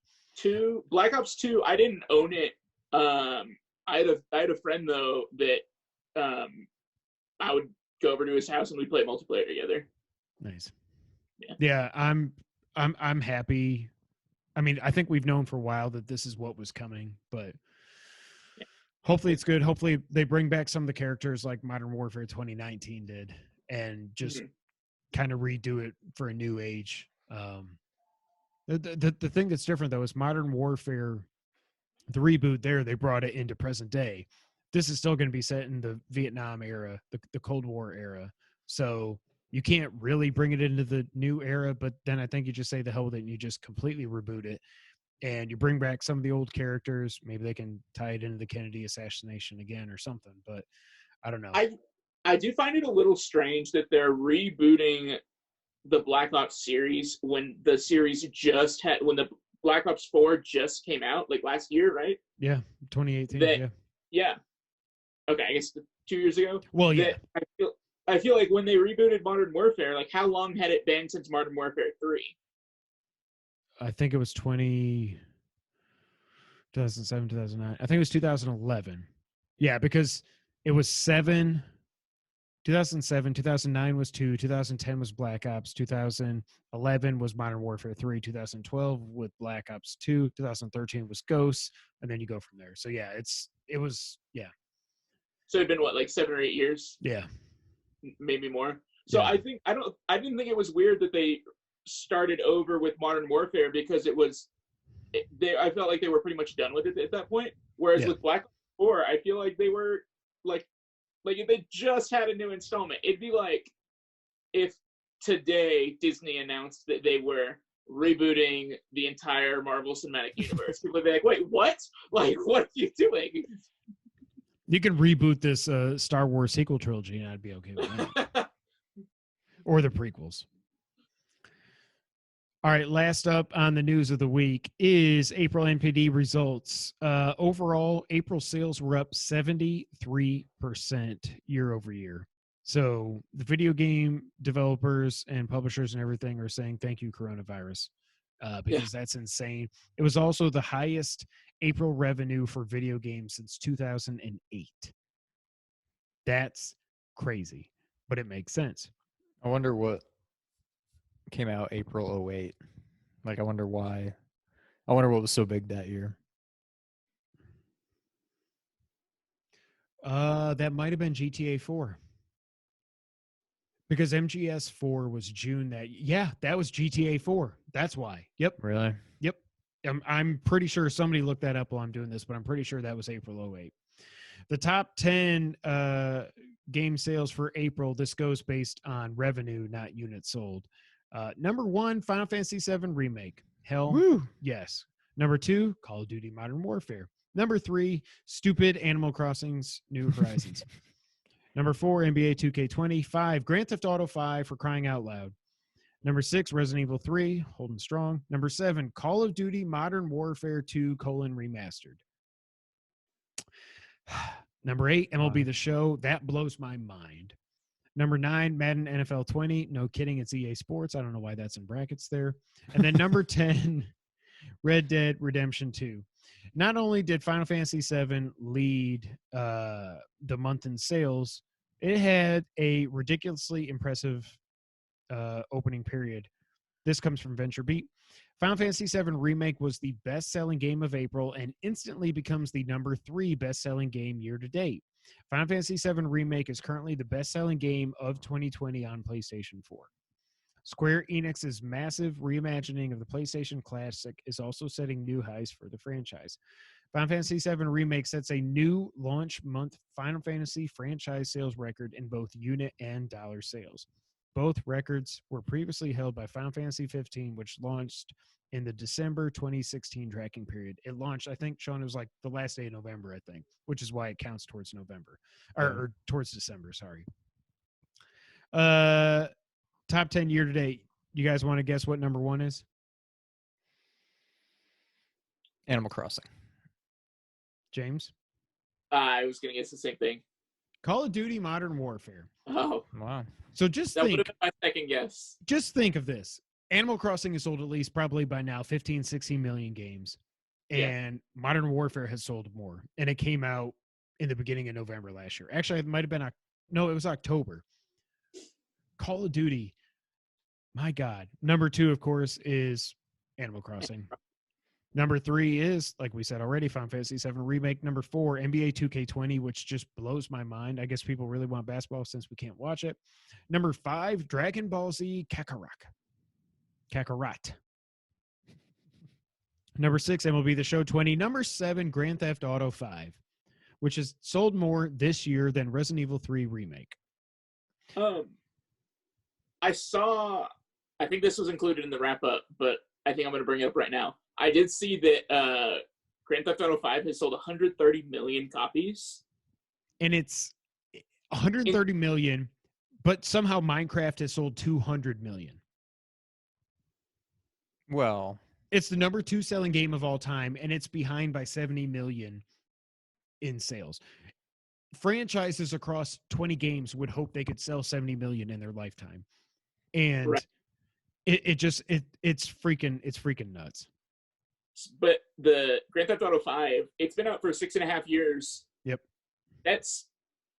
[SPEAKER 4] Black Ops 2, I didn't own it. I had a friend though that I would go over to his house and we'd play multiplayer together.
[SPEAKER 2] Nice.
[SPEAKER 4] Yeah.
[SPEAKER 2] I'm happy. I mean, I think we've known for a while that this is what was coming, but hopefully it's good. Hopefully they bring back some of the characters like Modern Warfare 2019 did and just kind of redo it for a new age. The thing that's different though is Modern Warfare, the reboot there, they brought it into present day. This is still going to be set in the Vietnam era, the Cold War era. So you can't really bring it into the new era, but then I think you just say the hell with it and you just completely reboot it and you bring back some of the old characters. Maybe they can tie it into the Kennedy assassination again or something, but I don't know.
[SPEAKER 4] I do find it a little strange that they're rebooting the Black Ops series when the series when the Black Ops 4 just came out, like last year, right?
[SPEAKER 2] Yeah, 2018.
[SPEAKER 4] Yeah. Okay, I guess 2 years ago.
[SPEAKER 2] Well, yeah.
[SPEAKER 4] I feel like when they rebooted Modern Warfare, like how long had it been since Modern Warfare 3?
[SPEAKER 2] I think it was 2007, 2009. I think it was 2011. Yeah, because it was 7, 2007, 2009 was 2, 2010 was Black Ops, 2011 was Modern Warfare 3, 2012 with Black Ops 2, 2013 was Ghosts, and then you go from there. So yeah, it was.
[SPEAKER 4] So it'd been what, like 7 or 8 years,
[SPEAKER 2] Yeah.
[SPEAKER 4] maybe more. So
[SPEAKER 2] Yeah.
[SPEAKER 4] I didn't think it was weird that they started over with Modern Warfare because I felt like they were pretty much done with it at that point. Whereas
[SPEAKER 2] Yeah.
[SPEAKER 4] with Black Ops 4, I feel like they were like if they just had a new installment. It'd be like if today Disney announced that they were rebooting the entire Marvel Cinematic Universe. People would be like, wait, what? Like, what are you doing?
[SPEAKER 2] You could reboot this Star Wars sequel trilogy, and I'd be okay with that. Or the prequels. All right, last up on the news of the week is April NPD results. Overall, April sales were up 73% year over year. So the video game developers and publishers and everything are saying thank you, coronavirus, because that's insane. It was also the highest April revenue for video games since 2008. That's crazy, but it makes sense.
[SPEAKER 3] I wonder what came out April 08. Like, I wonder why. I wonder what was so big that year.
[SPEAKER 2] That might have been GTA 4. Because MGS 4 was June that was GTA 4. That's why. Yep.
[SPEAKER 3] Really?
[SPEAKER 2] Yep. I'm pretty sure somebody looked that up while I'm doing this, but I'm pretty sure that was April 08. The top 10 game sales for April, this goes based on revenue, not units sold. Number 1, Final Fantasy VII Remake. Hell,
[SPEAKER 3] Woo.
[SPEAKER 2] yes. Number 2, Call of Duty Modern Warfare. Number 3, stupid Animal Crossing's New Horizons. Number 4, NBA 2K20. 5, Grand Theft Auto 5 for crying out loud. Number 6, Resident Evil 3, holding strong. Number 7, Call of Duty Modern Warfare 2, Remastered. Number 8, MLB The Show. That blows my mind. Number 9, Madden NFL 20. No kidding, it's EA Sports. I don't know why that's in brackets there. And then number 10, Red Dead Redemption 2. Not only did Final Fantasy VII lead the month in sales, it had a ridiculously impressive opening period. This comes from VentureBeat. Final Fantasy VII Remake was the best-selling game of April and instantly becomes the number 3 best-selling game year-to-date. Final Fantasy VII Remake is currently the best-selling game of 2020 on PlayStation 4. Square Enix's massive reimagining of the PlayStation Classic is also setting new highs for the franchise. Final Fantasy VII Remake sets a new launch month Final Fantasy franchise sales record in both unit and dollar sales. Both records were previously held by Final Fantasy 15, which launched in the December 2016 tracking period. It launched, I think, Sean, it was like the last day of November, I think, which is why it counts towards November or towards December. Sorry. Top 10 year to date. You guys want to guess what number 1 is?
[SPEAKER 3] Animal Crossing.
[SPEAKER 2] James?
[SPEAKER 4] I was going to guess the same thing.
[SPEAKER 2] Call of Duty Modern Warfare.
[SPEAKER 4] Oh,
[SPEAKER 3] Wow.
[SPEAKER 2] So just
[SPEAKER 4] that would
[SPEAKER 2] think,
[SPEAKER 4] have been my second guess.
[SPEAKER 2] just think of this. Animal Crossing has sold at least probably by now 15, 16 million games. And Modern Warfare has sold more. And it came out in the beginning of November last year. Actually, it might have been, no, it was October. Call of Duty. My God. Number 2, of course, is Animal Crossing. Number 3 is, like we said already, Final Fantasy VII Remake. Number 4, NBA 2K20, which just blows my mind. I guess people really want basketball since we can't watch it. Number 5, Dragon Ball Z Kakarot. Number 6, MLB The Show 20. Number 7, Grand Theft Auto 5, which has sold more this year than Resident Evil 3 Remake.
[SPEAKER 4] I think this was included in the wrap-up, but I think I'm going to bring it up right now. I did see that Grand Theft Auto 5 has sold 130 million copies.
[SPEAKER 2] And it's 130 million, but somehow Minecraft has sold 200 million.
[SPEAKER 3] Well,
[SPEAKER 2] it's the number 2 selling game of all time, and it's behind by 70 million in sales. Franchises across 20 games would hope they could sell 70 million in their lifetime. And
[SPEAKER 4] right.
[SPEAKER 2] it's freaking nuts.
[SPEAKER 4] But the Grand Theft Auto 5, it's been out for 6.5 years.
[SPEAKER 2] Yep.
[SPEAKER 4] That's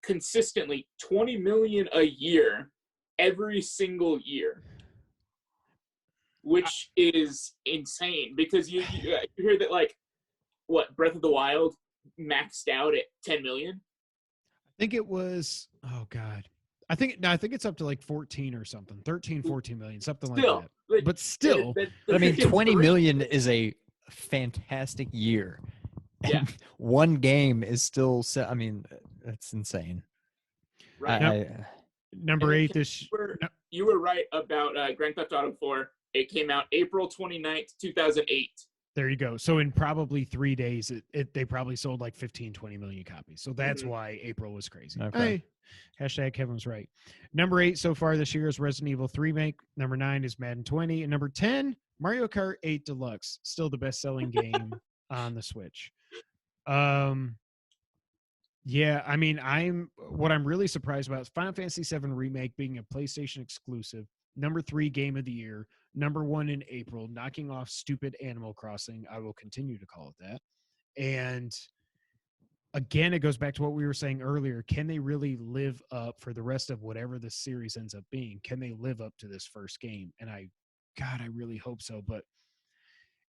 [SPEAKER 4] consistently 20 million a year, every single year, which is insane because you hear that like Breath of the Wild maxed out at 10 million.
[SPEAKER 2] I think it was, oh God. I think it's up to like 14 or something, 13, 14 million, something like
[SPEAKER 4] Still,
[SPEAKER 2] that.
[SPEAKER 4] like,
[SPEAKER 2] But still,
[SPEAKER 3] I mean,
[SPEAKER 4] it's
[SPEAKER 3] 20
[SPEAKER 4] crazy.
[SPEAKER 3] million is a fantastic year.
[SPEAKER 4] Yeah.
[SPEAKER 3] And one game is still, I mean, that's insane.
[SPEAKER 4] Right.
[SPEAKER 2] number
[SPEAKER 4] And
[SPEAKER 2] 8 this
[SPEAKER 4] you were right about Grand Theft Auto 4. It came out April 29th, 2008.
[SPEAKER 2] There you go. So in probably 3 days, they probably sold like 15, 20 million copies. So that's why April was crazy.
[SPEAKER 3] Okay.
[SPEAKER 2] Hashtag Kevin's right. Number 8 so far this year is Resident Evil 3 remake. Number 9 is Madden 20. And number 10, Mario Kart 8 Deluxe. Still the best-selling game on the Switch. Yeah, I mean, what I'm really surprised about is Final Fantasy VII Remake being a PlayStation exclusive, number 3 game of the year, number 1 in April, knocking off stupid Animal Crossing. I will continue to call it that. And again, it goes back to what we were saying earlier. Can they really live up for the rest of whatever this series ends up being? Can they live up to this first game? And I really hope so. But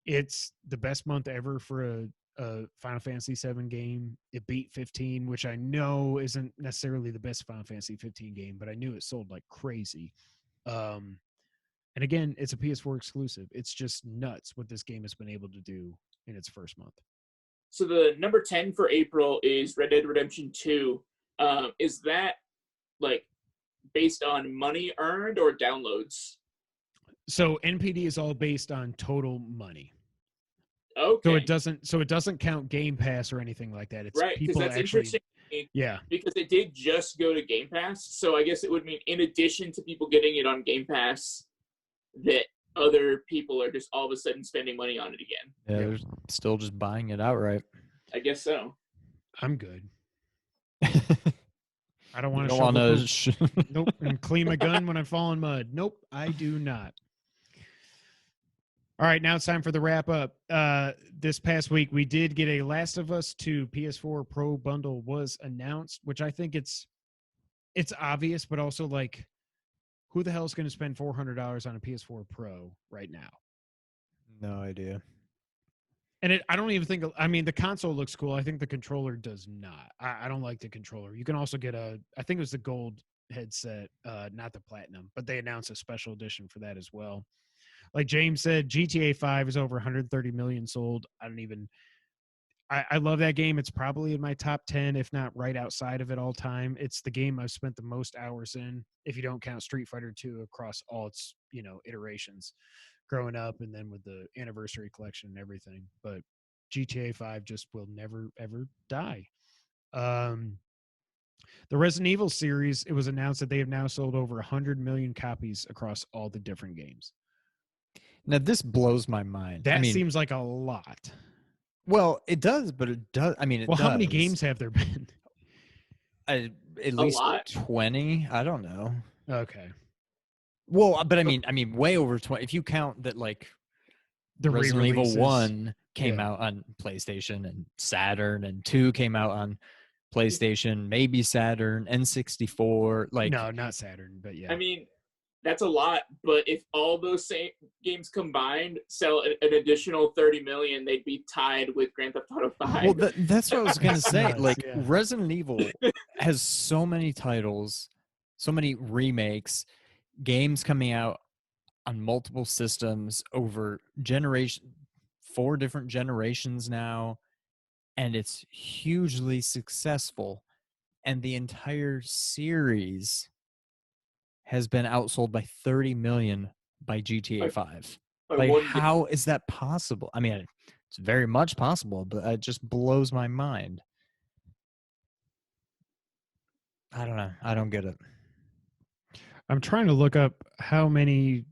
[SPEAKER 2] it's the best month ever for a Final Fantasy VII game. It beat 15, which I know isn't necessarily the best Final Fantasy 15 game, but I knew it sold like crazy. And again, it's a PS4 exclusive. It's just nuts what this game has been able to do in its first month.
[SPEAKER 4] So the number 10 for April is Red Dead Redemption 2. Is that like based on money earned or downloads?
[SPEAKER 2] So NPD is all based on total money.
[SPEAKER 4] Okay.
[SPEAKER 2] So it doesn't count Game Pass or anything like that. It's
[SPEAKER 4] right, because
[SPEAKER 2] people
[SPEAKER 4] that's
[SPEAKER 2] actually,
[SPEAKER 4] interesting.
[SPEAKER 2] Yeah.
[SPEAKER 4] Because it did just go to Game Pass, so I guess it would mean in addition to people getting it on Game Pass, that other people are just all of a sudden spending money on it again.
[SPEAKER 3] Yeah, they're still just buying it outright.
[SPEAKER 4] I guess so.
[SPEAKER 2] I'm good. I don't want to nope, and clean my gun when I fall in mud. Nope, I do not. All right, now it's time for the wrap up. This past week, we did get a Last of Us 2 PS4 Pro bundle was announced, which I think it's obvious, but also like, who the hell is going to spend $400 on a PS4 Pro right now?
[SPEAKER 3] No idea.
[SPEAKER 2] And I don't even think, I mean, the console looks cool. I think the controller does not. I don't like the controller. You can also get I think it was the gold headset, not the platinum, but they announced a special edition for that as well. Like James said, GTA 5 is over 130 million sold. I love that game. It's probably in my top 10, if not right outside of it all time. It's the game I've spent the most hours in, if you don't count Street Fighter 2 across all its, iterations growing up and then with the anniversary collection and everything. But GTA 5 just will never, ever die. The Resident Evil series, it was announced that they have now sold over 100 million copies across all the different games.
[SPEAKER 3] Now, this blows my mind.
[SPEAKER 2] That seems like a lot.
[SPEAKER 3] Well, it does, but it does. I mean, it does.
[SPEAKER 2] How many games have there been?
[SPEAKER 3] At least 20. I don't know.
[SPEAKER 2] Okay.
[SPEAKER 3] Well, but I mean, way over 20. If you count that, like,
[SPEAKER 2] the
[SPEAKER 3] Resident Evil 1 came out on PlayStation and Saturn, and 2 came out on PlayStation, maybe Saturn, N64. Like,
[SPEAKER 2] no, not Saturn, but yeah.
[SPEAKER 4] I mean, that's a lot, but if all those same games combined sell an additional 30 million, they'd be tied with Grand Theft Auto 5.
[SPEAKER 3] Well, that's what I was going to say.
[SPEAKER 2] Nuts,
[SPEAKER 3] like,
[SPEAKER 2] yeah.
[SPEAKER 3] Resident Evil has so many titles, so many remakes, games coming out on multiple systems over 4 different generations now, and it's hugely successful. And the entire series has been outsold by 30 million by GTA 5. Like, how is that possible? I mean, it's very much possible, but it just blows my mind. I don't know. I don't get it.
[SPEAKER 2] I'm trying to look up how many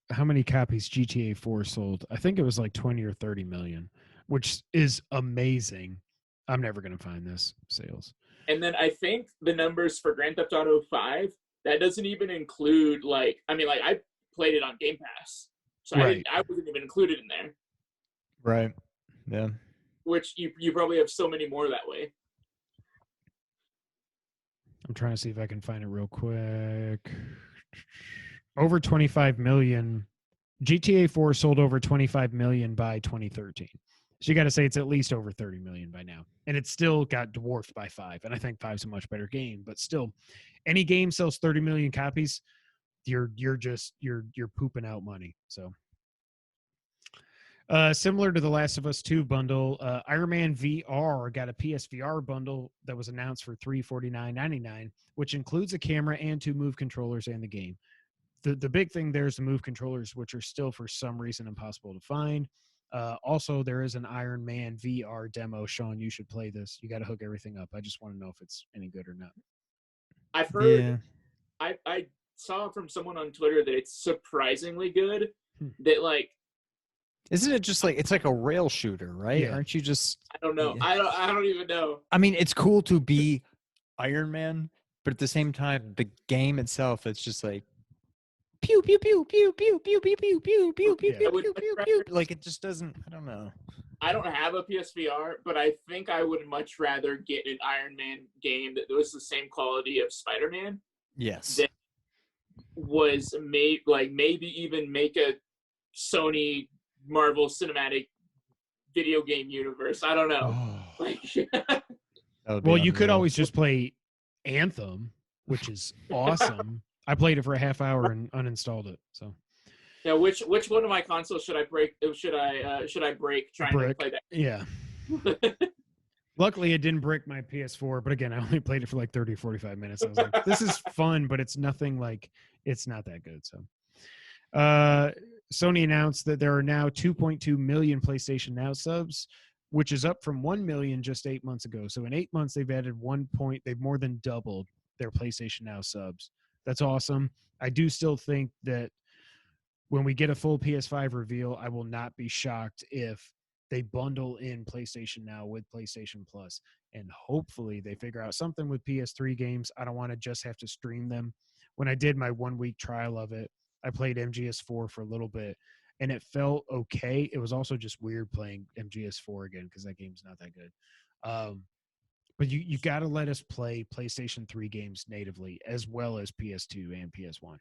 [SPEAKER 2] copies GTA 4 sold. I think it was like 20 or 30 million, which is amazing. I'm never going to find this sales.
[SPEAKER 4] And then I think the numbers for Grand Theft Auto 5, that doesn't even include, I played it on Game Pass. So
[SPEAKER 2] right.
[SPEAKER 4] I wasn't even included in there.
[SPEAKER 3] Right. Yeah.
[SPEAKER 4] Which you probably have so many more that way.
[SPEAKER 2] I'm trying to see if I can find it real quick. Over 25 million. GTA 4 sold over 25 million by 2013. So you got to say it's at least over 30 million by now. And it still got dwarfed by 5. And I think 5's a much better game, but still any game sells 30 million copies, you're pooping out money. So similar to the Last of Us 2 bundle, Iron Man VR got a PSVR bundle that was announced for $349.99, which includes a camera and 2 Move controllers and the game. The big thing there is the Move controllers, which are still for some reason impossible to find. Also, there is an Iron Man VR demo. Sean, you should play this. You got to hook everything up. I just want to know if it's any good or not.
[SPEAKER 4] I've heard.
[SPEAKER 3] Yeah.
[SPEAKER 4] I saw from someone on Twitter that it's surprisingly good. That like.
[SPEAKER 3] Isn't it just like it's like a rail shooter, right?
[SPEAKER 2] Yeah.
[SPEAKER 3] Aren't you just?
[SPEAKER 4] I don't know.
[SPEAKER 3] Yeah.
[SPEAKER 4] I don't even know.
[SPEAKER 3] I mean, it's cool to be Iron Man, but at the same time, the game itself, it's just like pew pew pew pew pew pew pew pew pew pew pew
[SPEAKER 2] Yeah.
[SPEAKER 3] pew pew pew pew. Like it just doesn't. I don't know.
[SPEAKER 4] I don't have a PSVR, but I think I would much rather get an Iron Man game that was the same quality of Spider-Man.
[SPEAKER 3] Yes.
[SPEAKER 4] That was made like maybe even make a Sony Marvel Cinematic video game universe. I don't know. Like,
[SPEAKER 2] Well, you could always just play Anthem, which is awesome. I played it for a half hour and uninstalled it. So,
[SPEAKER 4] yeah, which one of my consoles should I break? Should I break trying to play that?
[SPEAKER 2] Yeah. Luckily, it didn't break my PS4, but again, I only played it for like 30 or 45 minutes. I was like, this is fun, but it's nothing like it's not that good. So, Sony announced that there are now 2.2 million PlayStation Now subs, which is up from 1 million just 8 months ago. So in 8 months, they've added they've more than doubled their PlayStation Now subs. That's awesome. I do still think that when we get a full PS5 reveal, I will not be shocked if they bundle in PlayStation Now with PlayStation Plus. And hopefully they figure out something with PS3 games. I don't want to just have to stream them. When I did my 1 week trial of it, I played MGS4 for a little bit, and it felt okay. It was also just weird playing MGS4 again because that game's not that good. But you got to let us play PlayStation 3 games natively as well as PS2 and PS1.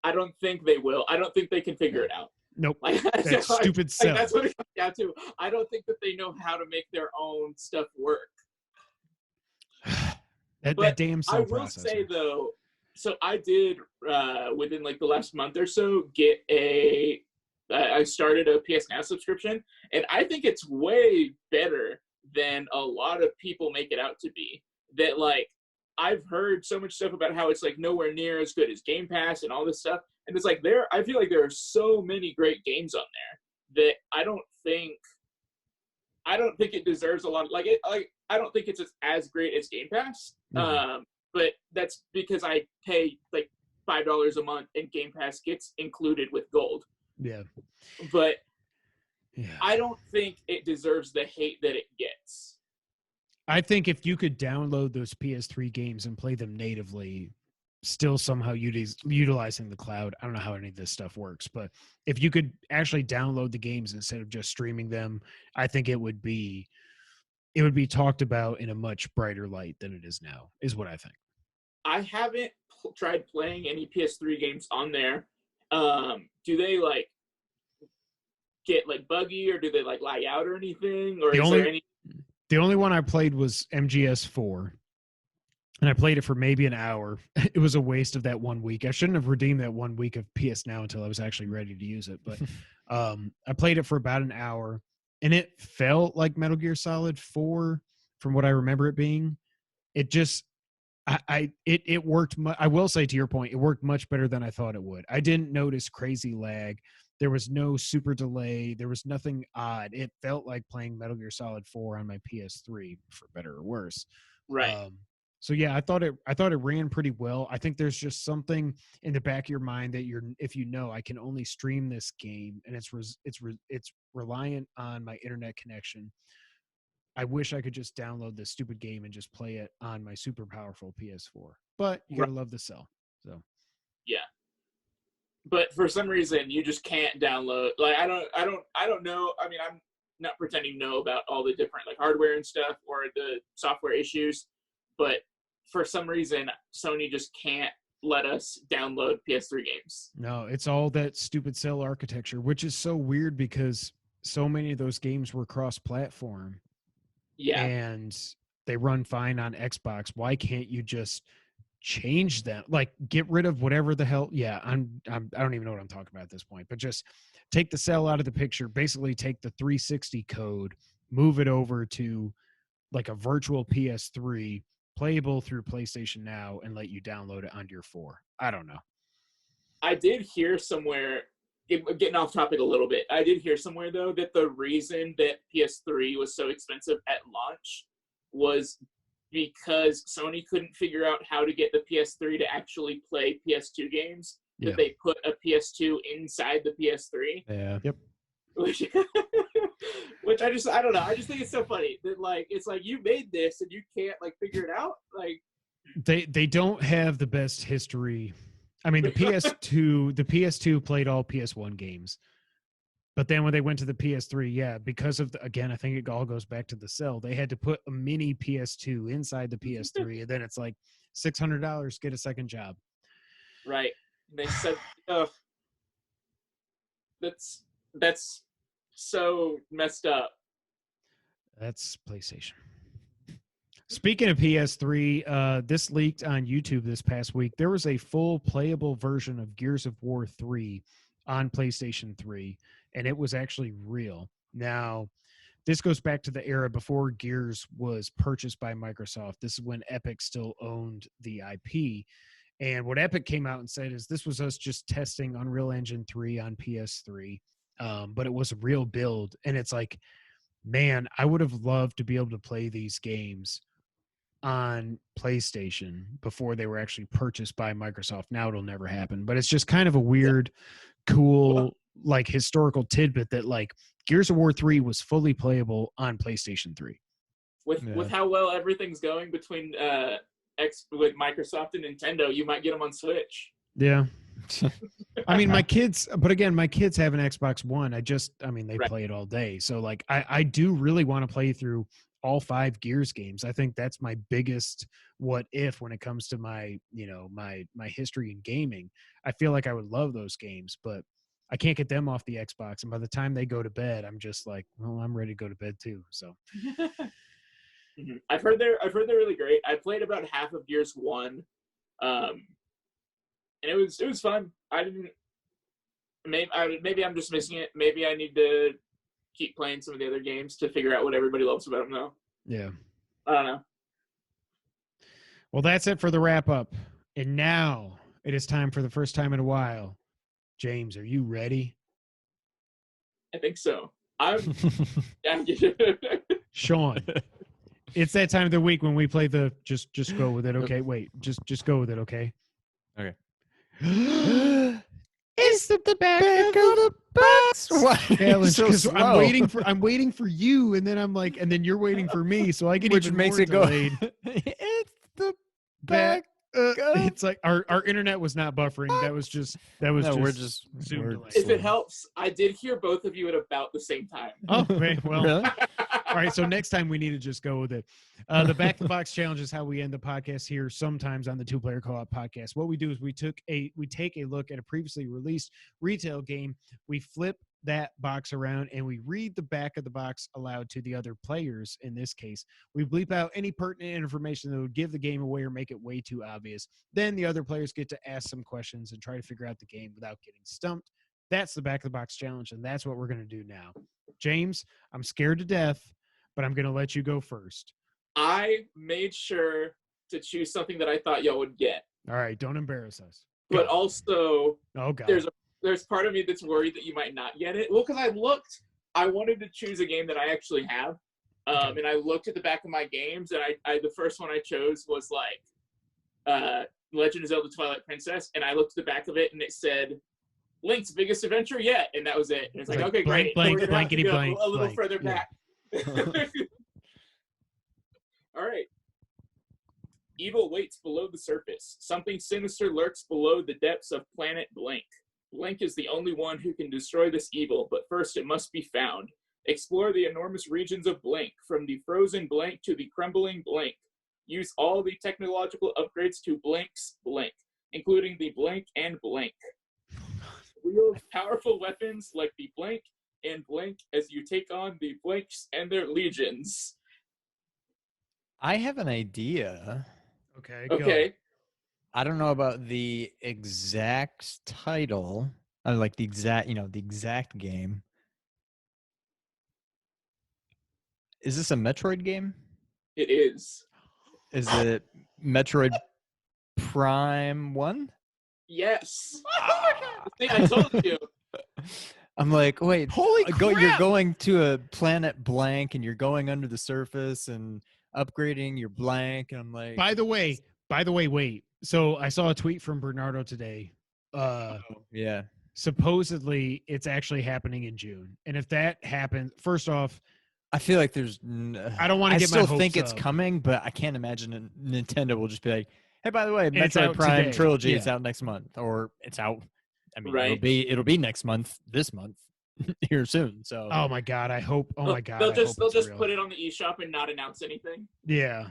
[SPEAKER 4] I don't think they will. I don't think they can figure it out.
[SPEAKER 2] Nope.
[SPEAKER 4] Like,
[SPEAKER 2] That's stupid selling.
[SPEAKER 4] That's what it comes down to. I don't think that they know how to make their own stuff work.
[SPEAKER 2] that damn cell
[SPEAKER 4] I will
[SPEAKER 2] processor.
[SPEAKER 4] say though, so I did within like the last month or so get I started a PS Now subscription, and I think it's way better than a lot of people make it out to be. That like I've heard so much stuff about how it's like nowhere near as good as Game Pass and all this stuff, and it's like I feel like there are so many great games on there that I don't think it deserves a lot of, I don't think it's as great as Game Pass.
[SPEAKER 2] Mm-hmm.
[SPEAKER 4] But that's because I pay like $5 a month and Game Pass gets included with Gold.
[SPEAKER 2] Yeah.
[SPEAKER 4] But
[SPEAKER 2] yeah.
[SPEAKER 4] I don't think it deserves the hate that it gets.
[SPEAKER 2] I think if you could download those PS3 games and play them natively, still somehow utilizing the cloud, I don't know how any of this stuff works, but if you could actually download the games instead of just streaming them, I think it would be talked about in a much brighter light than it is now, is what I think.
[SPEAKER 4] I haven't tried playing any PS3 games on there. Do they like get like buggy, or do they like lag out or anything? Or
[SPEAKER 2] the only one I played was MGS4, and I played it for maybe an hour. It was a waste of that 1 week. I shouldn't have redeemed that 1 week of PS Now until I was actually ready to use it. But I played it for about an hour, and it felt like Metal Gear Solid 4 from what I remember it being. It just, it worked. I will say, to your point, it worked much better than I thought it would. I didn't notice crazy lag. There was no super delay. There was nothing odd. It felt like playing Metal Gear Solid 4 on my PS3, for better or worse.
[SPEAKER 4] Right.
[SPEAKER 2] So yeah, I thought it ran pretty well. I think there's just something in the back of your mind that if you know I can only stream this game and it's reliant on my internet connection. I wish I could just download this stupid game and just play it on my super powerful PS4. But you gotta love the cell. So
[SPEAKER 4] yeah. But for some reason you just can't download. Like I don't know. I mean, I'm not pretending to know about all the different like hardware and stuff or the software issues, but for some reason, Sony just can't let us download PS3 games.
[SPEAKER 2] No, it's all that stupid cell architecture, which is so weird because so many of those games were cross-platform.
[SPEAKER 4] Yeah.
[SPEAKER 2] And they run fine on Xbox. Why can't you just change them? Like, get rid of whatever the hell. Yeah, I don't even know what I'm talking about at this point, but just take the cell out of the picture. Basically, take the 360 code, move it over to like a virtual PS3, playable through PlayStation Now, and let you download it onto your 4. I don't know.
[SPEAKER 4] I did hear somewhere, getting off topic a little bit, I did hear somewhere, though, that the reason that PS3 was so expensive at launch was because Sony couldn't figure out how to get the PS3 to actually play PS2 games.
[SPEAKER 2] Yeah.
[SPEAKER 4] That they put a PS2 inside the PS3.
[SPEAKER 3] Yeah.
[SPEAKER 2] Yep.
[SPEAKER 4] Which I don't know. I just think it's so funny that, like, it's like, you made this and you can't, like, figure it out. Like,
[SPEAKER 2] They don't have the best history. I mean, the PS2 played all PS1 games. But then when they went to the PS3, yeah, because of again, I think it all goes back to the cell. They had to put a mini PS2 inside the PS3, and then it's like $600, get a second job.
[SPEAKER 4] right. They said, that's so messed up.
[SPEAKER 2] That's PlayStation. Speaking of PS3, this leaked on YouTube this past week. There was a full playable version of Gears of War 3 on PlayStation 3, and it was actually real. Now, this goes back to the era before Gears was purchased by Microsoft. This is when Epic still owned the IP. And what Epic came out and said is this was us just testing Unreal Engine 3 on PS3, but it was a real build. And it's like, man, I would have loved to be able to play these games on PlayStation before they were actually purchased by Microsoft. Now it'll never happen, but it's just kind of a weird, cool, like historical tidbit that like Gears of War 3 was fully playable on PlayStation 3.
[SPEAKER 4] With how well everything's going between with Microsoft and Nintendo, you might get them on Switch.
[SPEAKER 2] Yeah. I mean, my kids have an Xbox One. They play it all day. So like, I do really want to play through all 5 Gears games. I think that's my biggest what if when it comes to my history in gaming. I feel like I would love those games, but I can't get them off the Xbox. And by the time they go to bed, I'm just like, well, I'm ready to go to bed too. So
[SPEAKER 4] I've heard they're really great. I played about half of Gears 1. And it was fun. Maybe I'm just missing it. Maybe I need to keep playing some of the other games to figure out what everybody loves about them though.
[SPEAKER 2] Yeah.
[SPEAKER 4] I don't know.
[SPEAKER 2] Well, that's it for the wrap up. And now it is time for the first time in a while. James, are you ready?
[SPEAKER 4] I think so.
[SPEAKER 2] Sean, it's that time of the week when we play the just go with it. Okay. Wait, just go with it. Okay.
[SPEAKER 3] Okay.
[SPEAKER 2] It's the back of the box challenge,
[SPEAKER 3] So
[SPEAKER 2] because
[SPEAKER 3] slow.
[SPEAKER 2] I'm waiting for you, and then I'm like, and then you're waiting for me, so I get
[SPEAKER 3] Which
[SPEAKER 2] even
[SPEAKER 3] makes
[SPEAKER 2] more
[SPEAKER 3] it go.
[SPEAKER 2] delayed.
[SPEAKER 3] It's the
[SPEAKER 2] back.
[SPEAKER 3] back.
[SPEAKER 2] It's like our internet was not buffering. That was just Zoom
[SPEAKER 3] we're
[SPEAKER 2] delay.
[SPEAKER 4] If it helps, I did hear both of you at about the same time.
[SPEAKER 2] Oh, okay. Well,
[SPEAKER 3] Really?
[SPEAKER 2] all right. So next time we need to just go with it. The back of the box challenge is how we end the podcast here. Sometimes on the Two Player Co-op podcast, what we do is we take a look at a previously released retail game. We flip that box around and we read the back of the box aloud to the other players. In this case, we bleep out any pertinent information that would give the game away or make it way too obvious. Then the other players get to ask some questions and try to figure out the game without getting stumped. That's the back of the box challenge, and that's what we're going to do now. James, I'm scared to death, but I'm going to let you go first.
[SPEAKER 4] I made sure to choose something that I thought y'all would get.
[SPEAKER 2] All right, don't embarrass us.
[SPEAKER 4] But also,
[SPEAKER 2] Oh God.
[SPEAKER 4] there's part of me that's worried that you might not get it. Well, because I wanted to choose a game that I actually have. And I looked at the back of my games, and I the first one I chose was like Legend of Zelda Twilight Princess, and I looked at the back of it, and it said, Link's biggest adventure yet, and that was it. And it's like, okay,
[SPEAKER 2] blank,
[SPEAKER 4] great.
[SPEAKER 2] blank,
[SPEAKER 4] We're gonna have to
[SPEAKER 2] blankety
[SPEAKER 4] go
[SPEAKER 2] blank,
[SPEAKER 4] a little
[SPEAKER 2] blank.
[SPEAKER 4] further
[SPEAKER 2] Yeah.
[SPEAKER 4] back. All right. Evil waits below the surface. Something sinister lurks below the depths of planet Blank. Blank is the only one who can destroy this evil, but first it must be found. Explore the enormous regions of Blank, from the frozen Blank to the crumbling Blank. Use all the technological upgrades to Blink's Blink, including the Blink and Blink. Wield powerful weapons like the Blink and Blink as you take on the Blinks and their legions.
[SPEAKER 3] I have an idea.
[SPEAKER 2] Okay.
[SPEAKER 4] Okay.
[SPEAKER 3] I don't know about the exact title, like the exact game. Is this a Metroid game?
[SPEAKER 4] It is.
[SPEAKER 3] Is it Metroid Prime 1?
[SPEAKER 4] Yes. See, I told you.
[SPEAKER 3] I'm like, wait,
[SPEAKER 2] Holy
[SPEAKER 3] you're
[SPEAKER 2] crap!
[SPEAKER 3] going to a planet blank and you're going under the surface and upgrading your blank. And I'm like,
[SPEAKER 2] By the way, wait. So I saw a tweet from Bernardo today.
[SPEAKER 3] yeah.
[SPEAKER 2] Supposedly it's actually happening in June. And if that happens, first off,
[SPEAKER 3] I feel like there's.
[SPEAKER 2] I don't want to
[SPEAKER 3] I
[SPEAKER 2] get my
[SPEAKER 3] still
[SPEAKER 2] hopes
[SPEAKER 3] think it's
[SPEAKER 2] up.
[SPEAKER 3] coming, but I can't imagine Nintendo will just be like, "Hey, by the way,
[SPEAKER 2] it's
[SPEAKER 3] Metroid
[SPEAKER 2] out
[SPEAKER 3] Prime
[SPEAKER 2] today."
[SPEAKER 3] Trilogy is
[SPEAKER 2] Yeah.
[SPEAKER 3] out next month, or it's out." I mean,
[SPEAKER 4] Right.
[SPEAKER 3] it'll be next month, this month, here soon. So
[SPEAKER 2] Oh my god, I hope. Oh my god,
[SPEAKER 4] They'll
[SPEAKER 2] I hope
[SPEAKER 4] just
[SPEAKER 2] it's real.
[SPEAKER 4] put it on the eShop and not announce anything.
[SPEAKER 2] Yeah.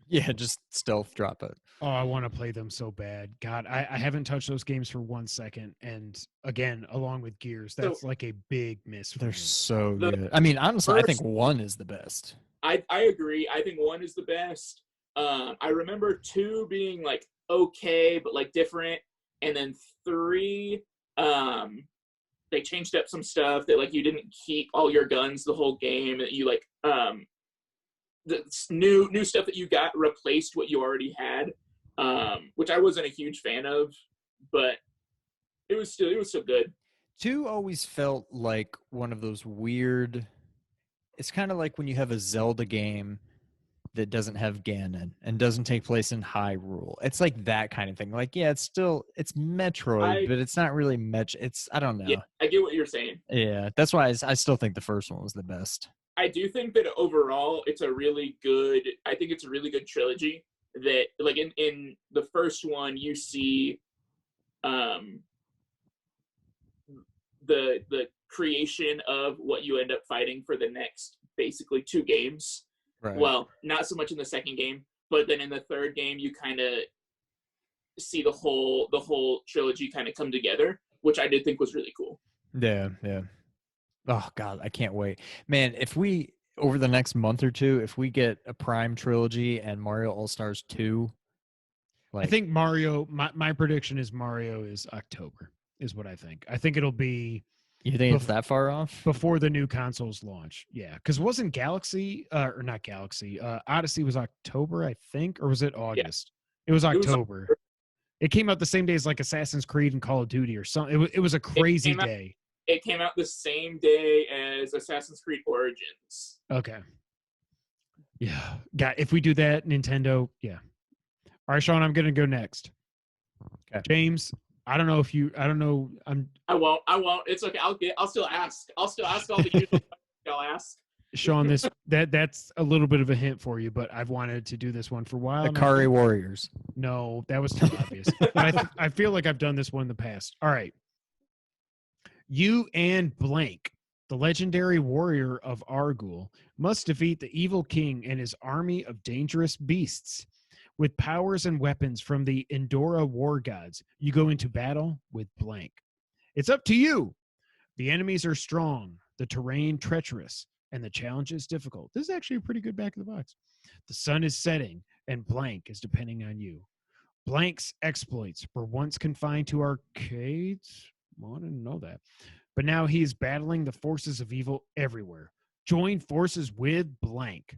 [SPEAKER 3] yeah, just stealth drop it.
[SPEAKER 2] Oh, I want to play them so bad. God, I haven't touched those games for 1 second. And again, along with Gears, that's like a big miss for
[SPEAKER 3] They're
[SPEAKER 2] me.
[SPEAKER 3] so
[SPEAKER 4] The
[SPEAKER 3] good. I mean, honestly, I think
[SPEAKER 4] first-
[SPEAKER 3] 1 is the best.
[SPEAKER 4] I agree. I think 1 is the best. I remember 2 being like okay, but like different, and then 3, they changed up some stuff that like you didn't keep all your guns the whole game. That you like the new stuff that you got replaced what you already had, which I wasn't a huge fan of, but it was still good.
[SPEAKER 3] 2 always felt like one of those weird. It's kind of like when you have a Zelda game that doesn't have Ganon and doesn't take place in Hyrule. It's like that kind of thing. Like, yeah, it's Metroid, but it's not really It's, I don't know.
[SPEAKER 4] Yeah, I get what you're saying.
[SPEAKER 3] Yeah, that's why I still think the first one was the best.
[SPEAKER 4] I do think that overall it's a really good trilogy. That like in the first one you see the creation of what you end up fighting for the next basically 2 games.
[SPEAKER 3] Right.
[SPEAKER 4] Well, not so much in the second game, but then in the third game you kind of see the whole trilogy kind of come together, which I did think was really cool.
[SPEAKER 3] Yeah. Oh God, I can't wait, man. If we over the next month or two, if we get a Prime trilogy and Mario All Stars 2,
[SPEAKER 2] I think Mario. My prediction is Mario is October. Is what I think. I think it'll be.
[SPEAKER 3] You think it's that far off?
[SPEAKER 2] Before the new consoles launch? Yeah, because wasn't Galaxy or not Galaxy? Odyssey was October, I think, or was it August? Yeah. It was October. It came out the same day as like Assassin's Creed and Call of Duty or something. It was a crazy day.
[SPEAKER 4] It came out the same day as Assassin's Creed Origins.
[SPEAKER 2] Okay. Yeah. If we do that, Nintendo, yeah. All right, Sean, I'm gonna go next.
[SPEAKER 3] Okay.
[SPEAKER 2] James, I don't know.
[SPEAKER 4] I won't. It's okay. I'll still ask all the usual questions I'll ask.
[SPEAKER 2] Sean, that's a little bit of a hint for you, but I've wanted to do this one for a while.
[SPEAKER 3] Akari Warriors.
[SPEAKER 2] No, that was too obvious. But I feel like I've done this one in the past. All right. You and blank, the legendary warrior of Argul, must defeat the evil king and his army of dangerous beasts. With powers and weapons from the Endora war gods, you go into battle with blank. It's up to you. The enemies are strong, the terrain treacherous, and the challenge is difficult. This is actually a pretty good back of the box. The sun is setting, and blank is depending on you. Blank's exploits were once confined to arcades. Well, I didn't know that. But now he is battling the forces of evil everywhere. Join forces with blank.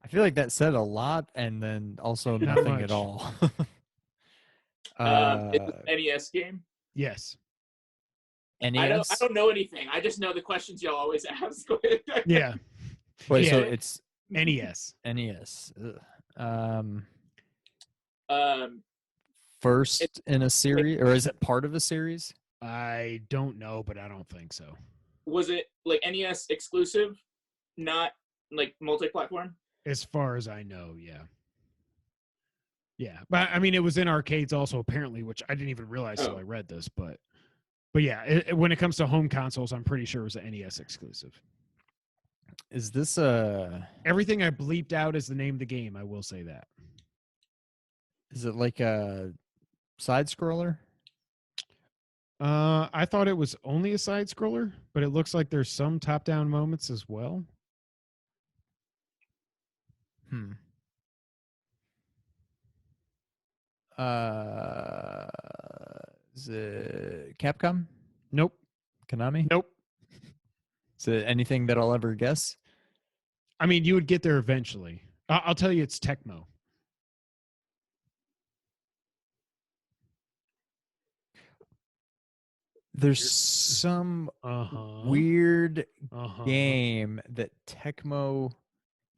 [SPEAKER 3] I feel like that said a lot and then also
[SPEAKER 2] Not
[SPEAKER 3] nothing
[SPEAKER 2] much.
[SPEAKER 3] at all.
[SPEAKER 4] It's an NES game.
[SPEAKER 2] Yes.
[SPEAKER 3] NES?
[SPEAKER 4] I don't know anything. I just know the questions y'all always ask.
[SPEAKER 2] Yeah.
[SPEAKER 3] Wait,
[SPEAKER 2] Yeah.
[SPEAKER 3] so it's
[SPEAKER 2] NES.
[SPEAKER 3] NES. Ugh.
[SPEAKER 4] Um,
[SPEAKER 3] First in a series, or is it part of a series?
[SPEAKER 2] I don't know, but I don't think so.
[SPEAKER 4] was it like NES exclusive, not like multi-platform?
[SPEAKER 2] As far as I know, yeah. Yeah. But I mean, it was in arcades also, apparently, which I didn't even realize till I read this. But yeah, when it comes to home consoles, I'm pretty sure it was an NES exclusive.
[SPEAKER 3] Is this
[SPEAKER 2] Everything I bleeped out is the name of the game. I will say that.
[SPEAKER 3] is it like a side scroller?
[SPEAKER 2] I thought it was only a side scroller, but it looks like there's some top down moments as well.
[SPEAKER 3] Is it Capcom?
[SPEAKER 2] Nope.
[SPEAKER 3] Konami?
[SPEAKER 2] Nope.
[SPEAKER 3] Is it anything that I'll ever guess?
[SPEAKER 2] I mean, you would get there eventually. I'll tell you, it's Tecmo.
[SPEAKER 3] There's some
[SPEAKER 2] Uh-huh.
[SPEAKER 3] weird
[SPEAKER 2] Uh-huh.
[SPEAKER 3] game that Tecmo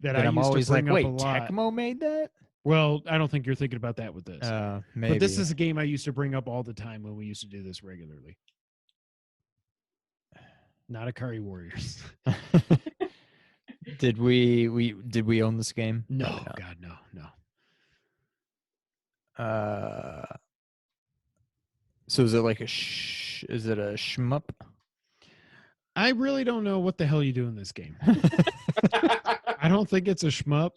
[SPEAKER 2] that
[SPEAKER 3] that
[SPEAKER 2] I
[SPEAKER 3] I'm
[SPEAKER 2] used
[SPEAKER 3] always
[SPEAKER 2] to bring
[SPEAKER 3] like,
[SPEAKER 2] up
[SPEAKER 3] wait,
[SPEAKER 2] a lot.
[SPEAKER 3] Tecmo made that?
[SPEAKER 2] Well, I don't think you're thinking about that with this.
[SPEAKER 3] Maybe.
[SPEAKER 2] But this is a game I used to bring up all the time when we used to do this regularly. Not Akari Warriors.
[SPEAKER 3] Did we own this game?
[SPEAKER 2] No,
[SPEAKER 3] Probably not.
[SPEAKER 2] God, no.
[SPEAKER 3] So is it like is it a shmup?
[SPEAKER 2] I really don't know what the hell you do in this game. I don't think it's a shmup.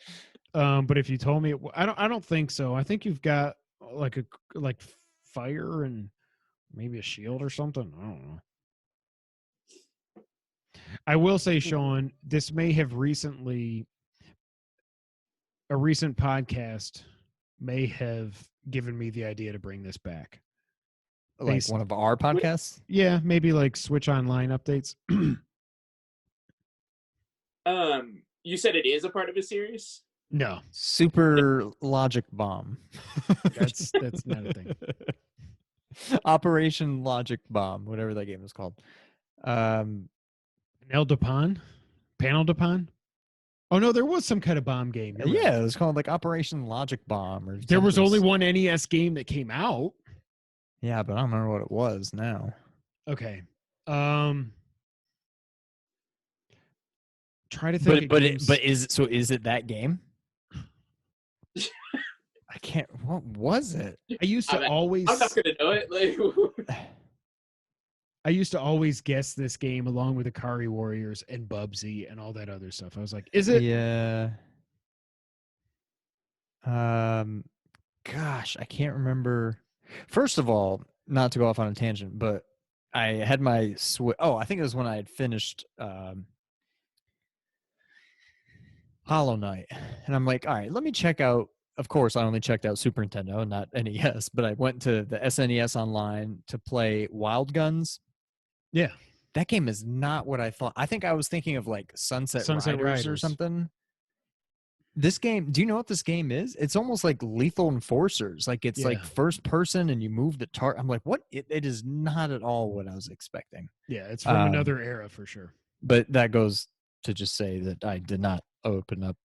[SPEAKER 2] But if you told me, I don't think so. I think you've got like fire and maybe a shield or something. I don't know. I will say, Sean, this may have a recent podcast may have given me the idea to bring this back.
[SPEAKER 3] Like one of our podcasts?
[SPEAKER 2] Yeah, maybe like Switch Online updates.
[SPEAKER 4] You said it is a part of a series?
[SPEAKER 2] No,
[SPEAKER 3] Super Logic Bomb.
[SPEAKER 2] that's not a thing.
[SPEAKER 3] Operation Logic Bomb, whatever that game is called.
[SPEAKER 2] Panel de Pan. Oh no, there was some kind of bomb game. You're
[SPEAKER 3] Yeah,
[SPEAKER 2] right.
[SPEAKER 3] it was called like Operation Logic Bomb, or
[SPEAKER 2] There was
[SPEAKER 3] something.
[SPEAKER 2] only one NES game that came out.
[SPEAKER 3] Yeah, but I don't remember what it was now.
[SPEAKER 2] Okay. Try to think.
[SPEAKER 3] Is it that game? I can't. What was it?
[SPEAKER 2] I used to always.
[SPEAKER 4] I'm not gonna know it. Like,
[SPEAKER 2] I used to always guess this game along with Akari Warriors and Bubsy and all that other stuff. I was like, is it?
[SPEAKER 3] Yeah. Gosh, I can't remember. First of all, not to go off on a tangent, but I had my Switch. Oh, I think it was when I had finished Hollow Knight, and I'm like, all right, let me check out. Of course, I only checked out Super Nintendo, not NES, but I went to the SNES online to play Wild Guns.
[SPEAKER 2] Yeah.
[SPEAKER 3] That game is not what I thought. I think I was thinking of like Sunset Riders or something. This game, do you know what this game is? It's almost like Lethal Enforcers. Like it's like first person and you move the target. I'm like, what? It is not at all what I was expecting.
[SPEAKER 2] Yeah, it's from another era for sure.
[SPEAKER 3] But that goes to just say that I did not open up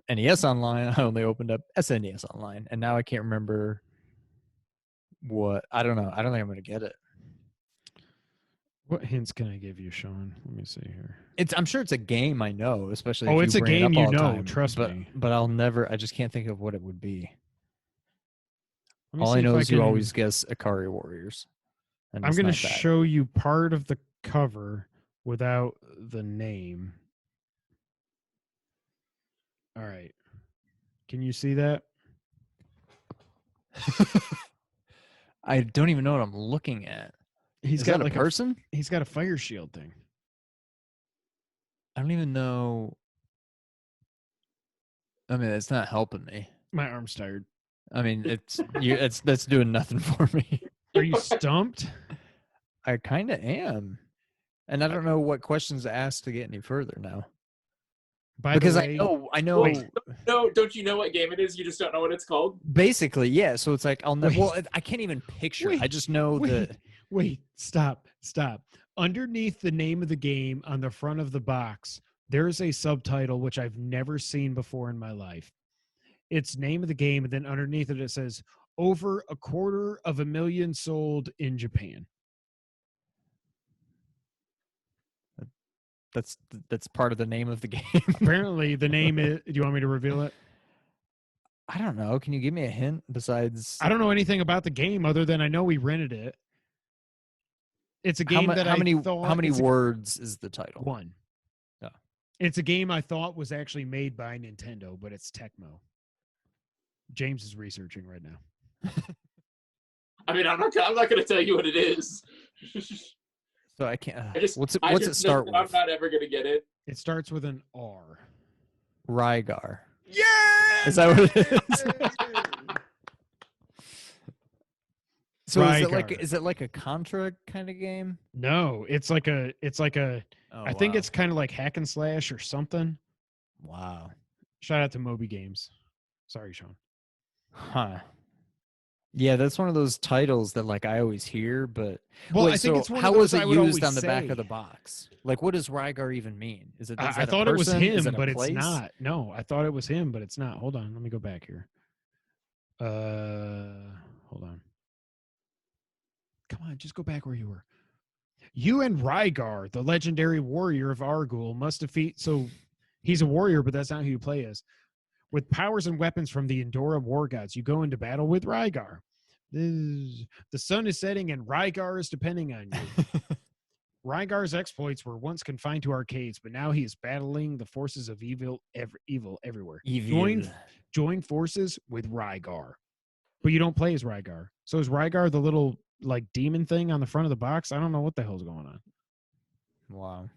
[SPEAKER 3] NES Online. I only opened up SNES Online. And now I can't remember what. I don't know. I don't think I'm going to get it.
[SPEAKER 2] What hints can I give you, Sean? Let me see here.
[SPEAKER 3] I'm sure it's a game I know, especially.
[SPEAKER 2] Oh,
[SPEAKER 3] if
[SPEAKER 2] it's
[SPEAKER 3] you
[SPEAKER 2] a
[SPEAKER 3] bring it
[SPEAKER 2] game
[SPEAKER 3] up
[SPEAKER 2] you
[SPEAKER 3] all the
[SPEAKER 2] know.
[SPEAKER 3] time.
[SPEAKER 2] Trust me.
[SPEAKER 3] But I'll never. I just can't think of what it would be.
[SPEAKER 2] Let me
[SPEAKER 3] All
[SPEAKER 2] see
[SPEAKER 3] I
[SPEAKER 2] if
[SPEAKER 3] know is you
[SPEAKER 2] can-
[SPEAKER 3] always guess Akari Warriors. And
[SPEAKER 2] I'm
[SPEAKER 3] it's
[SPEAKER 2] going to
[SPEAKER 3] not that.
[SPEAKER 2] show you part of the cover without the name. All right. Can you see that?
[SPEAKER 3] I don't even know what I'm looking at.
[SPEAKER 2] He's
[SPEAKER 3] Is
[SPEAKER 2] got
[SPEAKER 3] that
[SPEAKER 2] like
[SPEAKER 3] a person?
[SPEAKER 2] He's got a fire shield thing.
[SPEAKER 3] I don't even know. I mean, it's not helping me.
[SPEAKER 2] My arm's tired.
[SPEAKER 3] I mean, that's doing nothing for me.
[SPEAKER 2] Are you stumped?
[SPEAKER 3] I kind of am, and I don't know what questions to ask to get any further now.
[SPEAKER 2] By
[SPEAKER 3] Because
[SPEAKER 2] the way,
[SPEAKER 3] I know.
[SPEAKER 4] Wait. No, don't you know what game it is? You just don't know what it's called?
[SPEAKER 3] Basically, yeah. So it's like I'll never.
[SPEAKER 2] Wait.
[SPEAKER 3] Well, I can't even picture.
[SPEAKER 2] Wait.
[SPEAKER 3] I just know that.
[SPEAKER 2] Wait, stop. Underneath the name of the game on the front of the box, there's a subtitle which I've never seen before in my life. It's name of the game, and then underneath it says over 250,000 sold in Japan.
[SPEAKER 3] That's part of the name of the game.
[SPEAKER 2] Apparently, the name is. Do you want me to reveal it?
[SPEAKER 3] I don't know. Can you give me a hint besides?
[SPEAKER 2] I don't know anything about the game other than I know we rented it. It's a game that
[SPEAKER 3] how many
[SPEAKER 2] thought
[SPEAKER 3] how many
[SPEAKER 2] it's
[SPEAKER 3] words is the title?
[SPEAKER 2] one.
[SPEAKER 3] Oh.
[SPEAKER 2] It's a game I thought was actually made by Nintendo, but it's Tecmo. James is researching right now.
[SPEAKER 4] I mean, I'm not going to tell you what it is.
[SPEAKER 3] So I can't. What's
[SPEAKER 4] I
[SPEAKER 3] it
[SPEAKER 4] just
[SPEAKER 3] start
[SPEAKER 4] know
[SPEAKER 3] with?
[SPEAKER 4] I'm not ever going to get it.
[SPEAKER 2] It starts with an R.
[SPEAKER 3] Rygar.
[SPEAKER 2] Yeah.
[SPEAKER 3] Is that what it is? So is it like a Contra kind of game?
[SPEAKER 2] No, it's like a.
[SPEAKER 3] Oh,
[SPEAKER 2] I think
[SPEAKER 3] wow.
[SPEAKER 2] it's kind of like hack and slash or something.
[SPEAKER 3] Wow.
[SPEAKER 2] Shout out to Moby Games. Sorry, Sean.
[SPEAKER 3] Huh. Yeah, that's one of those titles that like I always hear, but
[SPEAKER 2] Well,
[SPEAKER 3] wait,
[SPEAKER 2] I think
[SPEAKER 3] so
[SPEAKER 2] it's one
[SPEAKER 3] how
[SPEAKER 2] of those
[SPEAKER 3] was it
[SPEAKER 2] I would
[SPEAKER 3] used
[SPEAKER 2] always
[SPEAKER 3] on the back
[SPEAKER 2] say.
[SPEAKER 3] of the box? Like, what does Rygar even mean? Is it?
[SPEAKER 2] I thought it was
[SPEAKER 3] person? Is
[SPEAKER 2] him,
[SPEAKER 3] it a
[SPEAKER 2] but
[SPEAKER 3] place?
[SPEAKER 2] it's not. No, I thought it was him, but it's not. Hold on, let me go back here. Hold on. Come on, just go back where you were. You and Rygar, the legendary warrior of Argul, must defeat. So he's a warrior, but that's not who you play as. With powers and weapons from the Endora war gods, you go into battle with Rygar. The sun is setting and Rygar is depending on you. Rygar's exploits were once confined to arcades, but now he is battling the forces of evil everywhere. Join forces with Rygar. But you don't play as Rygar. So is Rygar the little like demon thing on the front of the box? I don't know what the hell's going on.
[SPEAKER 3] Wow.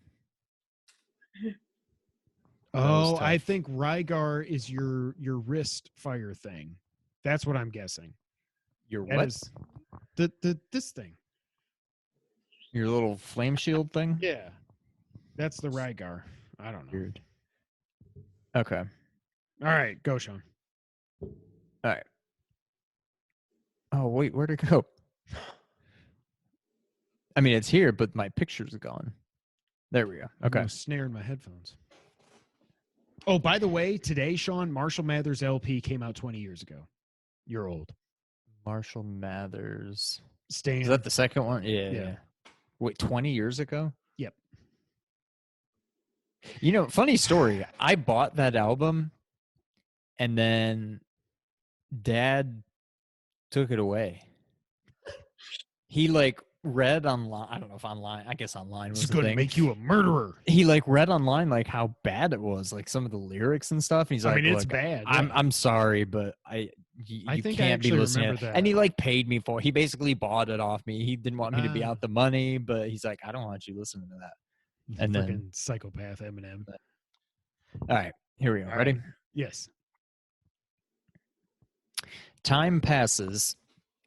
[SPEAKER 2] Oh, I think Rygar is your wrist fire thing. That's what I'm guessing.
[SPEAKER 3] Your
[SPEAKER 2] That
[SPEAKER 3] what?
[SPEAKER 2] is this thing.
[SPEAKER 3] Your little flame shield thing?
[SPEAKER 2] Yeah. That's the Rygar. I don't know.
[SPEAKER 3] Weird. Okay.
[SPEAKER 2] All right, go, Sean.
[SPEAKER 3] All right. Oh, wait, where'd it go? I mean, it's here, but my picture's gone. There we go. Okay.
[SPEAKER 2] I'm snaring my headphones. Oh, by the way, today, Sean, Marshall Mathers LP came out 20 years ago. You're old.
[SPEAKER 3] Marshall Mathers.
[SPEAKER 2] Stan.
[SPEAKER 3] Is that the second one?
[SPEAKER 2] Yeah.
[SPEAKER 3] Yeah. Wait, 20 years ago?
[SPEAKER 2] Yep.
[SPEAKER 3] You know, funny story. I bought that album and then Dad took it away. He like read online. I don't know if online. I guess online was
[SPEAKER 2] It's
[SPEAKER 3] the
[SPEAKER 2] going to
[SPEAKER 3] thing.
[SPEAKER 2] make you a murderer.
[SPEAKER 3] He like read online like how bad it was, like some of the lyrics and stuff. And he's like,
[SPEAKER 2] I mean, it's
[SPEAKER 3] "Look,
[SPEAKER 2] bad.
[SPEAKER 3] I'm sorry, but you
[SPEAKER 2] think I
[SPEAKER 3] can't be
[SPEAKER 2] actually
[SPEAKER 3] listening."
[SPEAKER 2] remember that.
[SPEAKER 3] And he like paid me for it. He basically bought it off me. He didn't want me to be
[SPEAKER 2] Ah.
[SPEAKER 3] out the money, but he's like, "I don't want you listening to that." And then,
[SPEAKER 2] Freaking psychopath Eminem.
[SPEAKER 3] all right, here we go.
[SPEAKER 2] All
[SPEAKER 3] Ready?
[SPEAKER 2] right. Yes.
[SPEAKER 3] Time passes,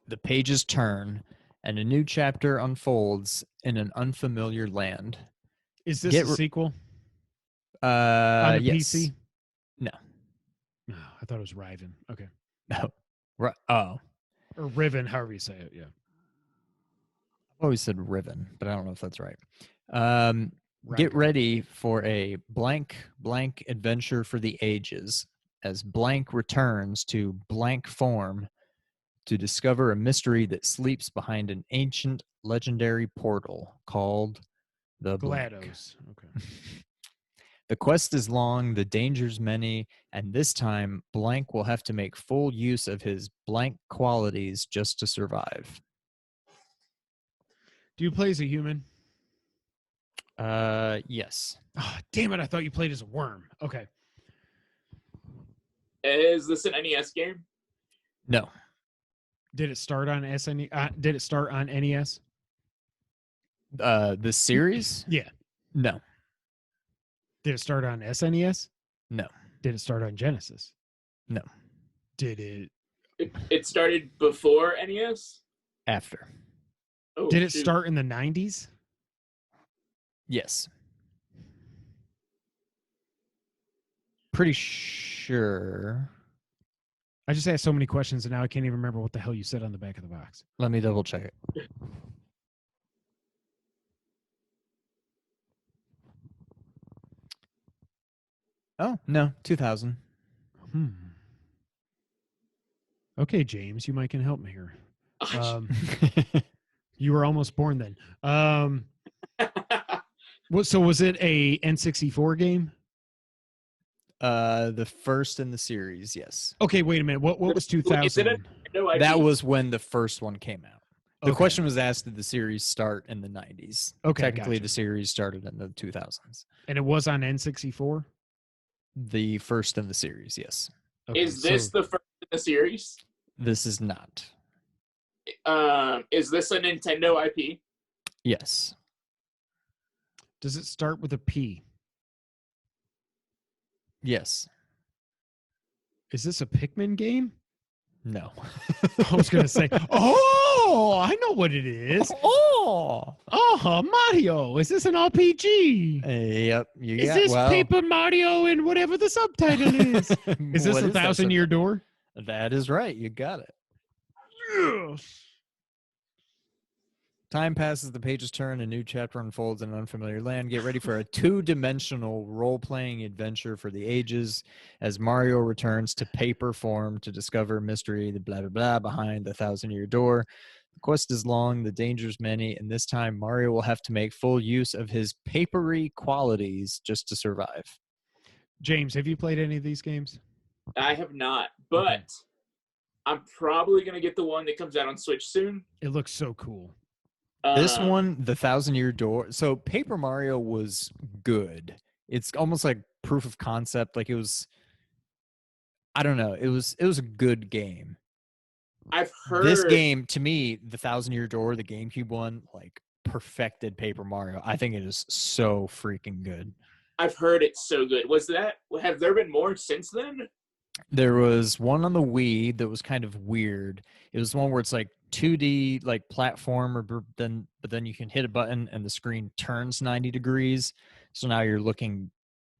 [SPEAKER 3] the pages turn, and a new chapter unfolds in an unfamiliar land.
[SPEAKER 2] Is this a sequel?
[SPEAKER 3] On
[SPEAKER 2] a
[SPEAKER 3] yes.
[SPEAKER 2] PC?
[SPEAKER 3] No.
[SPEAKER 2] No, I thought it was Riven. Okay.
[SPEAKER 3] No. Oh.
[SPEAKER 2] Or Riven, however you say it. Yeah.
[SPEAKER 3] I've always said Riven, but I don't know if that's right. Get
[SPEAKER 2] Rygar.
[SPEAKER 3] ready for a blank adventure for the ages as blank returns to blank form to discover a mystery that sleeps behind an ancient legendary portal called the Blank.
[SPEAKER 2] GLaDOS. Okay.
[SPEAKER 3] The quest is long, the dangers many, and this time Blank will have to make full use of his blank qualities just to survive.
[SPEAKER 2] Do you play as a human?
[SPEAKER 3] Yes.
[SPEAKER 2] Oh, damn it. I thought you played as a worm. Okay.
[SPEAKER 4] Is this an NES game?
[SPEAKER 3] No.
[SPEAKER 2] Did it start on SNE? Did it start on NES?
[SPEAKER 3] The series?
[SPEAKER 2] Yeah.
[SPEAKER 3] No.
[SPEAKER 2] Did it start on SNES?
[SPEAKER 3] No.
[SPEAKER 2] Did it start on Genesis?
[SPEAKER 3] No.
[SPEAKER 2] Did it?
[SPEAKER 4] It started before NES?
[SPEAKER 3] After.
[SPEAKER 4] Oh,
[SPEAKER 2] Did it
[SPEAKER 4] shoot.
[SPEAKER 2] start in the 90s?
[SPEAKER 3] Yes. Pretty sure.
[SPEAKER 2] I just asked so many questions and now I can't even remember what the hell you said on the back of the box.
[SPEAKER 3] Let me double check it. Oh, no, 2000.
[SPEAKER 2] Okay, James, you might can help me here. You were almost born then. So was it a N64 game?
[SPEAKER 3] The first in the series, yes.
[SPEAKER 2] Okay, wait a minute. What was 2000?
[SPEAKER 4] No idea.
[SPEAKER 3] That was when the first one came out. The
[SPEAKER 2] Okay.
[SPEAKER 3] question was asked, did the series start in the 90s?
[SPEAKER 2] Okay,
[SPEAKER 3] Technically,
[SPEAKER 2] gotcha.
[SPEAKER 3] the series started in the 2000s.
[SPEAKER 2] And it was on N64?
[SPEAKER 3] The first in the series, yes.
[SPEAKER 2] Okay,
[SPEAKER 4] Is this the first in the series?
[SPEAKER 3] This is not.
[SPEAKER 4] Is this a Nintendo IP?
[SPEAKER 3] Yes.
[SPEAKER 2] does it start with a P?
[SPEAKER 3] Yes.
[SPEAKER 2] Is this a Pikmin game?
[SPEAKER 3] No.
[SPEAKER 2] I was going to say, oh, I know what it is.
[SPEAKER 3] Oh!
[SPEAKER 2] Mario. Is this an RPG?
[SPEAKER 3] Yep. You
[SPEAKER 2] Is
[SPEAKER 3] got,
[SPEAKER 2] this
[SPEAKER 3] well,
[SPEAKER 2] Paper Mario and whatever the subtitle is? Is this
[SPEAKER 3] what
[SPEAKER 2] a
[SPEAKER 3] that
[SPEAKER 2] 1,000-Year Door?
[SPEAKER 3] That is right. You got it.
[SPEAKER 2] Yes.
[SPEAKER 3] Time passes, the pages turn, a new chapter unfolds in an unfamiliar land. Get ready for a two-dimensional role-playing adventure for the ages as Mario returns to paper form to discover mystery, the blah, blah, blah, behind the 1,000-year door. The quest is long, the dangers many, and this time Mario will have to make full use of his papery qualities just to survive.
[SPEAKER 2] James, have you played any of these games?
[SPEAKER 4] I have not, but I'm probably gonna get the one that comes out on Switch soon.
[SPEAKER 2] It looks so cool.
[SPEAKER 3] This one, the 1,000-year door. So Paper Mario was good. It's almost like proof of concept. Like it was, I don't know. It was a good game.
[SPEAKER 4] I've heard
[SPEAKER 3] This game, to me, the 1,000-year door, the GameCube one, like perfected Paper Mario. I think it is so freaking good.
[SPEAKER 4] I've heard it's so good. Have there been more since then?
[SPEAKER 3] There was one on the Wii that was kind of weird. It was one where it's like 2D, like platform, but then you can hit a button and the screen turns 90 degrees. So now you're looking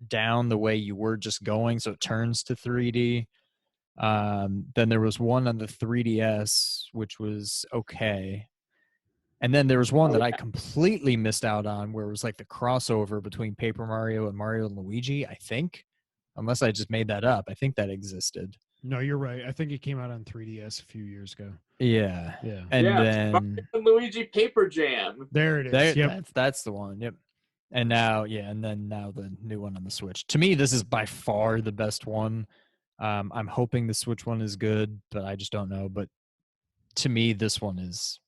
[SPEAKER 3] down the way you were just going, so it turns to 3D. Then there was one on the 3DS, which was okay. And then there was one that I completely missed out on, where it was like the crossover between Paper Mario and Mario and Luigi, I think. Unless I just made that up. I think that existed.
[SPEAKER 2] No, you're right. I think it came out on 3DS a few years ago.
[SPEAKER 3] Yeah.
[SPEAKER 2] Yeah.
[SPEAKER 3] And
[SPEAKER 4] Mario
[SPEAKER 3] then
[SPEAKER 4] and Luigi Paper Jam.
[SPEAKER 2] There it is. Yep.
[SPEAKER 3] that's the one. Yep. And now, now the new one on the Switch. To me, this is by far the best one. I'm hoping the Switch one is good, but I just don't know. But to me, this one is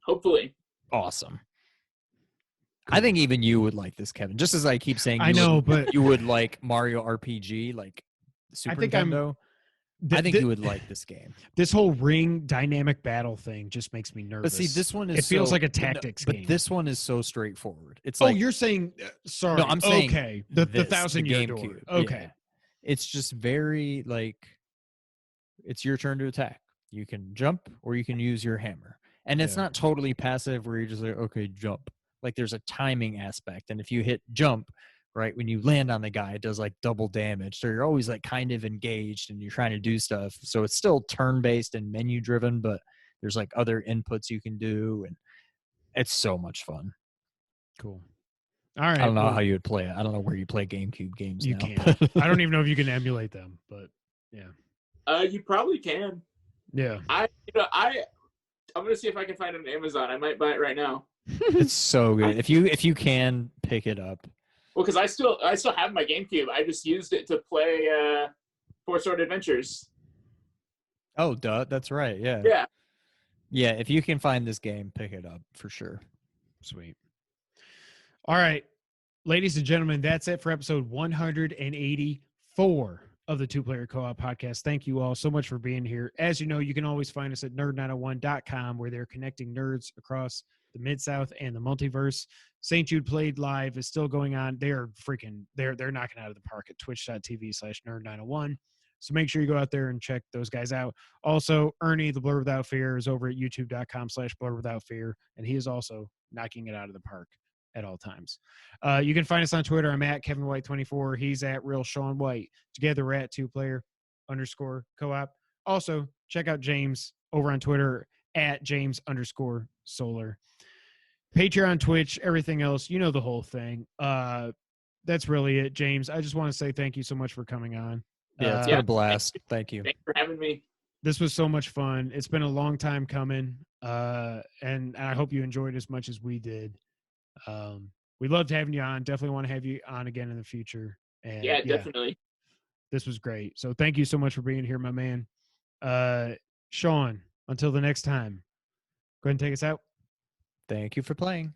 [SPEAKER 4] Hopefully.
[SPEAKER 3] awesome. I think even you would like this, Kevin. Just as I keep saying,
[SPEAKER 2] I know, but
[SPEAKER 3] you would like Mario RPG, like Super Nintendo. I think you would like this game.
[SPEAKER 2] This whole ring dynamic battle thing just makes me nervous.
[SPEAKER 3] But see, this one is
[SPEAKER 2] it feels
[SPEAKER 3] so-
[SPEAKER 2] like a tactics
[SPEAKER 3] but
[SPEAKER 2] game.
[SPEAKER 3] this one is so straightforward. It's
[SPEAKER 2] Oh,
[SPEAKER 3] like
[SPEAKER 2] you're saying sorry.
[SPEAKER 3] No, I'm saying
[SPEAKER 2] okay. The
[SPEAKER 3] this,
[SPEAKER 2] 1,000-year door.
[SPEAKER 3] GameCube.
[SPEAKER 2] Okay.
[SPEAKER 3] Yeah. It's just very like it's your turn to attack. You can jump or you can use your hammer. And it's
[SPEAKER 2] Yeah.
[SPEAKER 3] not totally passive where you're just like, okay, jump. Like there's a timing aspect. And if you hit jump, right, when you land on the guy, it does like double damage. So you're always like kind of engaged and you're trying to do stuff. So it's still turn-based and menu-driven, but there's like other inputs you can do. And it's so much fun.
[SPEAKER 2] Cool. All right.
[SPEAKER 3] I don't know
[SPEAKER 2] well,
[SPEAKER 3] how you would play it. I don't know where you play GameCube games
[SPEAKER 2] you
[SPEAKER 3] now.
[SPEAKER 2] can't. I don't even know if you can emulate them, but yeah.
[SPEAKER 4] You probably can.
[SPEAKER 2] Yeah.
[SPEAKER 4] I'm gonna see if I can find it on Amazon. I might buy it right now.
[SPEAKER 3] It's so good. If you can pick it up.
[SPEAKER 4] Well, because I still have my GameCube. I just used it to play Four Sword Adventures.
[SPEAKER 3] Oh, duh, that's right. Yeah.
[SPEAKER 4] Yeah.
[SPEAKER 3] Yeah, if you can find this game, pick it up for sure.
[SPEAKER 2] Sweet. All right. Ladies and gentlemen, that's it for episode 184 of the Two Player Co-op Podcast. Thank you all so much for being here. As you know, you can always find us at nerd901.com, where they're connecting nerds across the Mid-South and the multiverse. St. Jude Played Live is still going on. They're knocking out of the park at twitch.tv/nerd901. So make sure you go out there and check those guys out. Also, Ernie, the Blur Without Fear, is over at youtube.com/Blur Without Fear, and he is also knocking it out of the park at all times. You can find us on Twitter. I'm at Kevin White 24. He's at Real Sean White. Together we're at 2player_co-op. Also, check out James over on Twitter at James_Solar. Patreon, Twitch, everything else. You know the whole thing. That's really it, James. I just want to say thank you so much for coming on.
[SPEAKER 3] Yeah, it's been a blast. Thank you.
[SPEAKER 4] Thanks for having me.
[SPEAKER 2] This was so much fun. It's been a long time coming, and I hope you enjoyed as much as we did. We loved having you on. Definitely want to have you on again in the future. And
[SPEAKER 4] Yeah, definitely.
[SPEAKER 2] This was great. So thank you so much for being here, my man. Sean, until the next time, Go ahead and take us out.
[SPEAKER 3] Thank you for playing.